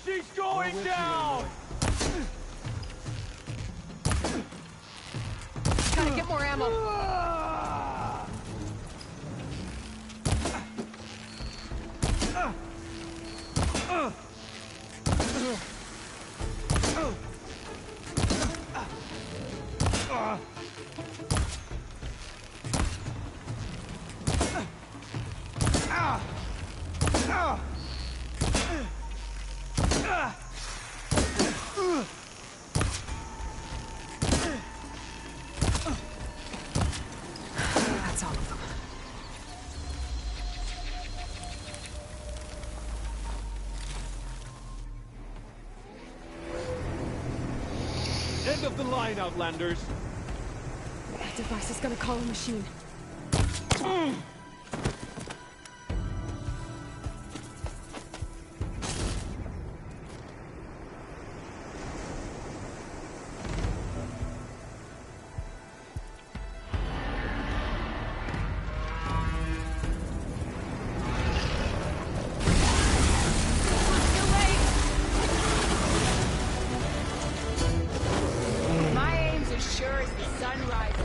She's going down! Gotta get more ammo. End of the line, Outlanders! That device is gonna call a machine. My aim's as sure as the sun rises.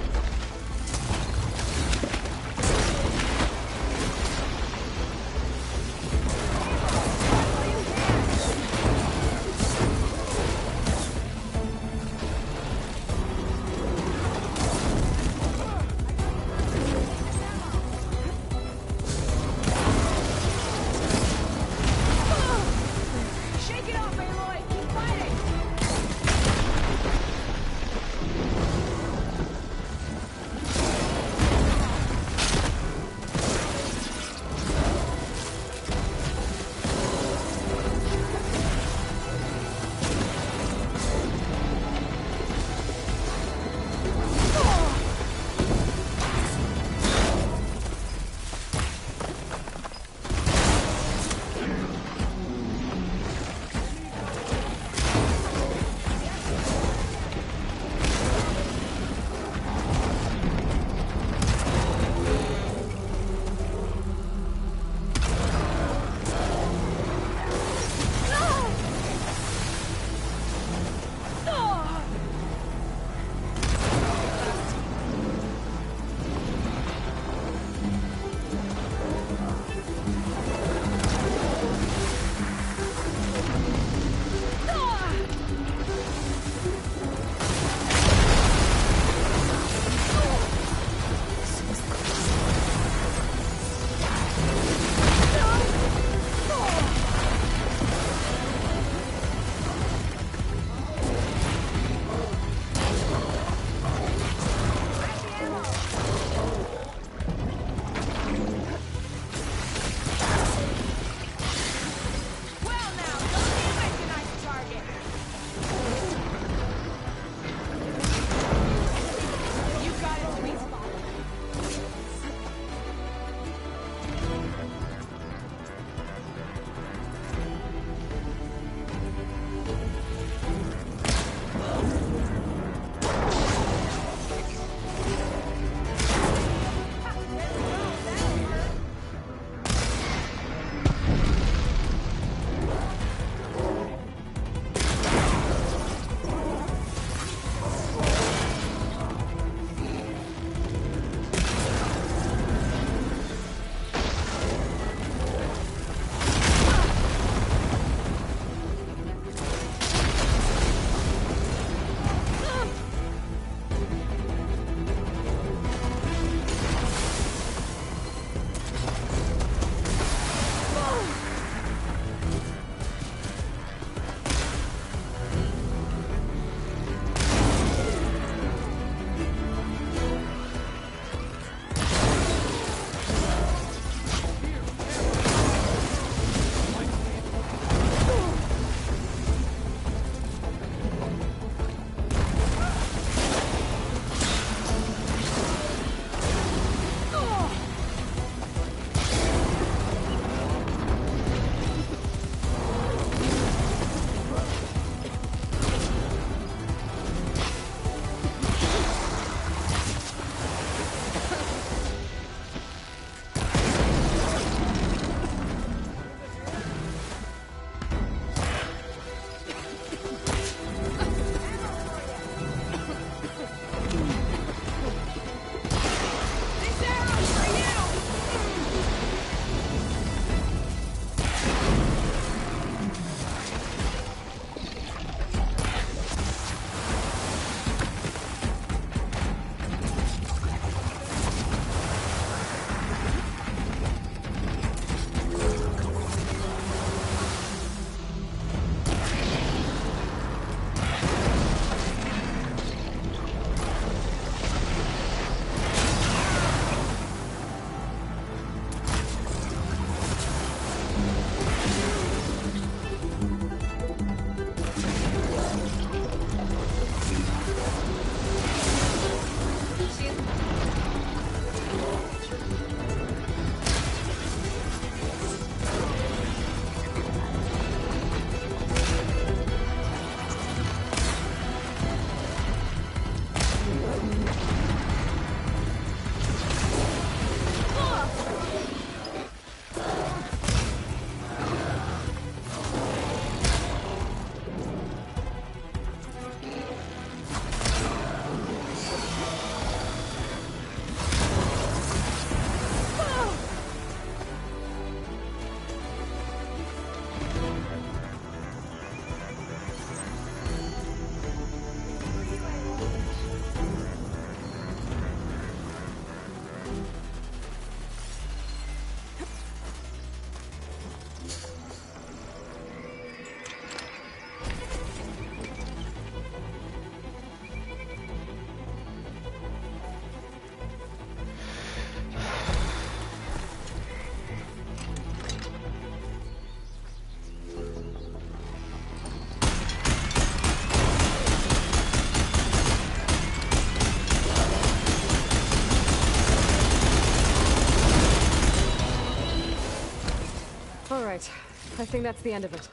right. I think that's the end of it.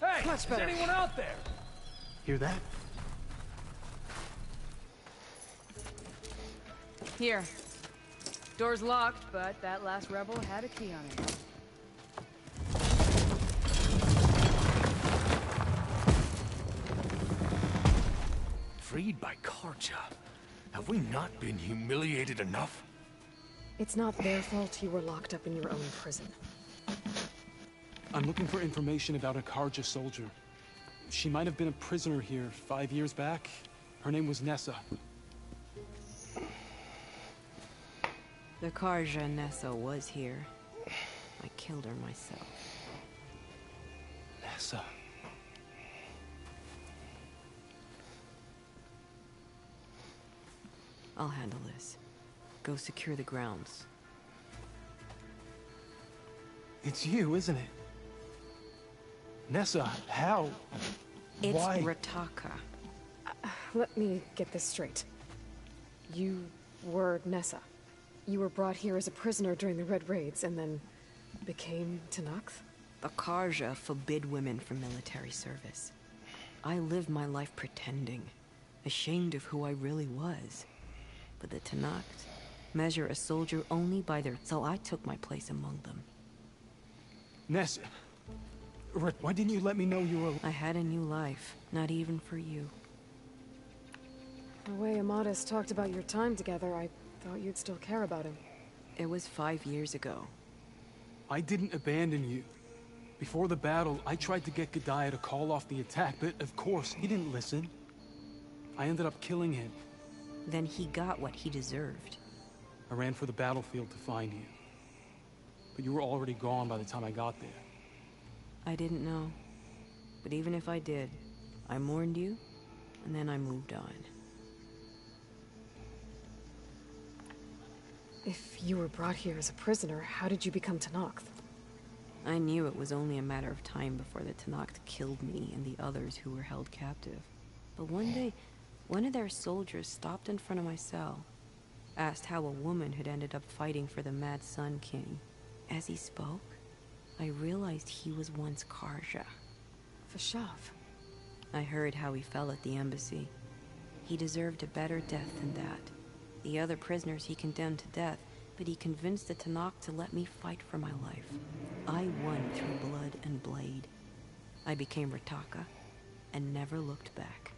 Hey, Much better. is anyone out there? Hear that? Here. Door's locked, but that last rebel had a key on it. Freed by Karja. Have we not been humiliated enough? It's not their fault you were locked up in your own prison. I'm looking for information about a Karja soldier. She might have been a prisoner here 5 years back. Her name was Nessa. The Karja Nessa was here. I killed her myself. Nessa. I'll handle this. Go secure the grounds. It's you, isn't it? Nessa, how? It's Why? Rataka. Let me get this straight. You were Nessa. You were brought here as a prisoner during the Red Raids and then became Tenakth? The Karja forbid women from military service. I lived my life pretending, ashamed of who I really was. But the Tenakth measure a soldier only by their... So I took my place among them. Nessa, why didn't you let me know you were... I had a new life, not even for you. The way Amadis talked about your time together, I thought you'd still care about him. It was 5 years ago. I didn't abandon you. Before the battle, I tried to get G'daiah to call off the attack, but of course, he didn't listen. I ended up killing him. Then he got what he deserved. I ran for the battlefield to find you. But you were already gone by the time I got there. I didn't know. But even if I did, I mourned you, and then I moved on. If you were brought here as a prisoner, how did you become Tenakth? I knew it was only a matter of time before the Tenakth killed me and the others who were held captive. But one day, one of their soldiers stopped in front of my cell, asked how a woman had ended up fighting for the Mad Sun King. As he spoke, I realized he was once Karja. Vashav. I heard how he fell at the embassy. He deserved a better death than that. The other prisoners he condemned to death, but he convinced the Tenakth to let me fight for my life. I won through blood and blade. I became Rataka, and never looked back.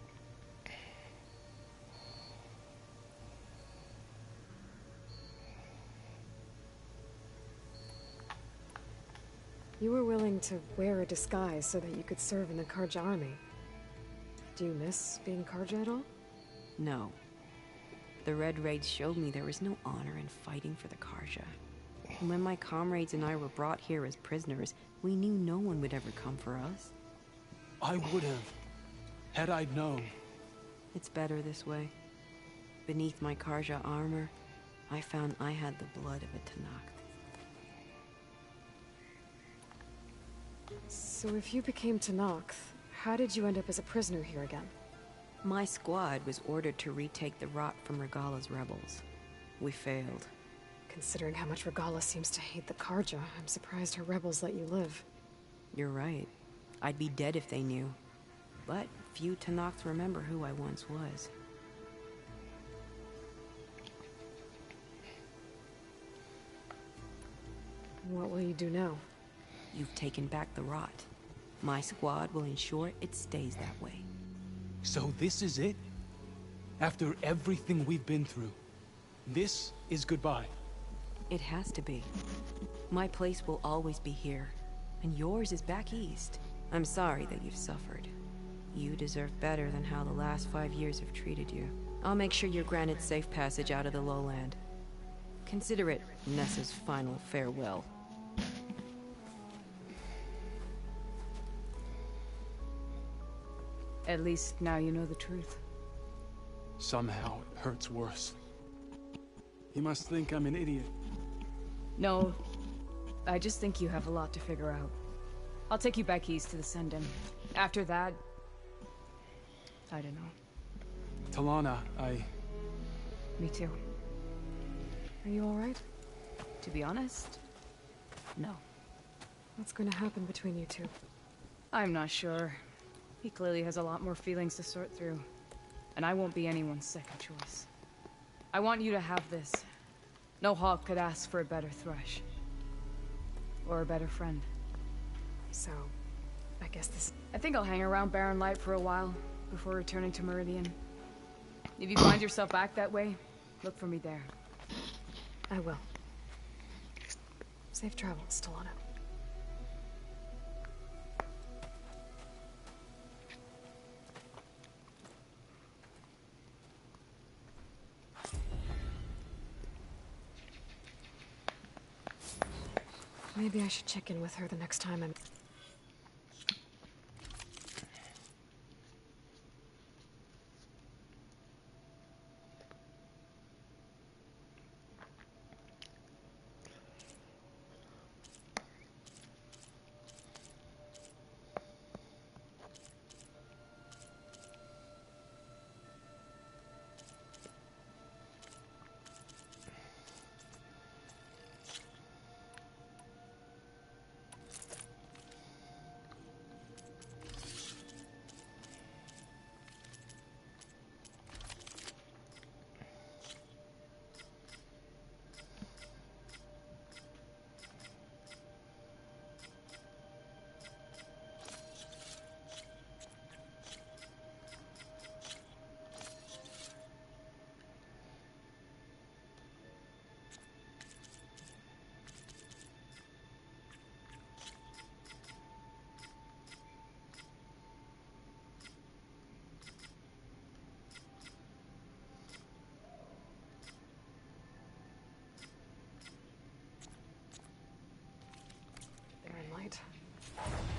You were willing to wear a disguise so that you could serve in the Karja army. Do you miss being Karja at all? No. The Red Raids showed me there was no honor in fighting for the Karja. And when my comrades and I were brought here as prisoners, we knew no one would ever come for us. I would have, had I known. It's better this way. Beneath my Karja armor, I found I had the blood of a Tenakth. So if you became Tenakth, how did you end up as a prisoner here again? My squad was ordered to retake the Rot from Regala's rebels. We failed. Considering how much Regala seems to hate the Karja, I'm surprised her rebels let you live. You're right. I'd be dead if they knew. But few Tenakth remember who I once was. What will you do now? You've taken back the Rot. My squad will ensure it stays that way. So this is it? After everything we've been through, this is goodbye? It has to be. My place will always be here, and yours is back east. I'm sorry that you've suffered. You deserve better than how the last 5 years have treated you. I'll make sure you're granted safe passage out of the lowland. Consider it Nessa's final farewell. At least now you know the truth. Somehow it hurts worse. You must think I'm an idiot. No, I just think you have a lot to figure out. I'll take you back east to the Sundom. After that, I don't know. Talana, Me too. Are you alright? To be honest, no. What's going to happen between you two? I'm not sure. He clearly has a lot more feelings to sort through. And I won't be anyone's second choice. I want you to have this. No hawk could ask for a better thrush. Or a better friend. So, I guess this... I think I'll hang around Barren Light for a while, before returning to Meridian. If you find yourself back that way, look for me there. I will. Safe travels, Talana. Maybe I should check in with her the next time I'm...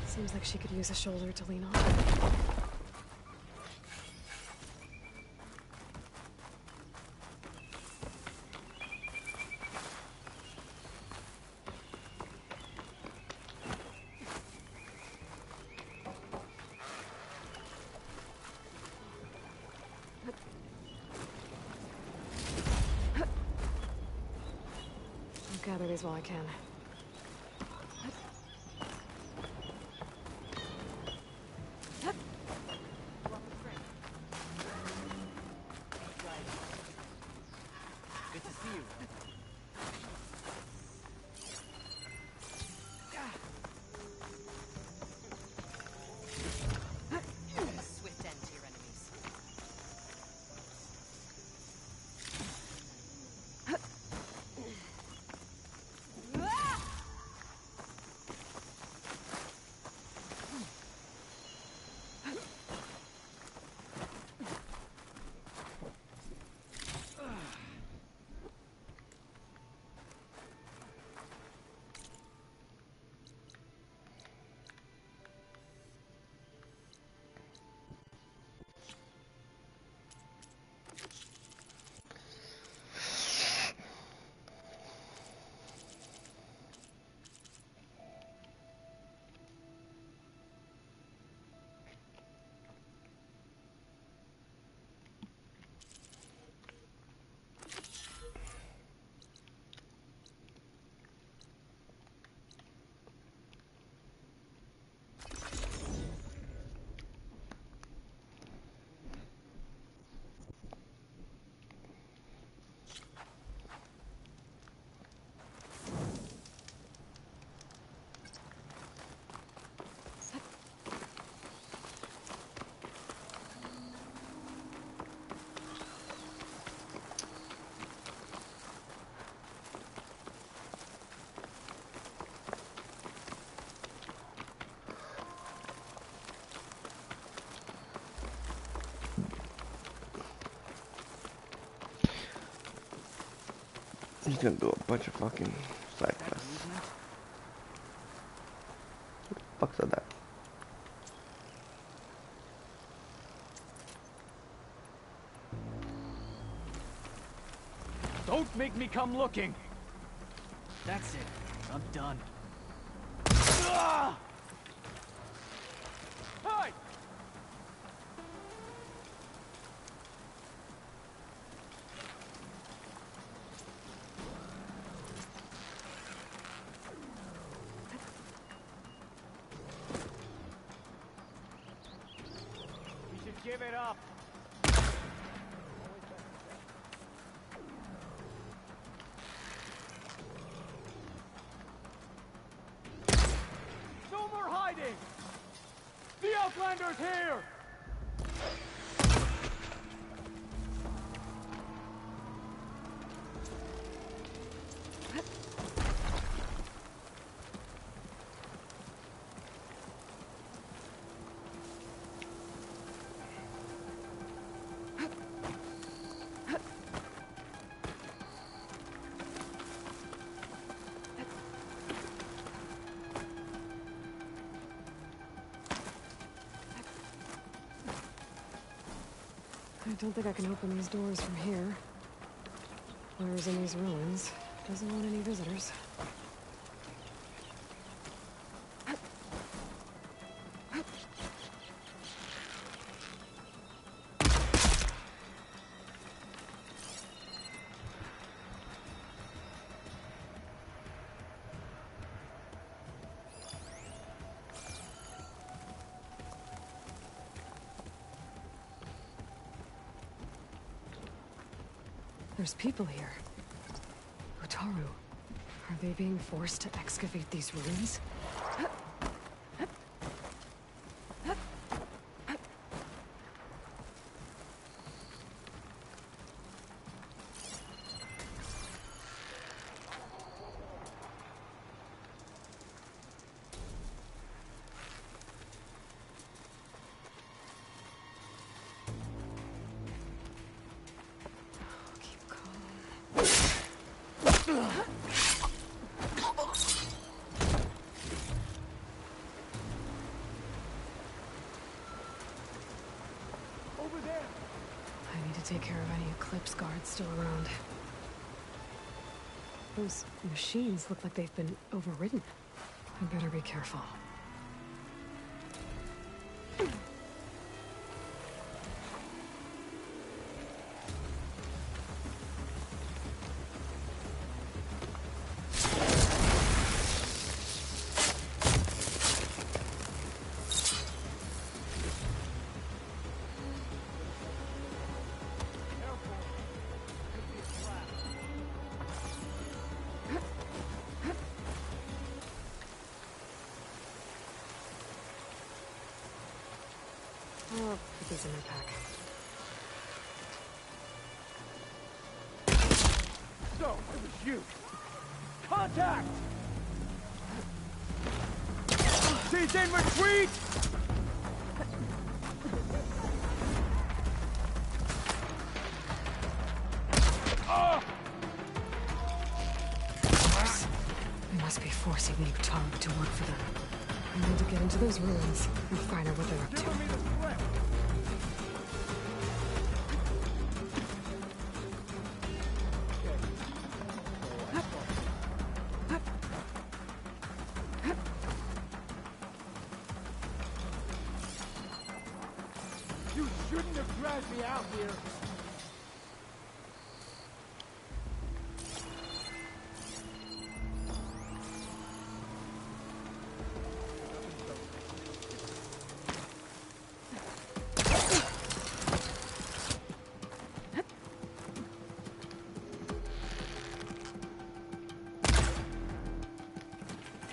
Seems like she could use a shoulder to lean on. I'll gather these while I can. He's gonna do a bunch of fucking side quests. What the fuck said that? Don't make me come looking! That's it. I'm done. Ah! Hey! it up. No more hiding! The Outlander's here! I don't think I can open these doors from here. Whoever's in these ruins doesn't want any visitors. There's people here. Utaru. Are they being forced to excavate these ruins? Take care of any Eclipse guards still around. Those machines look like they've been overridden. I better be careful. I'll put these in my pack. So, it was you. Contact! She's in retreat! They must be forcing the Utaru to work for them. I need to get into those ruins and find out what they're up to. You shouldn't have dragged me out here.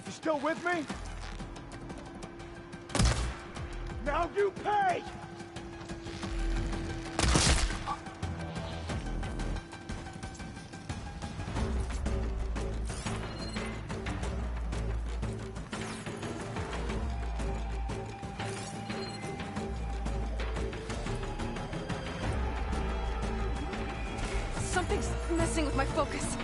You still with me? Now you pay! Something's messing with my focus.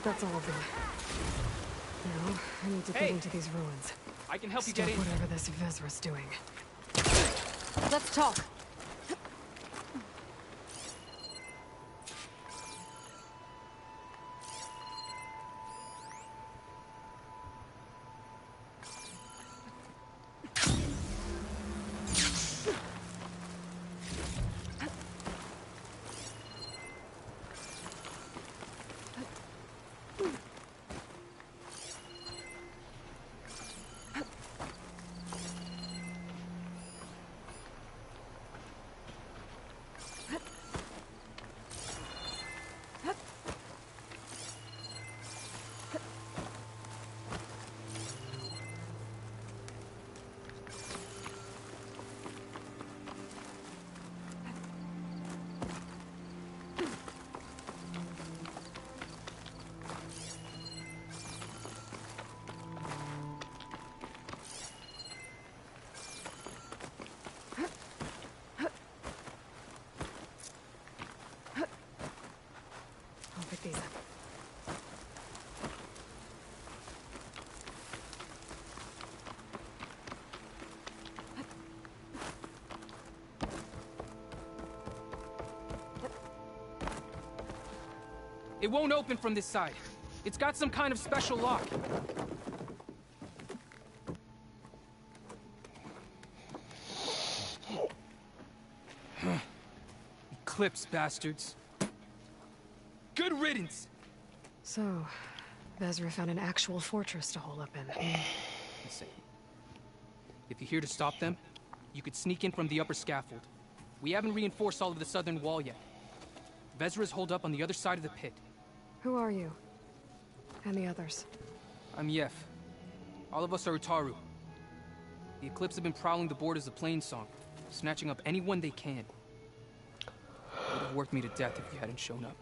That's all of them. Now, I need to get into these ruins. I can help you Stop get in. whatever this Vezra's doing. Let's talk. I'll pick these up. It won't open from this side. It's got some kind of special lock. Eclipse, bastards. Good riddance! So, Vezra found an actual fortress to hole up in. Listen. If you're here to stop them, you could sneak in from the upper scaffold. We haven't reinforced all of the southern wall yet. Vezra's holed up on the other side of the pit. Who are you? And the others? I'm Yef. All of us are Utaru. The Eclipse have been prowling the borders of Plainsong, snatching up anyone they can. Would have worked me to death if you hadn't shown up.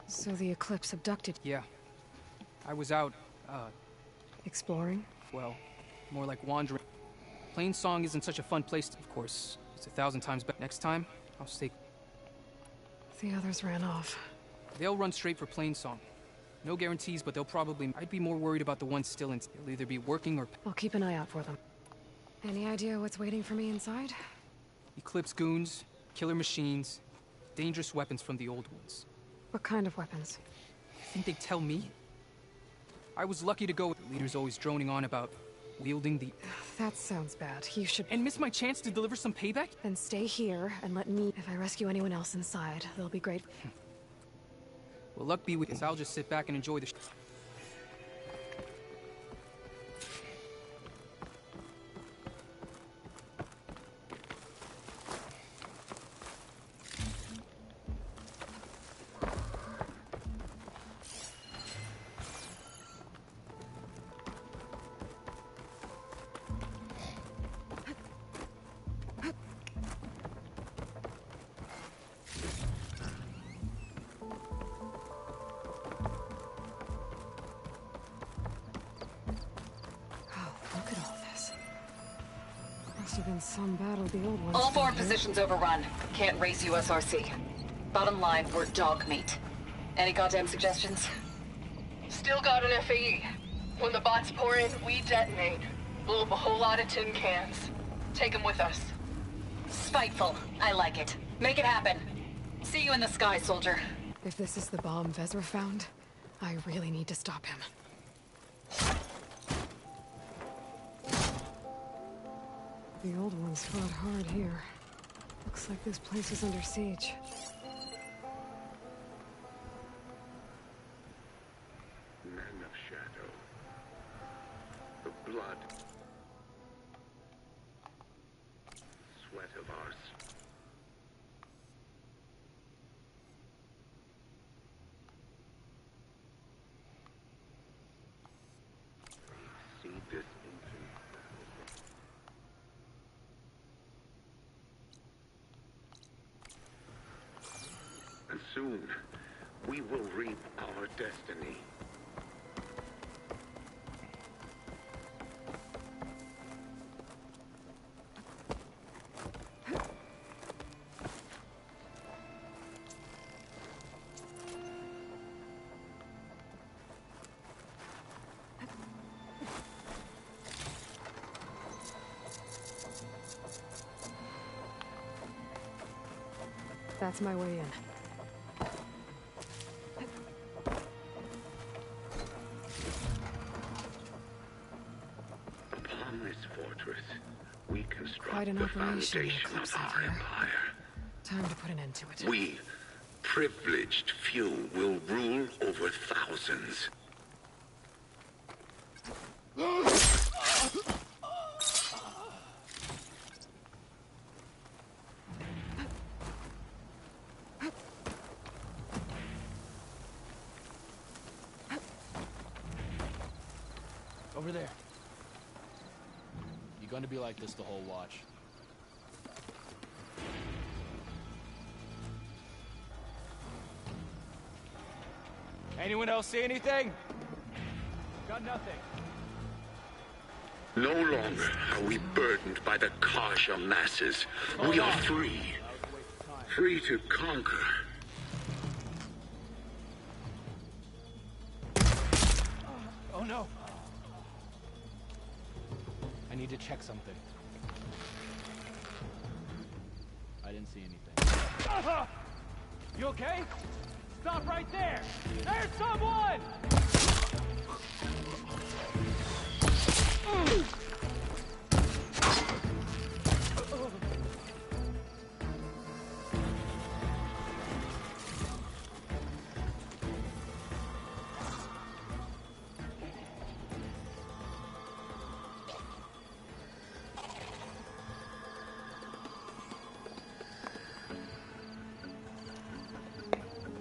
So the Eclipse abducted you? Yeah. I was out, exploring? well, more like wandering. Plainsong isn't such a fun place, of course. It's 1,000 times better. Next time, I'll stay. The others ran off. They'll run straight for Plainsong. No guarantees, but they'll probably... I'd be more worried about the ones still in... They'll either be working or... I'll keep an eye out for them. Any idea what's waiting for me inside? Eclipse goons, killer machines, dangerous weapons from the old ones. What kind of weapons? You think they'd tell me? I was lucky to go with the leaders always droning on about wielding the... That sounds bad. You should... And miss my chance to deliver some payback? Then stay here and let me... If I rescue anyone else inside, they'll be great. Well, luck be with us. I'll just sit back and enjoy the... Look at all this. Must have been some battle the old ones. All forward fought here. positions overrun. Can't race USRC. Bottom line, we're dog meat. Any goddamn suggestions? Still got an FAE. When the bots pour in, we detonate. Blow up a whole lot of tin cans. Take them with us. Spiteful. I like it. Make it happen. See you in the sky, soldier. If this is the bomb Vezra found, I really need to stop him. The old ones fought hard here. Looks like this place is under siege. Men of Shadow. The blood. Sweat of ours. See this infant. And soon, we will reap our destiny. That's my way in. Upon this fortress, we construct Quite an the operation, the foundation Eclipse of out our here. empire. Time to put an end to it. We, privileged few, will rule over thousands. Over there. You're gonna be like this the whole watch. Anyone else see anything? Got nothing. No longer are we burdened by the Kasha masses. We are free. Free to conquer. Oh no! I need to check something. I didn't see anything. You okay? Stop right there! There's someone!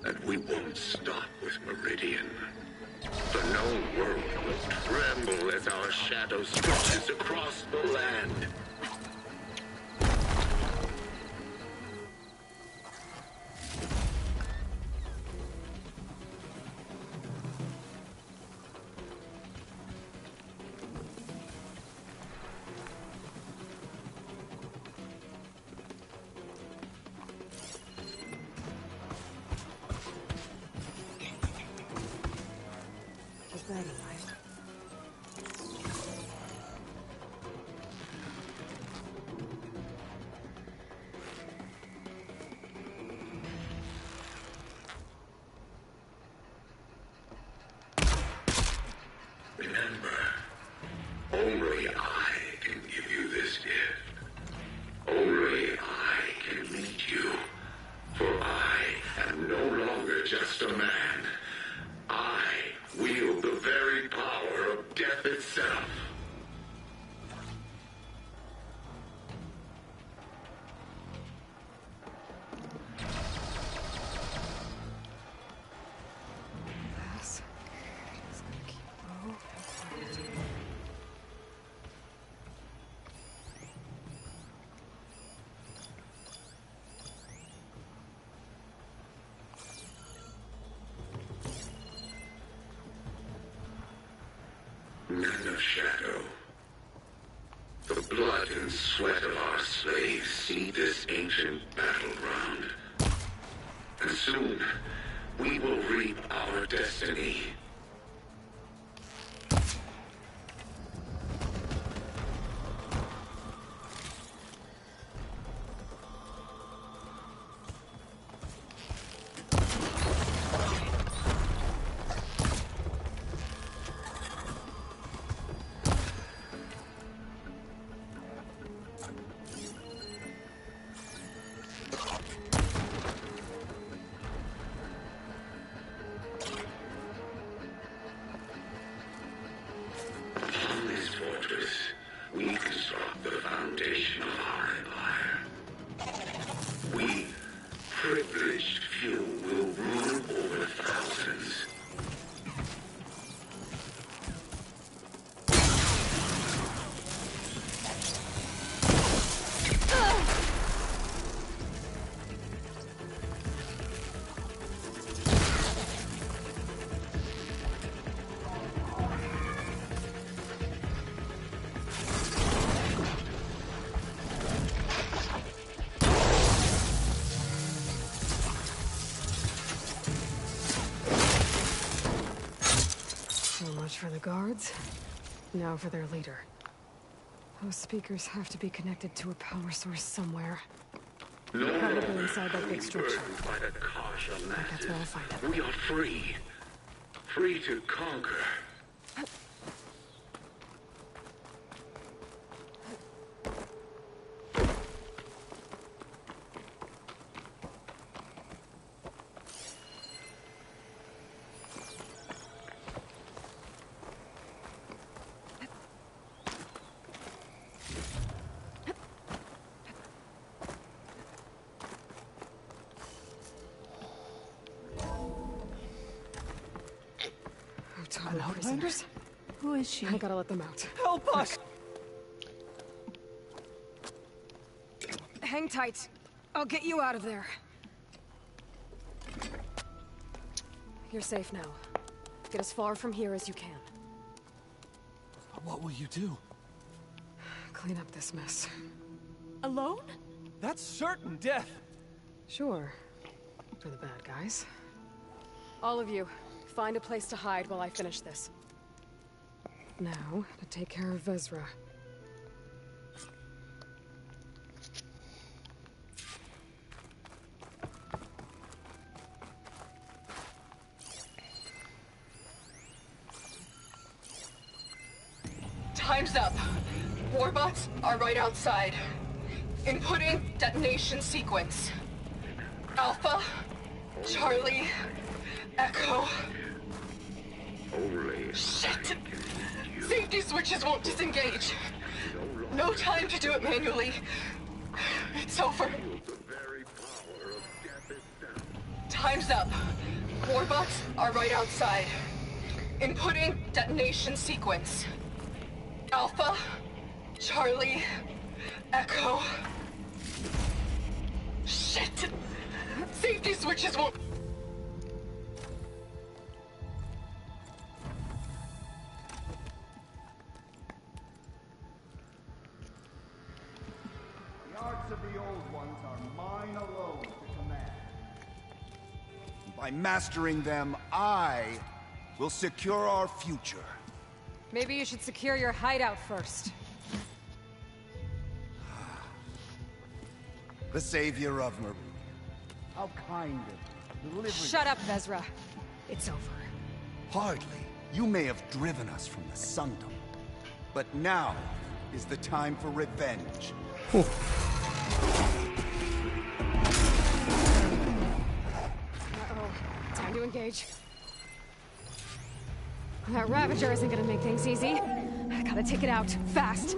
And we won't stop with Meridian. The known world will tremble as our shadow stretches across the land. Remember, only I can give you this gift. Only I can lead you. For I am no longer just a man. I wield the very power of death itself. This is gonna keep low and quiet. Men of Shadow, the blood and sweat of our slaves see this ancient battleground. And soon, we will reap our destiny. Upon this fortress, we construct the foundation of our empire. We, privileged few, will rule over thousands. So much for the guards. Now for their leader. Those speakers have to be connected to a power source somewhere. Probably inside that big structure. By the Kasha That's where I'll masses. find it. We are free. Free to conquer. Hello, prisoners. Who is she? I gotta let them out. Help us! Hang tight. I'll get you out of there. You're safe now. Get as far from here as you can. What will you do? Clean up this mess. Alone? That's certain death. Sure. For the bad guys. All of you, find a place to hide while I finish this. Now, to take care of Vezra. Time's up. Warbots are right outside. Inputting detonation sequence. Alpha, Charlie, Echo. Shit! Safety switches won't disengage. No time to do it manually. It's over. Time's up. Warbots are right outside. Inputting detonation sequence. Alpha, Charlie, Echo. Shit! Safety switches won't... The arts of the old ones are mine alone to command. By mastering them, I will secure our future. Maybe you should secure your hideout first. The savior of Meru. How kind of delivery. Shut up, Vezra. It's over. Hardly. You may have driven us from the Sundom. But now is the time for revenge. Uh-oh. Time to engage. That Ravager isn't gonna make things easy. I gotta take it out, fast.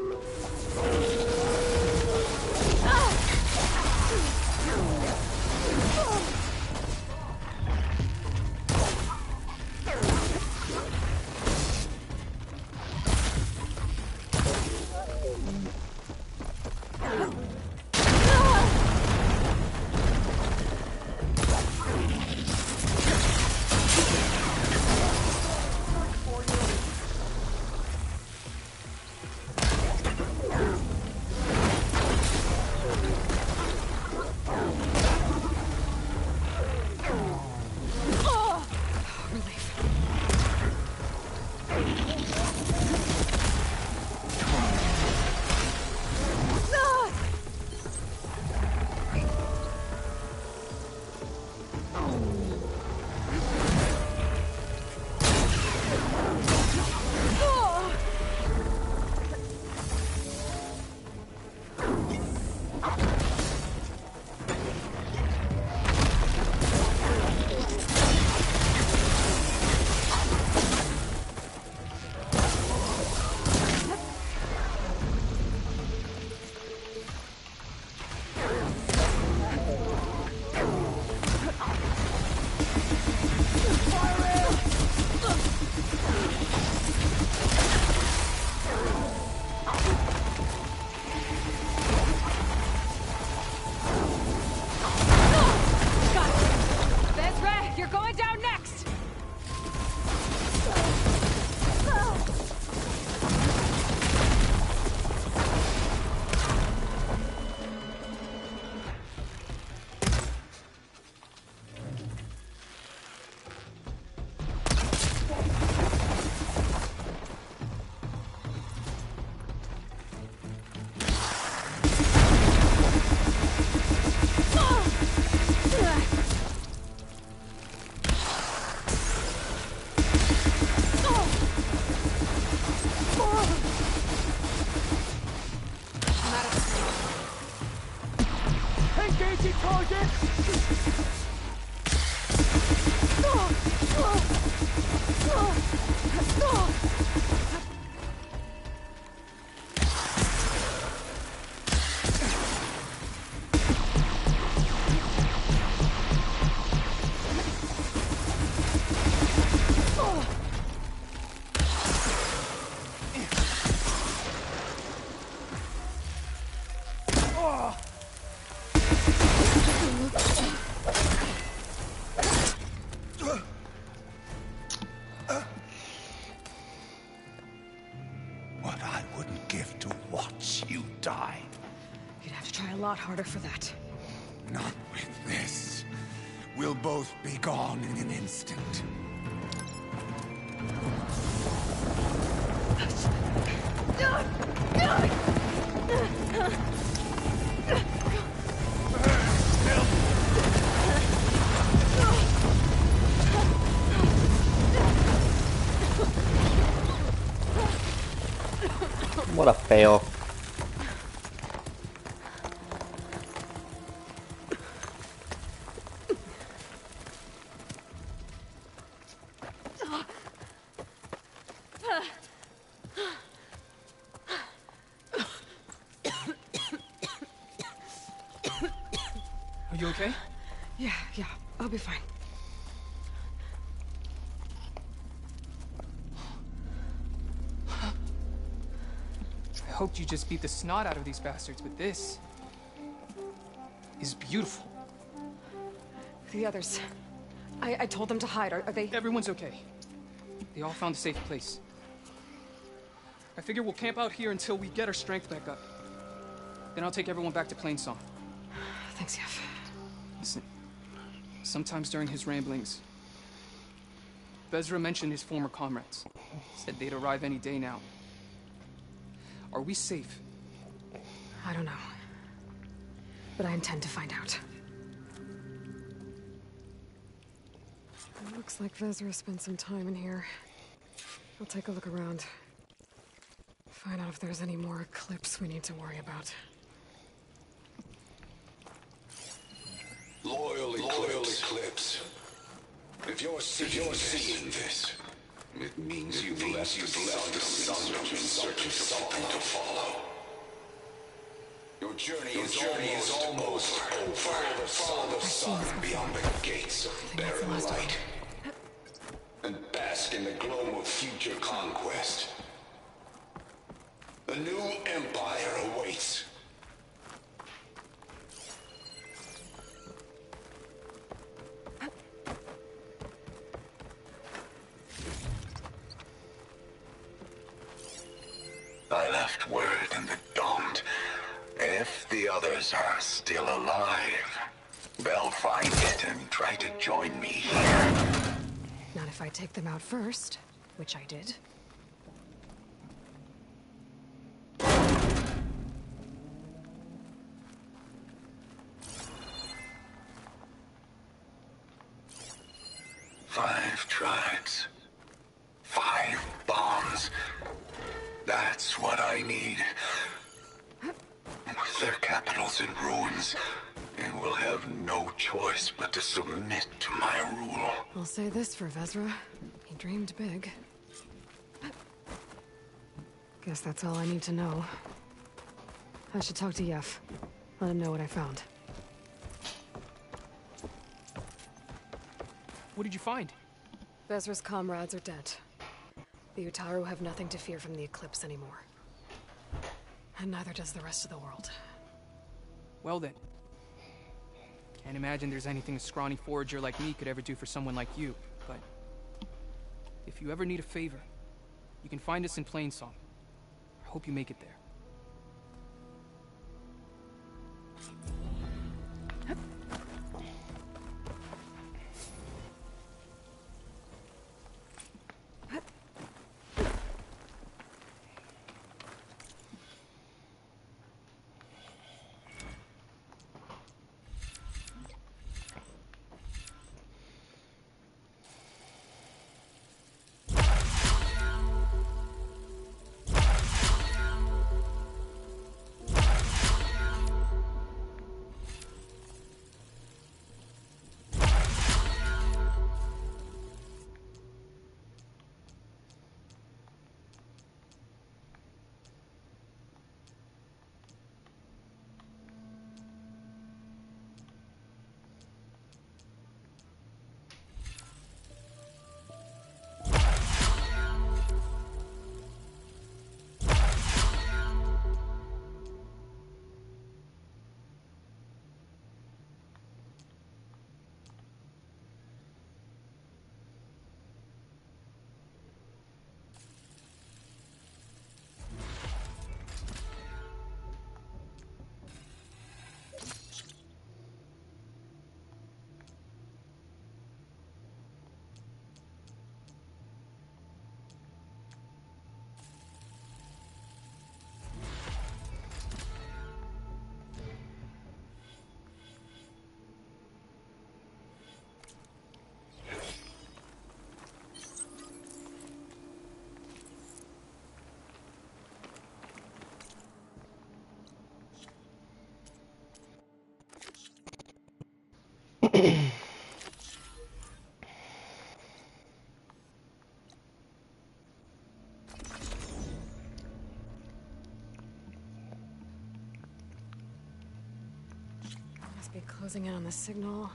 lot harder for that. Not with this. We'll both be gone in an instant. What a fail. Are you okay? Yeah, I'll be fine. I hoped you just beat the snot out of these bastards, but this is beautiful. The others. I told them to hide. Are they... Everyone's okay. They all found a safe place. I figure we'll camp out here until we get our strength back up. Then I'll take everyone back to Plainsong. Thanks, Yef. Listen, sometimes during his ramblings, Vezra mentioned his former comrades. Said they'd arrive any day now. Are we safe? I don't know. But I intend to find out. It looks like Vezra spent some time in here. I'll take a look around. Find out if there's any more Eclipse we need to worry about. Loyal Eclipse. If you're seeing this, it means you've left the sun in search of something to follow. Your journey is almost over. Follow the sun beyond the gates of barren light. And bask in the glow of future conquest. A new empire awaits. I left word in the Daunt. If the others are still alive, they'll find it and try to join me here. Not if I take them out first, which I did. Five tribes. 5 bombs. That's what I need. With their capitals in ruins, they will have no choice but to submit to my rule. I'll say this for Vezra. He dreamed big. Guess that's all I need to know. I should talk to Yef. Let him know what I found. What did you find? Vezra's comrades are dead. The Utaru have nothing to fear from the Eclipse anymore. And neither does the rest of the world. Well then. Can't imagine there's anything a scrawny forager like me could ever do for someone like you, but... if you ever need a favor, you can find us in Plainsong. I hope you make it there. Closing in on the signal.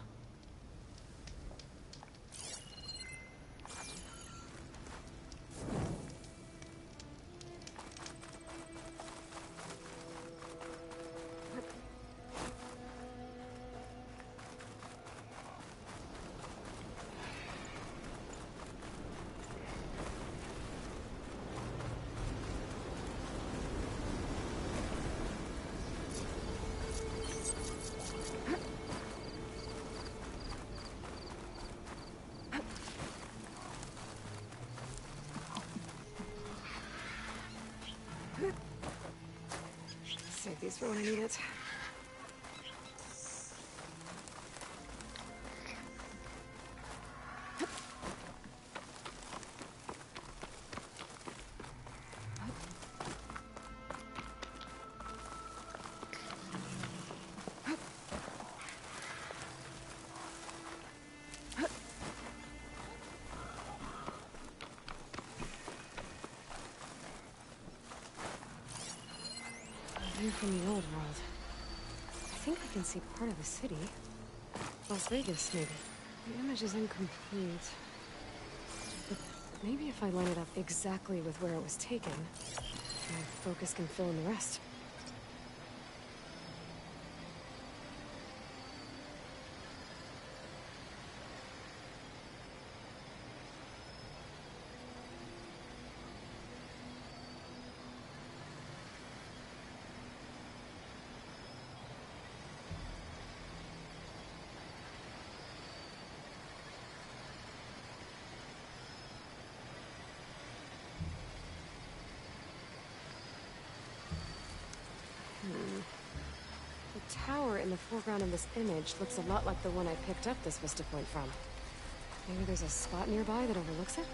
Save these for when I need it. View from the old world. I think I can see part of the city. Las Vegas, maybe. The image is incomplete. But maybe if I line it up exactly with where it was taken, my focus can fill in the rest. The tower in the foreground of this image looks a lot like the one I picked up this vista point from. Maybe there's a spot nearby that overlooks it?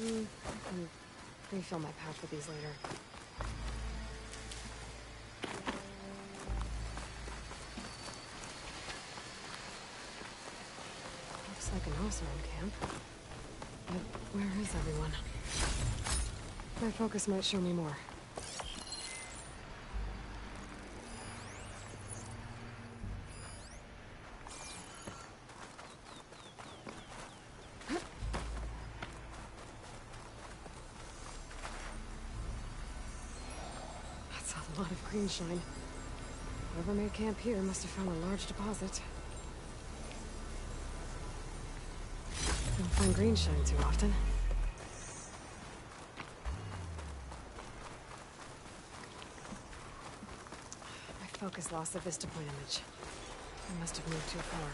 I can refill my pouch with these later. Looks like an Oseram camp. But where is everyone? My focus might show me more. A lot of green shine. Whoever made camp here must have found a large deposit. Don't find green shine too often. My focus lost the vista point image. I must have moved too far.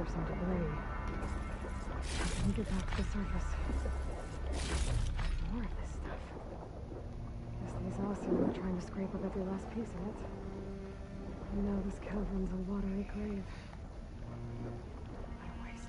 Some debris. Let me get back to the surface. More of this stuff. Guess these Oseram are trying to scrape up every last piece of it. And now this cavern's a watery grave. What a waste.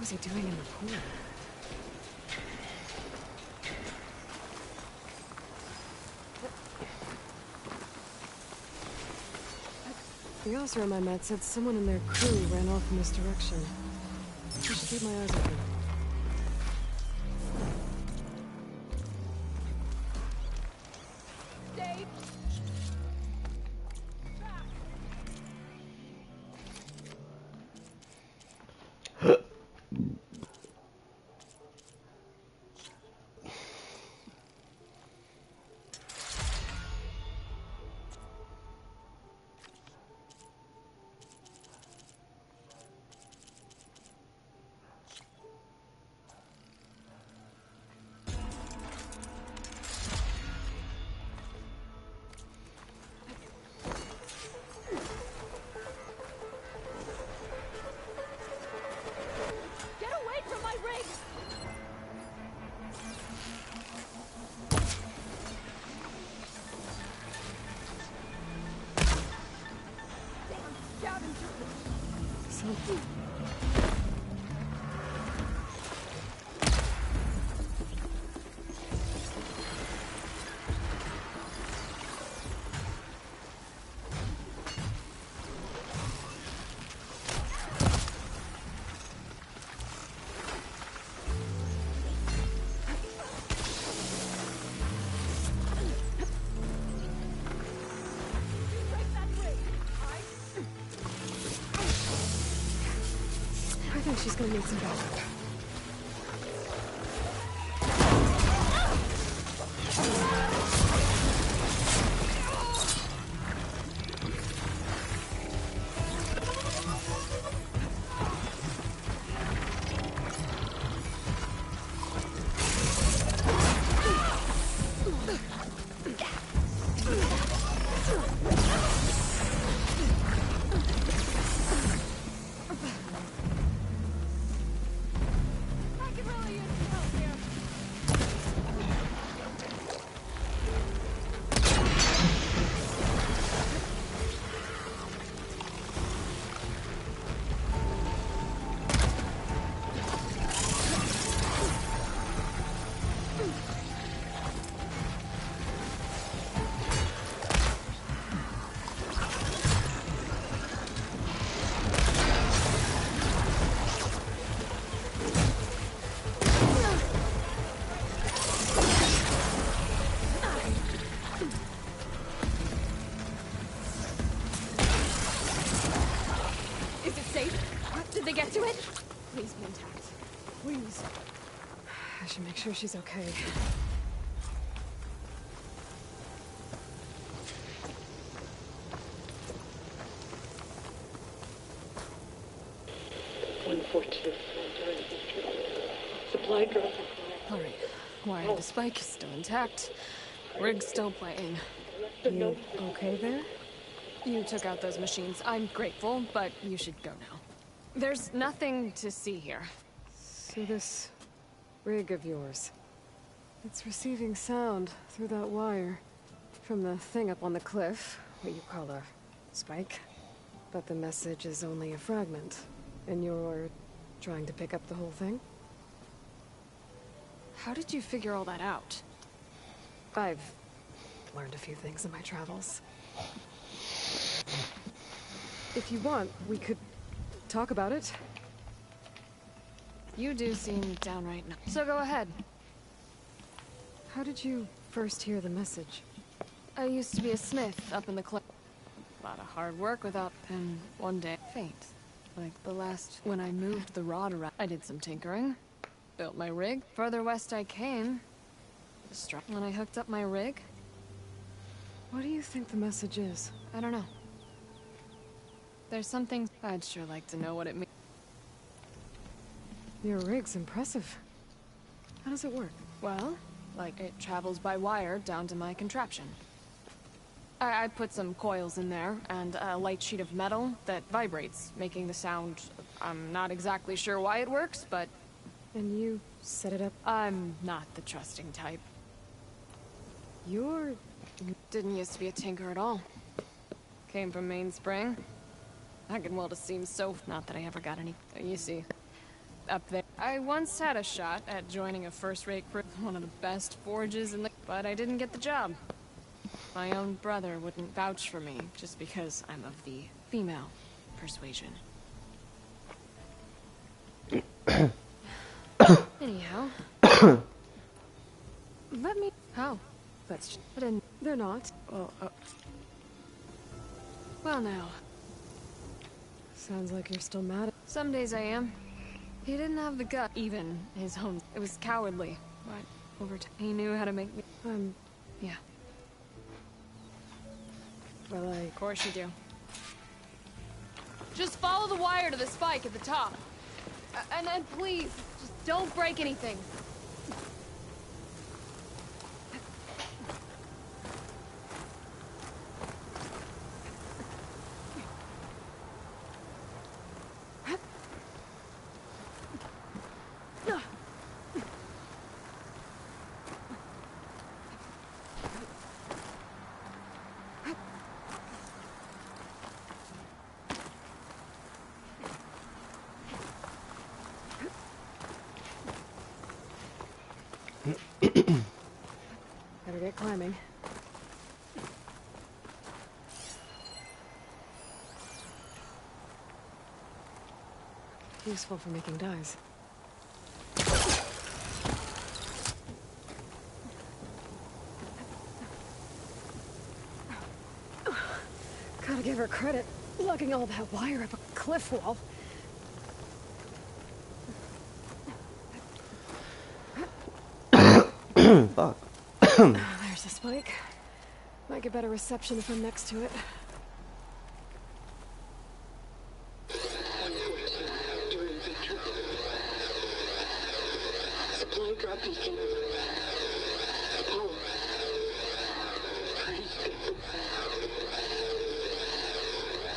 was he doing in the pool? The Oseram I met said someone in their crew ran off in this direction. I should keep my eyes open. I think she's gonna need some backup. I should make sure she's okay. Supply drop. All right. Wire the spike is still intact. Rig's still playing. You okay there? You took out those machines. I'm grateful, but you should go now. There's nothing to see here. So this rig of yours, it's receiving sound through that wire from the thing up on the cliff, what you call a spike. But the message is only a fragment, and you're trying to pick up the whole thing? How did you figure all that out? I've learned a few things in my travels. If you want, we could talk about it. You do seem downright nuts. So go ahead. How did you first hear the message? I used to be a smith up in the cliff. A lot of hard work without, and one day, faint. Like the last, when I moved the rod around, I did some tinkering. Built my rig. Further west I came. When I hooked up my rig. What do you think the message is? I don't know. There's something I'd sure like to know what it means. Your rig's impressive. How does it work? Well, like it travels by wire down to my contraption. I put some coils in there and a light sheet of metal that vibrates, making the sound. I'm not exactly sure why it works, but... And you set it up? I'm not the trusting type. You didn't used to be a tinker at all. Came from Mainspring. Haggenwald seems so... Not that I ever got any... You see, up there. I once had a shot at joining a first-rate crew, one of the best forges in the... But I didn't get the job. My own brother wouldn't vouch for me just because I'm of the female persuasion. Anyhow. Let me... How? Let's... But they're not. Well, now. Sounds like you're still mad. Some days I am. He didn't have the gut, even his own. It was cowardly, but over time he knew how to make me... yeah. Well, Of course you do. Just follow the wire to the spike at the top. And then please, just don't break anything. Better get climbing. Useful for making dyes. Gotta give her credit, lugging all that wire up a cliff wall. Fuck. There's the spike. Might get better reception if I'm next to it. Supply drop beacon. Power.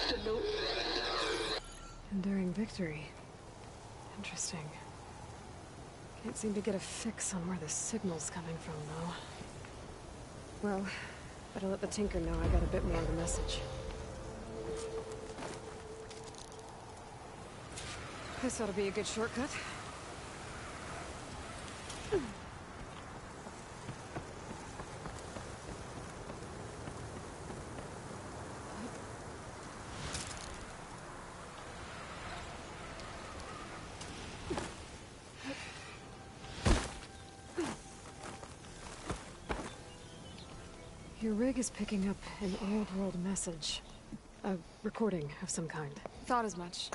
The note. Enduring victory. Interesting. Can't seem to get a fix on where the signal's coming from, though. Well, better let the Tinker know I got a bit more of the message. This ought to be a good shortcut. Your rig is picking up an old-world message. A recording of some kind. Thought as much.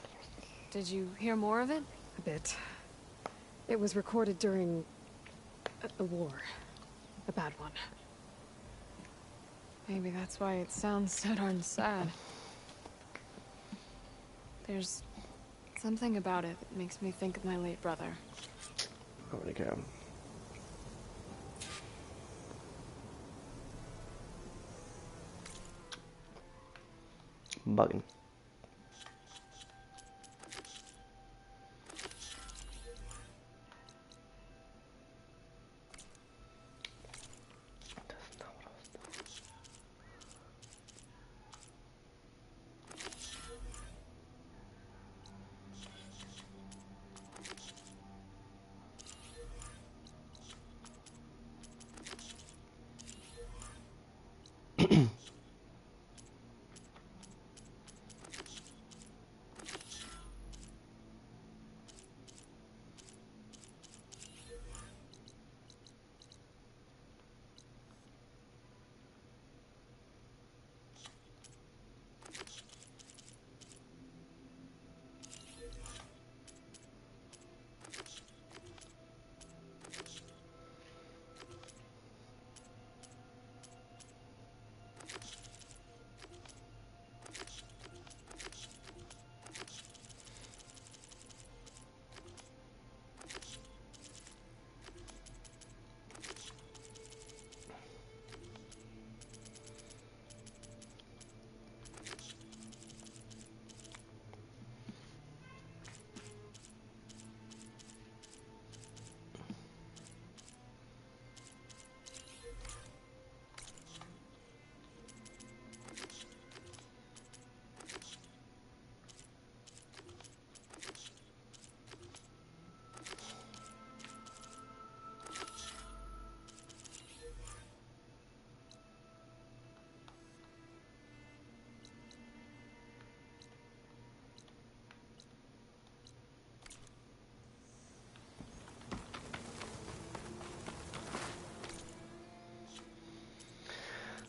Did you hear more of it? A bit. It was recorded during a war. A bad one. Maybe that's why it sounds so darn sad. There's something about it that makes me think of my late brother. Oh, okay. Bugging.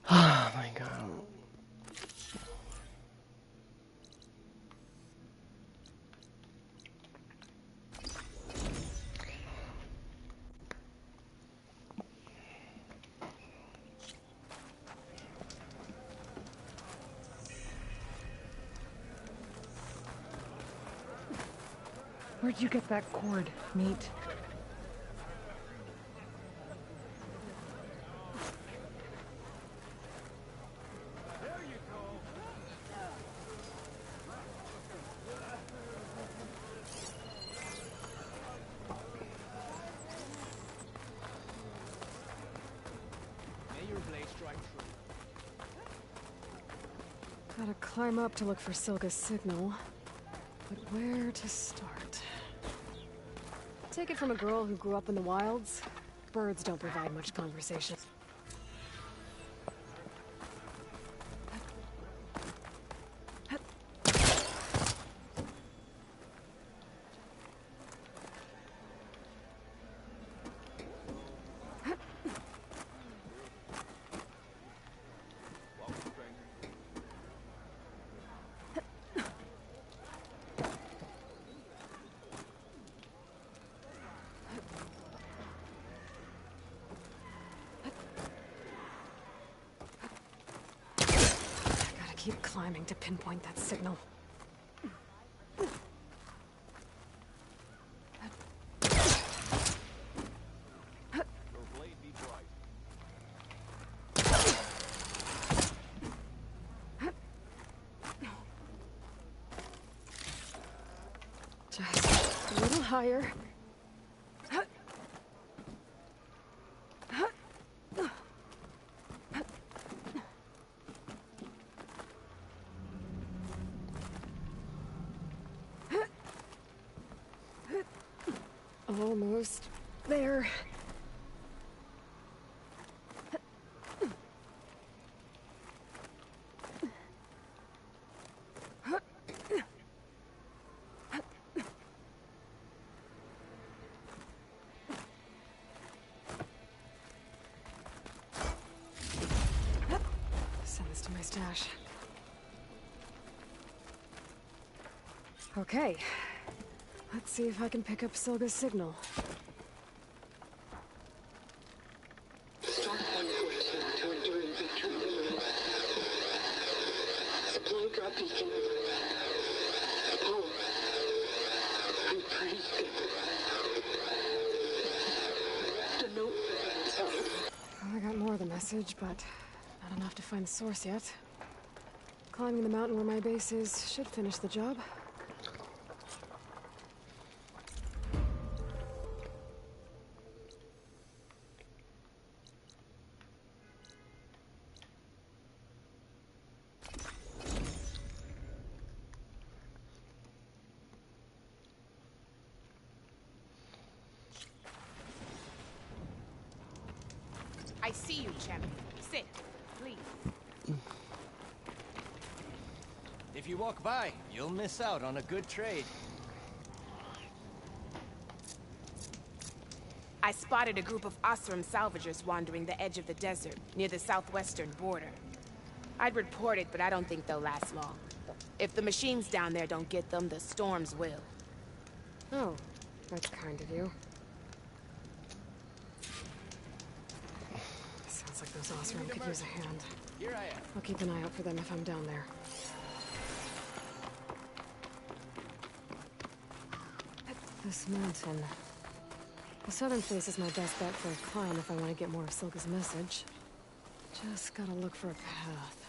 Oh my god. Where'd you get that cord, Meat? Gotta climb up to look for Silga's signal. But where to start? Take it from a girl who grew up in the wilds. Birds don't provide much conversation. Keep climbing to pinpoint that signal. Just a little higher. Almost there. Send this to my stash. Okay. Let's see if I can pick up Silga's signal. Start 114 to enduring victory. Supply drop beacon. Apollo. We praise them. The note. Well, I got more of the message, but not enough to find the source yet. Climbing the mountain where my base is should finish the job. I see you, champion. Sit, please. If you walk by, you'll miss out on a good trade. I spotted a group of Osram salvagers wandering the edge of the desert, near the southwestern border. I'd report it, but I don't think they'll last long. If the machines down there don't get them, the storms will. Oh, that's kind of you. Sounds like those Osram could use a hand. Here I am. I'll keep an eye out for them if I'm down there. This mountain. The southern face is my best bet for a climb if I want to get more of Silga's message. Just gotta look for a path.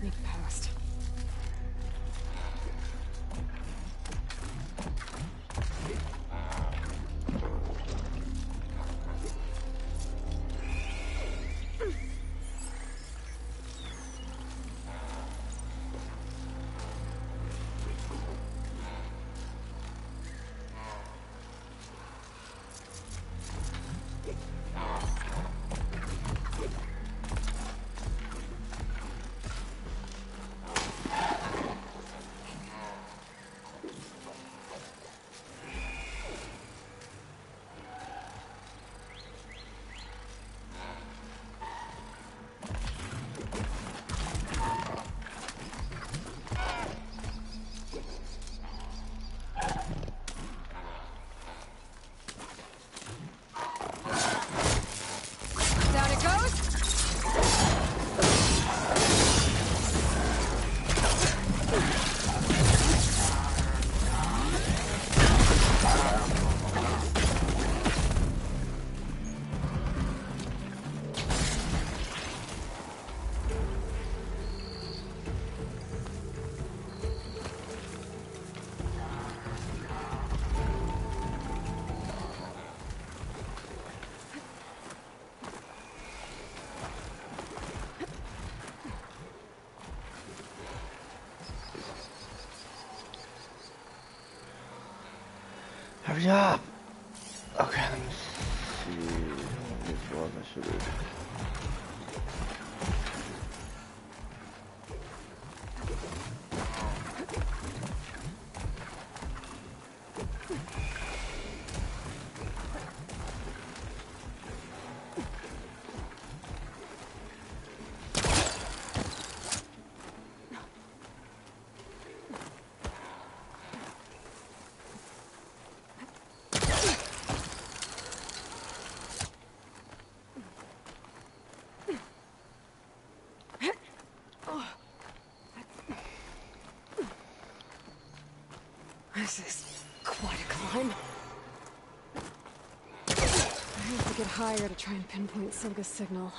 sneak past. Down it goes! Hurry up! Okay, let me see. Which one I should do. This is quite a climb. I have to get higher to try and pinpoint Silga's signal.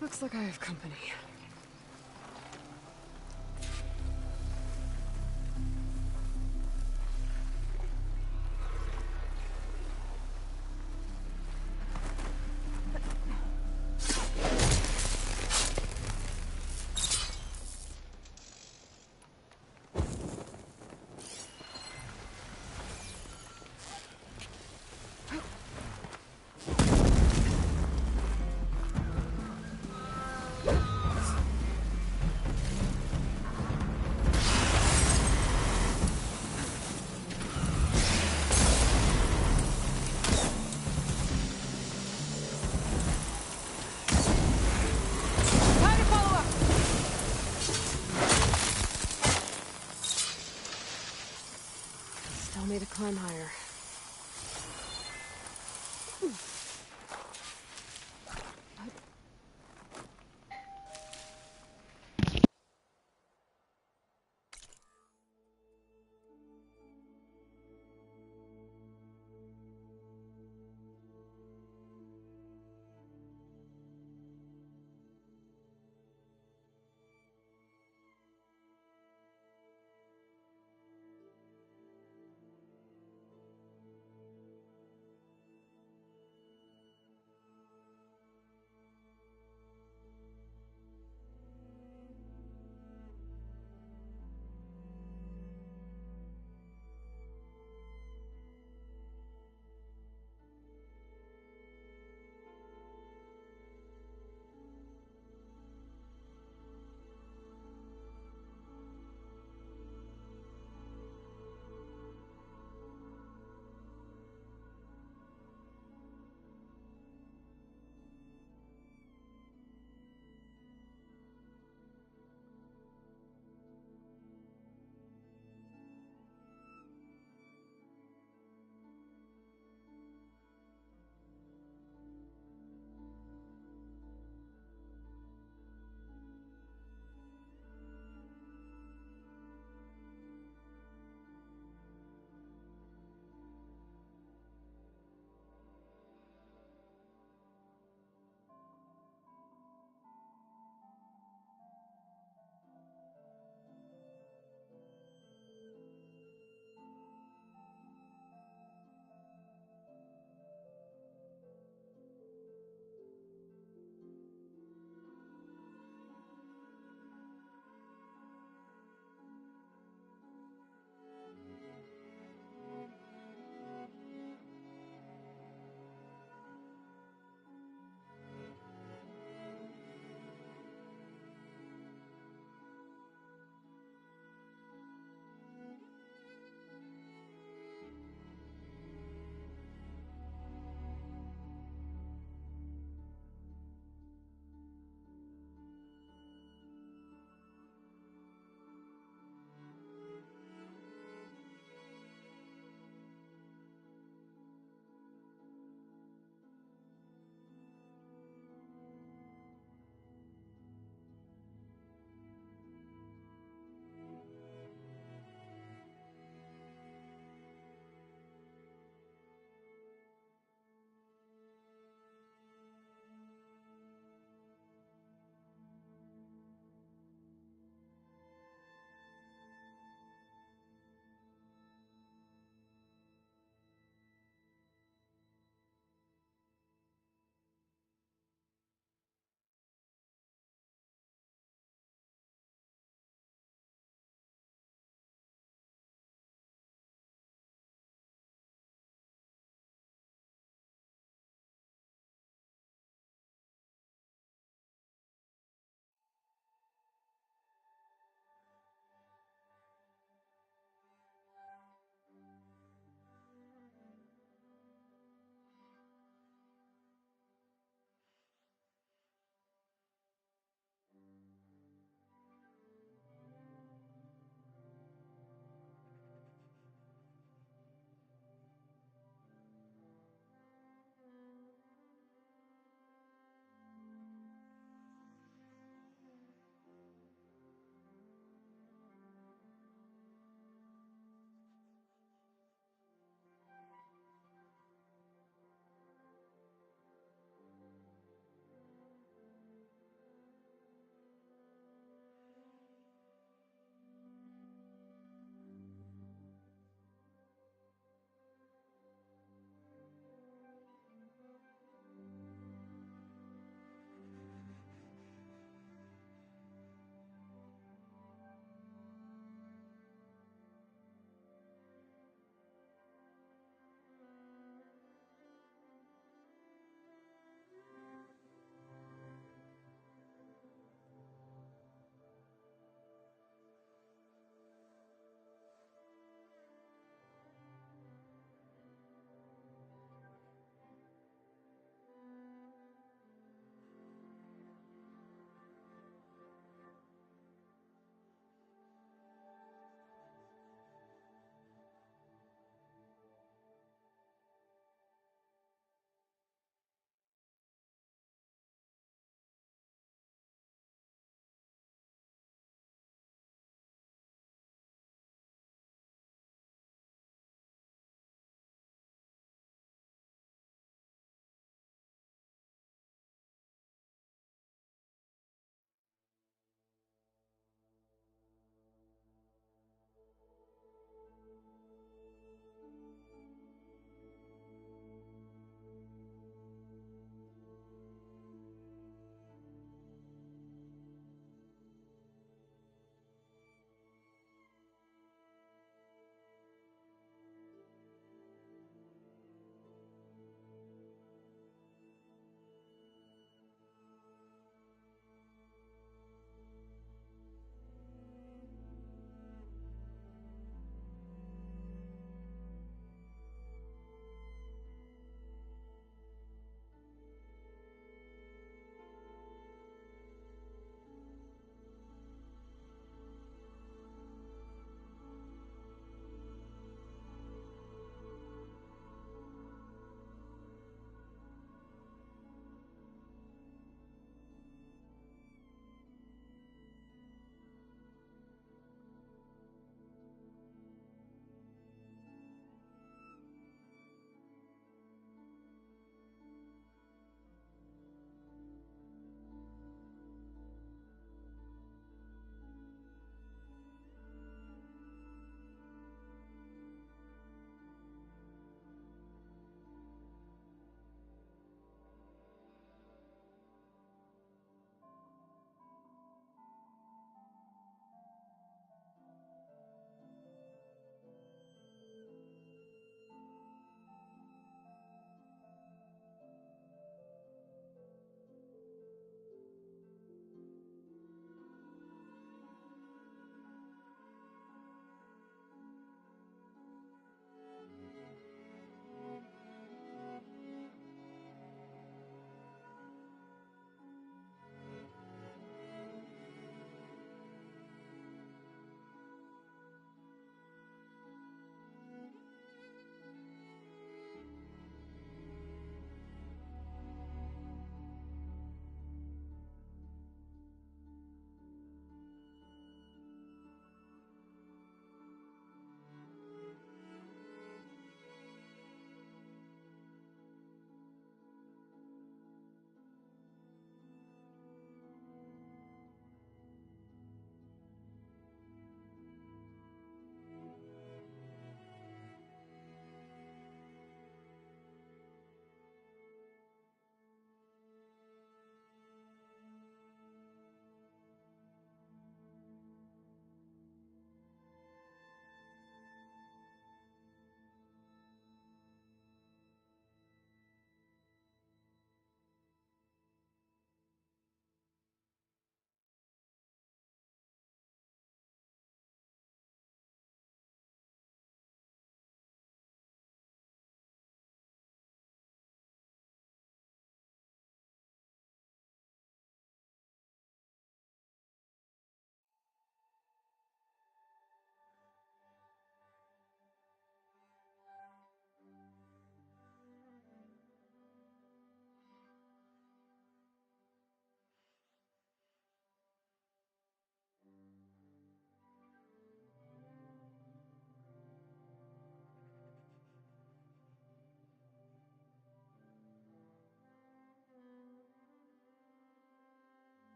Looks like I have company. Need to climb higher. Ugh.